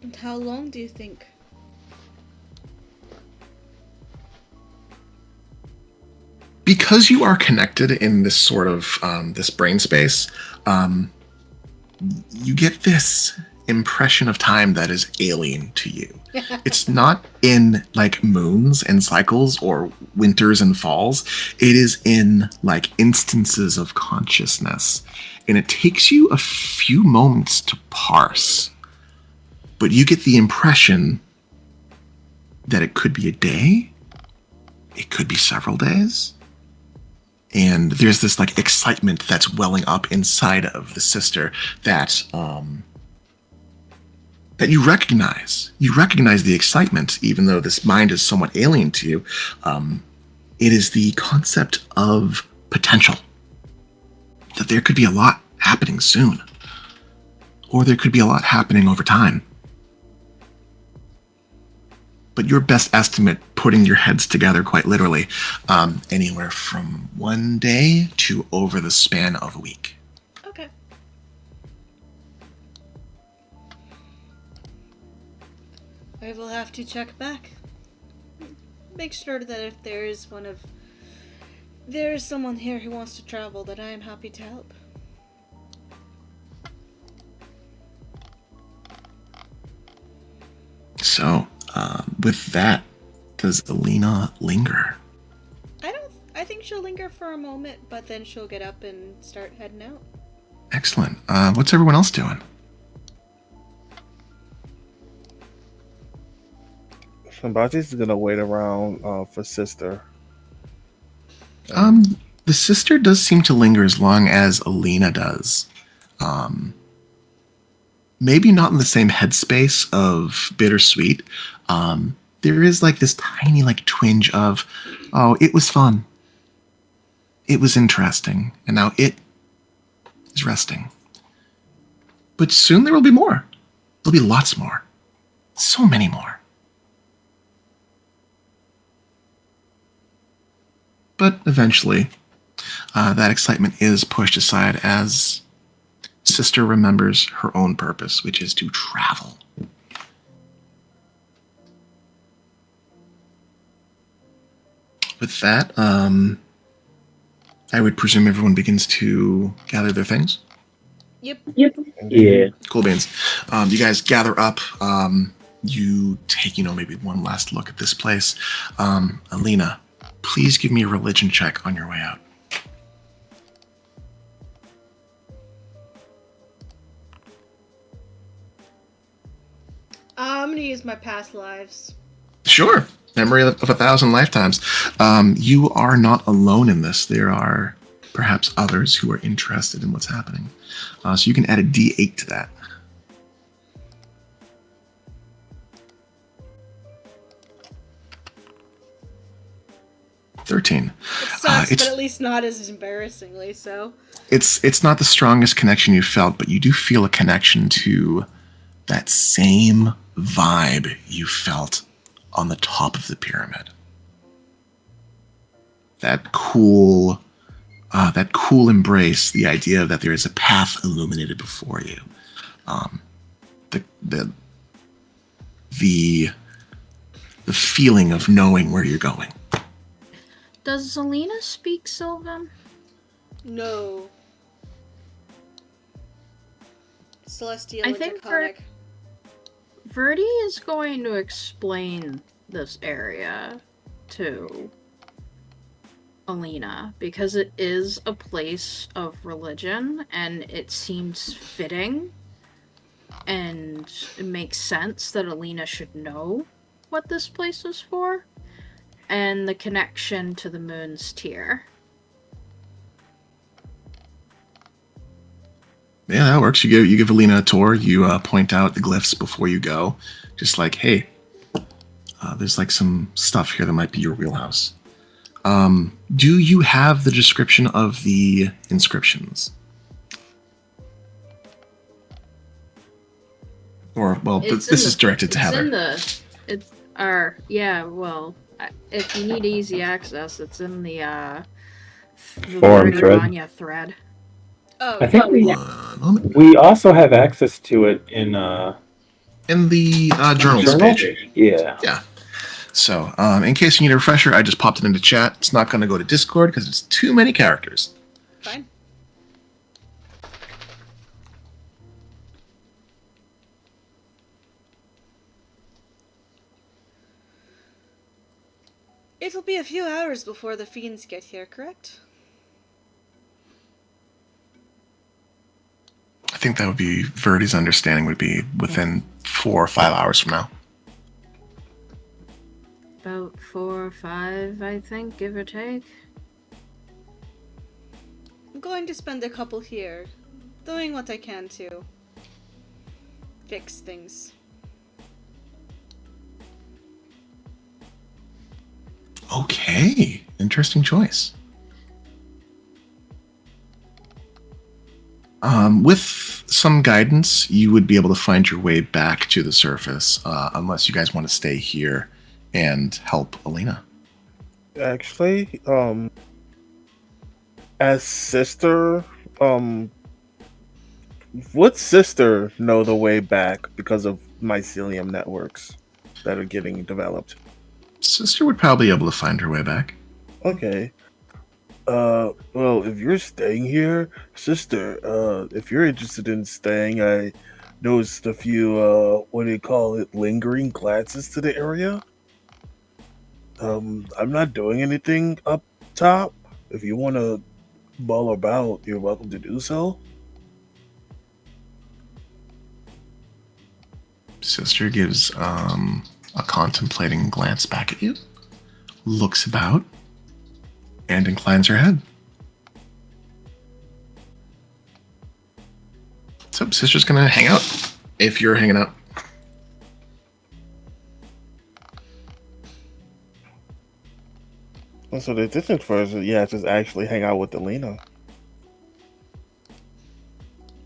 Speaker 2: And how long do you think?
Speaker 1: Because you are connected in this sort of this brain space, you get this impression of time that is alien to you. It's not in like moons and cycles or winters and falls. It is in like instances of consciousness, and it takes you a few moments to parse. But you get the impression that it could be a day, it could be several days. And there's this like excitement that's welling up inside of the sister that that you recognize. You recognize the excitement, even though this mind is somewhat alien to you. It is the concept of potential. That there could be a lot happening soon. Or there could be a lot happening over time. But your best estimate, putting your heads together quite literally, anywhere from 1 day to over the span of a week.
Speaker 2: Okay. I will have to check back. Make sure that if there is someone here who wants to travel, that I am happy to help.
Speaker 1: So, with that, does Alina linger?
Speaker 2: I think she'll linger for a moment, but then she'll get up and start heading out.
Speaker 1: Excellent. What's everyone else doing?
Speaker 4: Sambachi's gonna wait around for sister.
Speaker 1: The sister does seem to linger as long as Alina does. Maybe not in the same headspace of bittersweet. There is like this tiny like twinge of, oh, it was fun. It was interesting, and now it is resting. But soon there will be more. There'll be lots more. So many more. But eventually, that excitement is pushed aside as Sister remembers her own purpose, which is to travel. With that, I would presume everyone begins to gather their things.
Speaker 2: Yep.
Speaker 5: Yeah.
Speaker 1: Cool beans. You guys gather up. You take, maybe one last look at this place. Alina, please give me a religion check on your way out.
Speaker 2: I'm gonna use my past lives.
Speaker 1: Sure. Memory of 1,000 lifetimes. You are not alone in this. There are perhaps others who are interested in what's happening. So you can add a D8 to that. $13.
Speaker 2: It sucks, but at least not as embarrassingly so.
Speaker 1: It's not the strongest connection you felt, but you do feel a connection to that same vibe you felt on the top of the pyramid. That cool embrace, the idea that there is a path illuminated before you. The feeling of knowing where you're going.
Speaker 6: Does Zelina speak Sylvan?
Speaker 2: No. Celestial
Speaker 6: I
Speaker 2: and
Speaker 6: think
Speaker 2: Draconic.
Speaker 6: Verdi is going to explain this area to Alina because it is a place of religion and it seems fitting and it makes sense that Alina should know what this place is for and the connection to the moon's tier.
Speaker 1: Yeah, that works. You give Alina a tour. You point out the glyphs before you go. Just like, hey, there's like some stuff here that might be your wheelhouse. Do you have the description of the inscriptions? Or, well, this is directed to Heather.
Speaker 6: If you need easy access, it's in the
Speaker 5: Forum thread.
Speaker 6: Vanya thread.
Speaker 2: Oh,
Speaker 5: I think
Speaker 1: Moment.
Speaker 5: we also have access to it in
Speaker 1: the journals page.
Speaker 5: Yeah.
Speaker 1: Yeah. So, in case you need a refresher, I just popped it into chat. It's not going to go to Discord because it's too many characters.
Speaker 2: fine. It'll be a few hours before the fiends get here, correct?
Speaker 1: I think that would be Verdi's understanding would be within 4 or 5 hours from now.
Speaker 6: About 4 or 5, I think, give or take.
Speaker 2: I'm going to spend a couple here, doing what I can to fix things.
Speaker 1: Okay, interesting choice. With some guidance, you would be able to find your way back to the surface, unless you guys want to stay here and help Alina.
Speaker 4: Actually, as sister, would sister know the way back because of mycelium networks? that are getting developed.
Speaker 1: Sister would probably be able to find her way back.
Speaker 4: Okay. Well, if you're staying here, sister, if you're interested in staying, I noticed a few, what do you call it, lingering glances to the area. I'm not doing anything up top. If you want to mull about, you're welcome to do so.
Speaker 1: Sister gives a contemplating glance back at you, looks about, and inclines her head. So Sister's gonna hang out if you're hanging out.
Speaker 4: And so the distance for us, yeah, just actually hang out with Alina.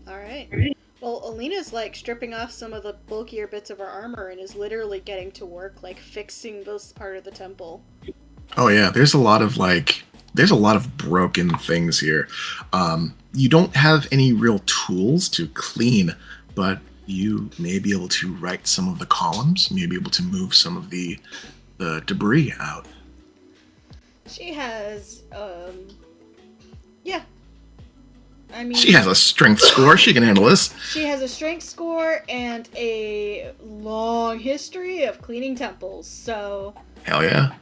Speaker 2: All right. Well, Alina's like stripping off some of the bulkier bits of her armor and is literally getting to work, like fixing this part of the temple.
Speaker 1: Oh yeah, there's a lot of broken things here. You don't have any real tools to clean, but you may be able to right some of the columns. You may be able to move some of the debris out.
Speaker 2: She has, yeah. I mean,
Speaker 1: She has a strength score. She can handle this.
Speaker 2: she has a strength score and a long history of cleaning temples, so
Speaker 1: Hell yeah.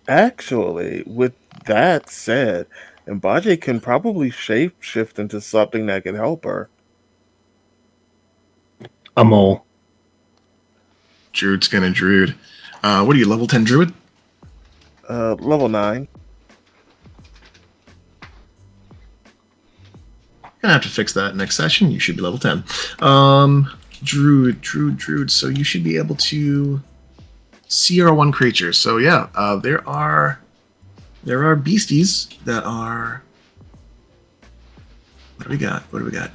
Speaker 4: Actually, with that said, Mbaje can probably shapeshift into something that can help her.
Speaker 5: A mole.
Speaker 1: Druid's gonna druid. What are you, level 10 druid?
Speaker 4: Level 9.
Speaker 1: Gonna have to fix that next session. You should be level 10. Druid. So you should be able to CR1 creatures. So yeah, there are beasties that are. What do we got?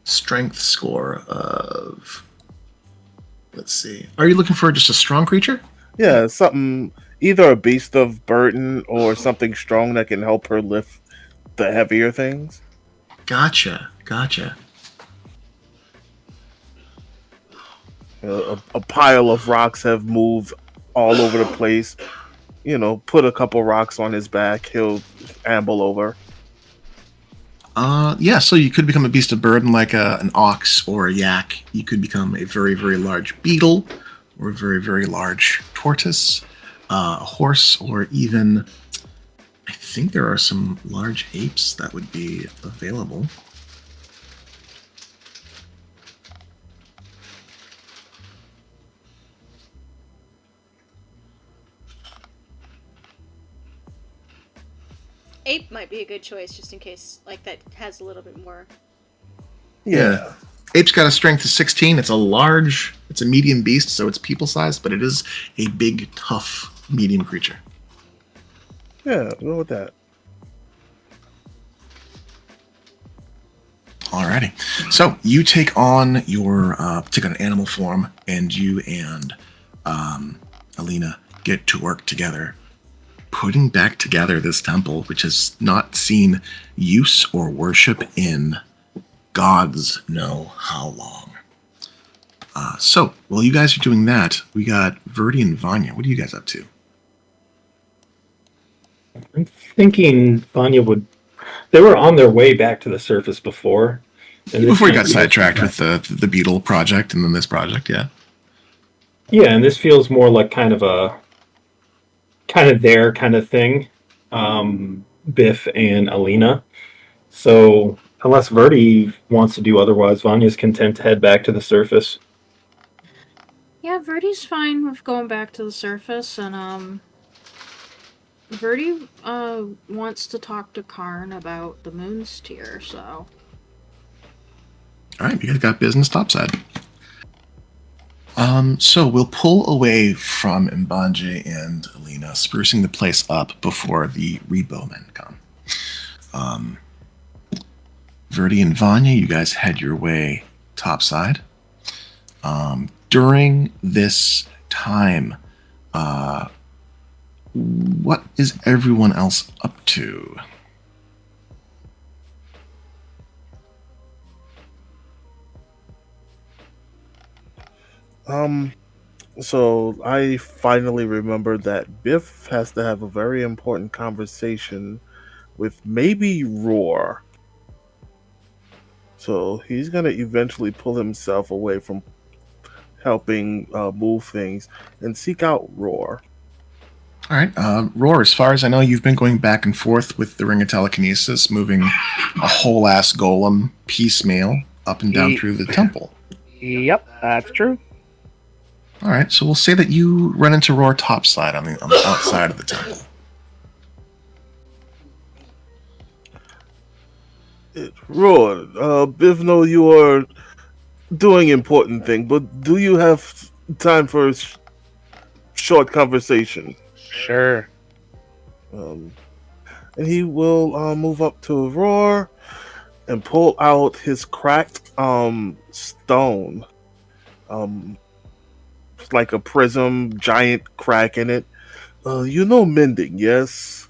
Speaker 1: Strength score of. Let's see. Are you looking for just a strong creature?
Speaker 4: Yeah, something, either a beast of burden or something strong that can help her lift the heavier things.
Speaker 1: Gotcha.
Speaker 4: A pile of rocks have moved all over the place. Put a couple rocks on his back, he'll amble over.
Speaker 1: Yeah, so you could become a beast of burden like an ox or a yak. You could become a very, very large beetle or a very, very large tortoise, a horse, or even, I think there are some large apes that would be available.
Speaker 2: ape might be a good choice just in case, like, that has a little bit more.
Speaker 1: Yeah. Ape's got a strength of 16. It's a medium beast, so it's people sized, but it is a big, tough, medium creature.
Speaker 4: Yeah, go with that.
Speaker 1: Alrighty. So you take on an animal form, and you and Alina get to work together, putting back together this temple, which has not seen use or worship in gods know how long. So while you guys are doing that, we got Verdi and Vanya. What are you guys up to?
Speaker 5: I'm thinking Vanya would. They were on their way back to the surface before. And
Speaker 1: Before you got sidetracked with the Beetle project and then this project, yeah.
Speaker 5: Yeah, and this feels more like kind of their kind of thing. Biff and Alina. So unless Verdi wants to do otherwise, Vanya's content to head back to the surface.
Speaker 6: Yeah, Verdi's fine with going back to the surface, and Verdi wants to talk to Karn about the moon's tier, so.
Speaker 1: Alright, you guys got business topside. So we'll pull away from Mbanje and Alina, sprucing the place up before the Repo Men come. Verdi and Vanya, you guys head your way topside. During this time, what is everyone else up to?
Speaker 4: Um, so I finally remembered that Biff has to have a very important conversation with maybe Roar. So he's gonna eventually pull himself away from helping move things and seek out Roar.
Speaker 1: All right, Roar, as far as I know, you've been going back and forth with the Ring of Telekinesis, moving a whole ass golem piecemeal up and down
Speaker 7: Ye-
Speaker 1: through the temple.
Speaker 7: Yep, that's true.
Speaker 1: All right, so we'll say that you run into Roar topside on the outside of the temple.
Speaker 4: Roar, Biff, know you are doing important thing, but do you have time for a short conversation?
Speaker 7: Sure.
Speaker 4: Um, and he will move up to Roar and pull out his cracked stone. It's like a prism, giant crack in it. You know mending, yes?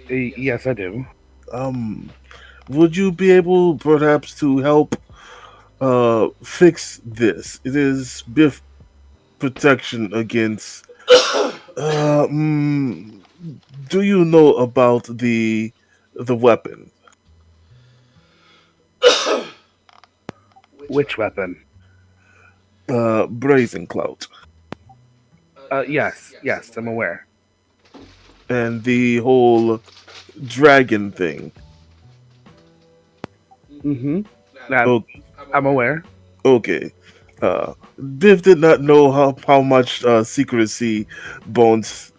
Speaker 7: Yes, I do.
Speaker 4: Um, would you be able perhaps to help fix this? It is Biff protection against. Uh, mm, do you know about the weapon?
Speaker 7: Which weapon?
Speaker 4: Brazen Clout.
Speaker 7: Yes, I'm aware.
Speaker 4: And the whole dragon thing.
Speaker 7: Mm-hmm.
Speaker 4: Oh,
Speaker 7: I'm aware.
Speaker 4: okay. Biff did not know how much secrecy Bones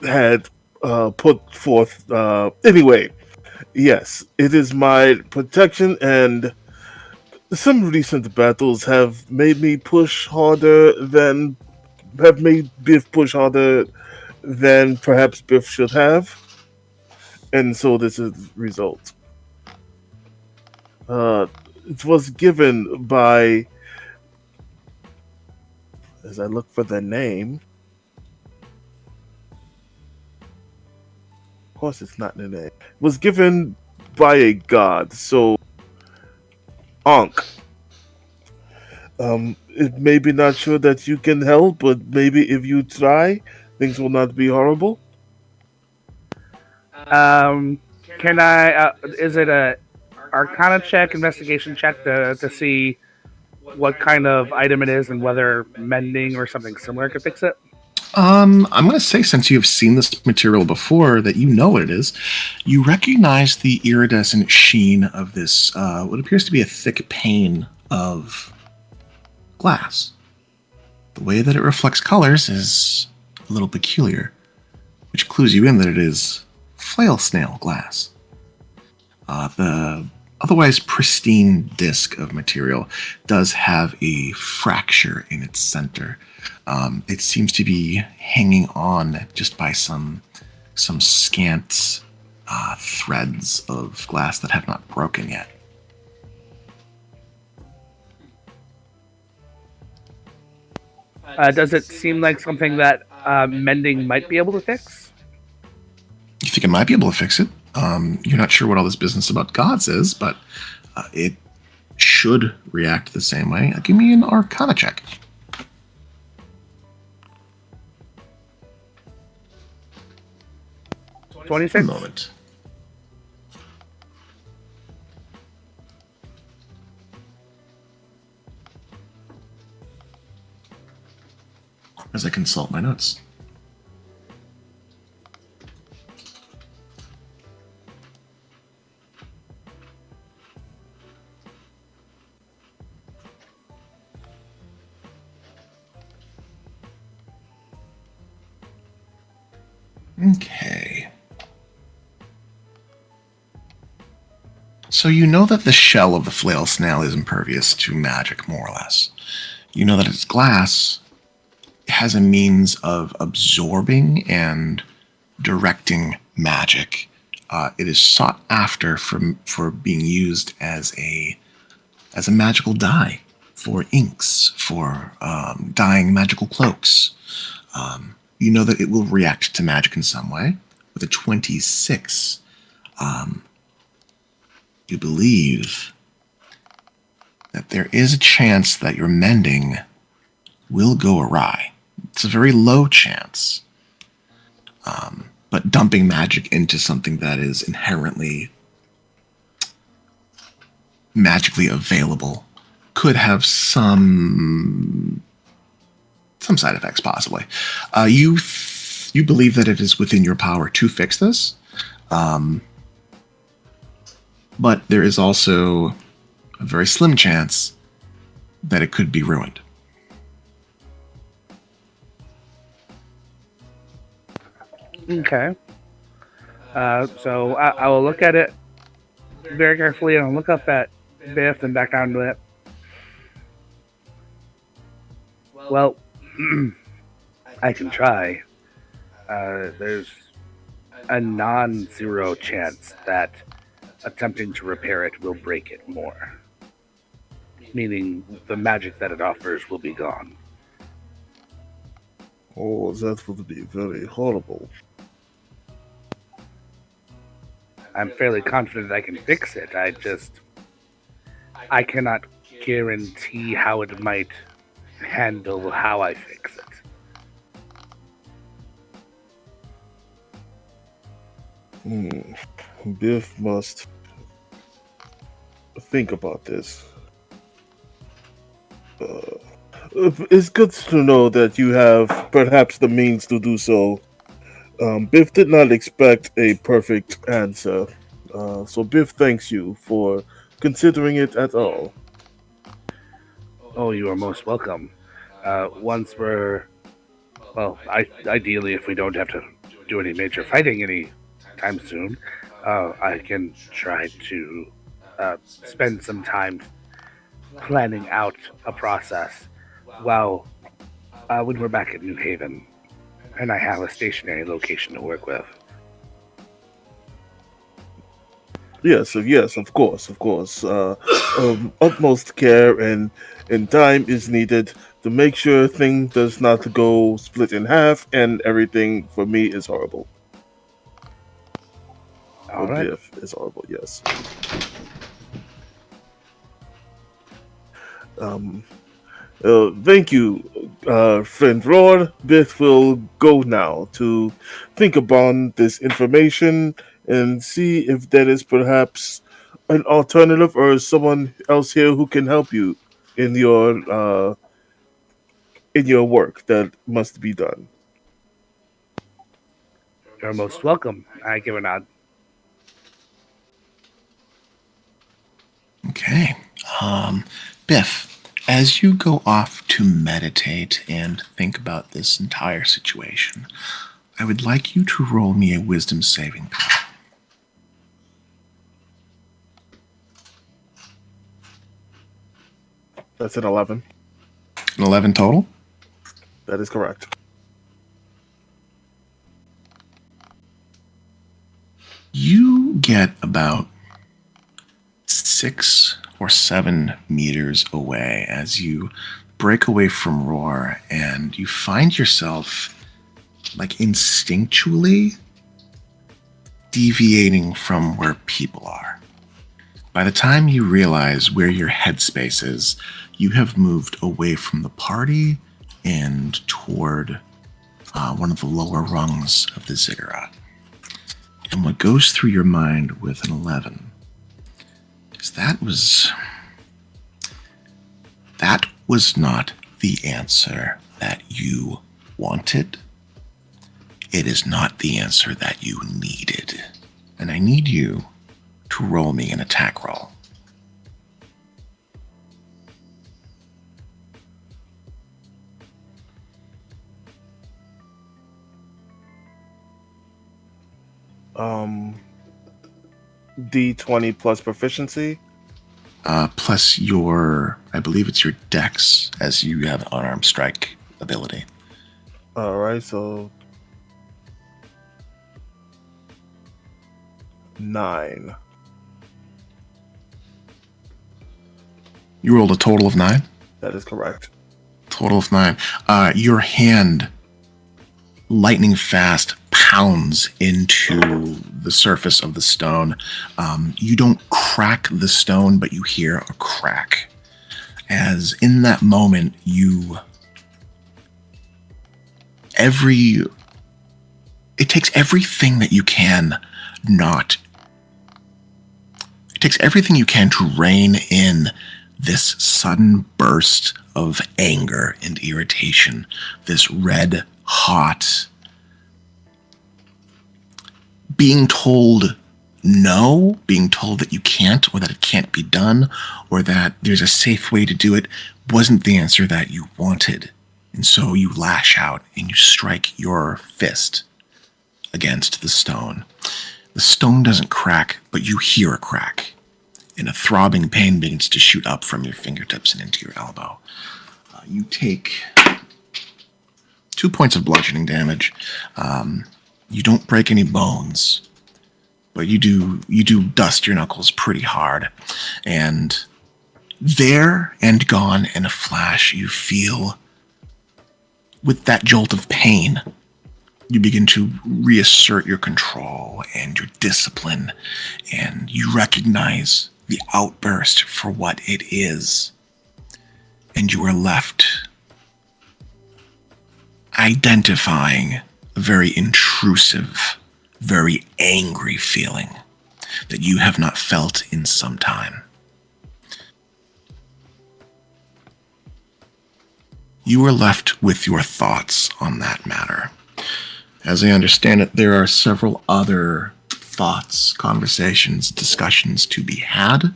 Speaker 4: had put forth. Anyway, yes, it is my protection, and some recent battles have made me push harder than have made Biff push harder than perhaps Biff should have, and so this is the result. Uh, it was given by, as I look for the name. Of course, it's not the name. It was given by a god, so Ankh. It may be not sure that you can help, but maybe if you try, things will not be horrible.
Speaker 7: Can I? Is it a Arcana check, investigation check to see what kind of item it is and whether mending or something similar could fix it?
Speaker 1: I'm going to say, since you have seen this material before, that you know what it is. You recognize the iridescent sheen of this, what appears to be a thick pane of glass. The way that it reflects colors is a little peculiar, which clues you in that it is flail snail glass. The otherwise pristine disc of material does have a fracture in its center. It seems to be hanging on just by some scant threads of glass that have not broken yet.
Speaker 7: Does it seem like something that mending might be able to fix?
Speaker 1: You think it might be able to fix it? You're not sure what all this business about gods is, but it should react the same way. Give me an Arcana check.
Speaker 7: 26.
Speaker 1: A moment. As I consult my notes. Okay. So you know that the shell of the flail snail is impervious to magic, more or less. You know that its glass has a means of absorbing and directing magic. It is sought after for being used as a magical dye for inks, for dyeing magical cloaks. You know that it will react to magic in some way. With a 26, you believe that there is a chance that your mending will go awry. It's a very low chance. But dumping magic into something that is inherently magically available could have some side effects, possibly. You believe that it is within your power to fix this, but there is also a very slim chance that it could be ruined.
Speaker 7: Okay. So I will look at it very carefully, and I'll look up at Biff and back down to it. Well, I can try. There's a non-zero chance that attempting to repair it will break it more. Meaning the magic that it offers will be gone.
Speaker 4: Oh, that would be very horrible.
Speaker 7: I'm fairly confident I can fix it. I cannot guarantee how it might handle how I fix it.
Speaker 4: Biff must think about this. It's good to know that you have perhaps the means to do so. Biff did not expect a perfect answer, so Biff thanks you for considering it at all.
Speaker 7: Oh, you are most welcome. Once we're, ideally, if we don't have to do any major fighting anytime soon, I can try to spend some time planning out a process while when we're back at New Haven and I have a stationary location to work with.
Speaker 4: Yes, of course. Utmost care and time is needed to make sure thing does not go split in half and everything for me is horrible.
Speaker 7: All right.
Speaker 4: Biff is horrible, yes. Thank you, friend Roar. Biff will go now to think upon this information and see if there is perhaps an alternative or someone else here who can help you in your work that must be done.
Speaker 7: You're most welcome. I give a nod.
Speaker 1: Okay. Biff, as you go off to meditate and think about this entire situation, I would like you to roll me a wisdom saving throw.
Speaker 4: That's an 11.
Speaker 1: An 11 total?
Speaker 4: That is correct.
Speaker 1: You get about 6 or 7 meters away as you break away from Roar, and you find yourself, like, instinctually deviating from where people are. By the time you realize where your headspace is, you have moved away from the party and toward one of the lower rungs of the ziggurat. And what goes through your mind with an 11 is that was not the answer that you wanted. It is not the answer that you needed. And I need you to roll me an attack roll.
Speaker 4: D20 plus proficiency.
Speaker 1: Plus your, I believe it's your dex, as you have an unarmed strike ability.
Speaker 4: All right, so 9.
Speaker 1: You rolled a total of 9?
Speaker 4: That is correct.
Speaker 1: Total of 9. Your hand, lightning fast, pounds into the surface of the stone. You don't crack the stone, but you hear a crack. As in that moment, it takes everything that you can it takes everything you can to rein in this sudden burst of anger and irritation, this red hot being told no, being told that you can't, or that it can't be done, or that there's a safe way to do it, wasn't the answer that you wanted. And so you lash out and you strike your fist against the stone. The stone doesn't crack, but you hear a crack, and a throbbing pain begins to shoot up from your fingertips and into your elbow. You take 2 points of bludgeoning damage. You don't break any bones, but you do dust your knuckles pretty hard. And there and gone in a flash, you feel, with that jolt of pain, you begin to reassert your control and your discipline, and you recognize the outburst for what it is. And you are left identifying a very intrusive, very angry feeling that you have not felt in some time. You are left with your thoughts on that matter. As I understand it, there are several other thoughts, conversations, discussions to be had,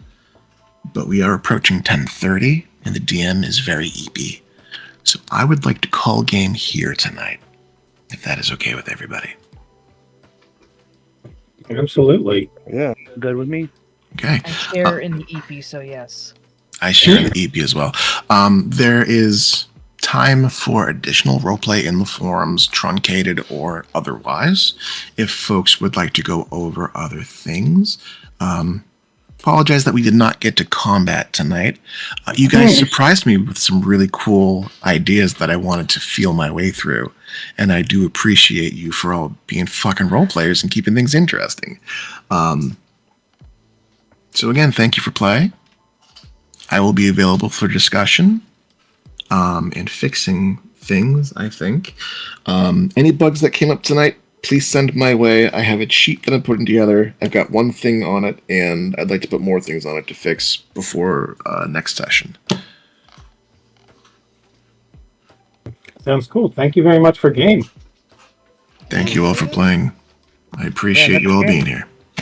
Speaker 1: but we are approaching 10:30, and the DM is very eepy. So I would like to call game here tonight, if that is okay with everybody.
Speaker 5: Absolutely.
Speaker 4: Yeah.
Speaker 7: Good with me.
Speaker 1: Okay.
Speaker 3: I share in the EP, so yes.
Speaker 1: I share the EP as well. There is time for additional roleplay in the forums, truncated or otherwise, if folks would like to go over other things. Apologize that we did not get to combat tonight. You guys surprised me with some really cool ideas that I wanted to feel my way through, and I do appreciate you for all being fucking role players and keeping things interesting. So again, thank you for play. I will be available for discussion and fixing things, I think. Any bugs that came up tonight, please send my way. I have a sheet that I'm putting together. I've got one thing on it, and I'd like to put more things on it to fix before next session.
Speaker 5: Sounds cool. Thank you very much for game.
Speaker 1: Thank you all for playing. I appreciate you all being here.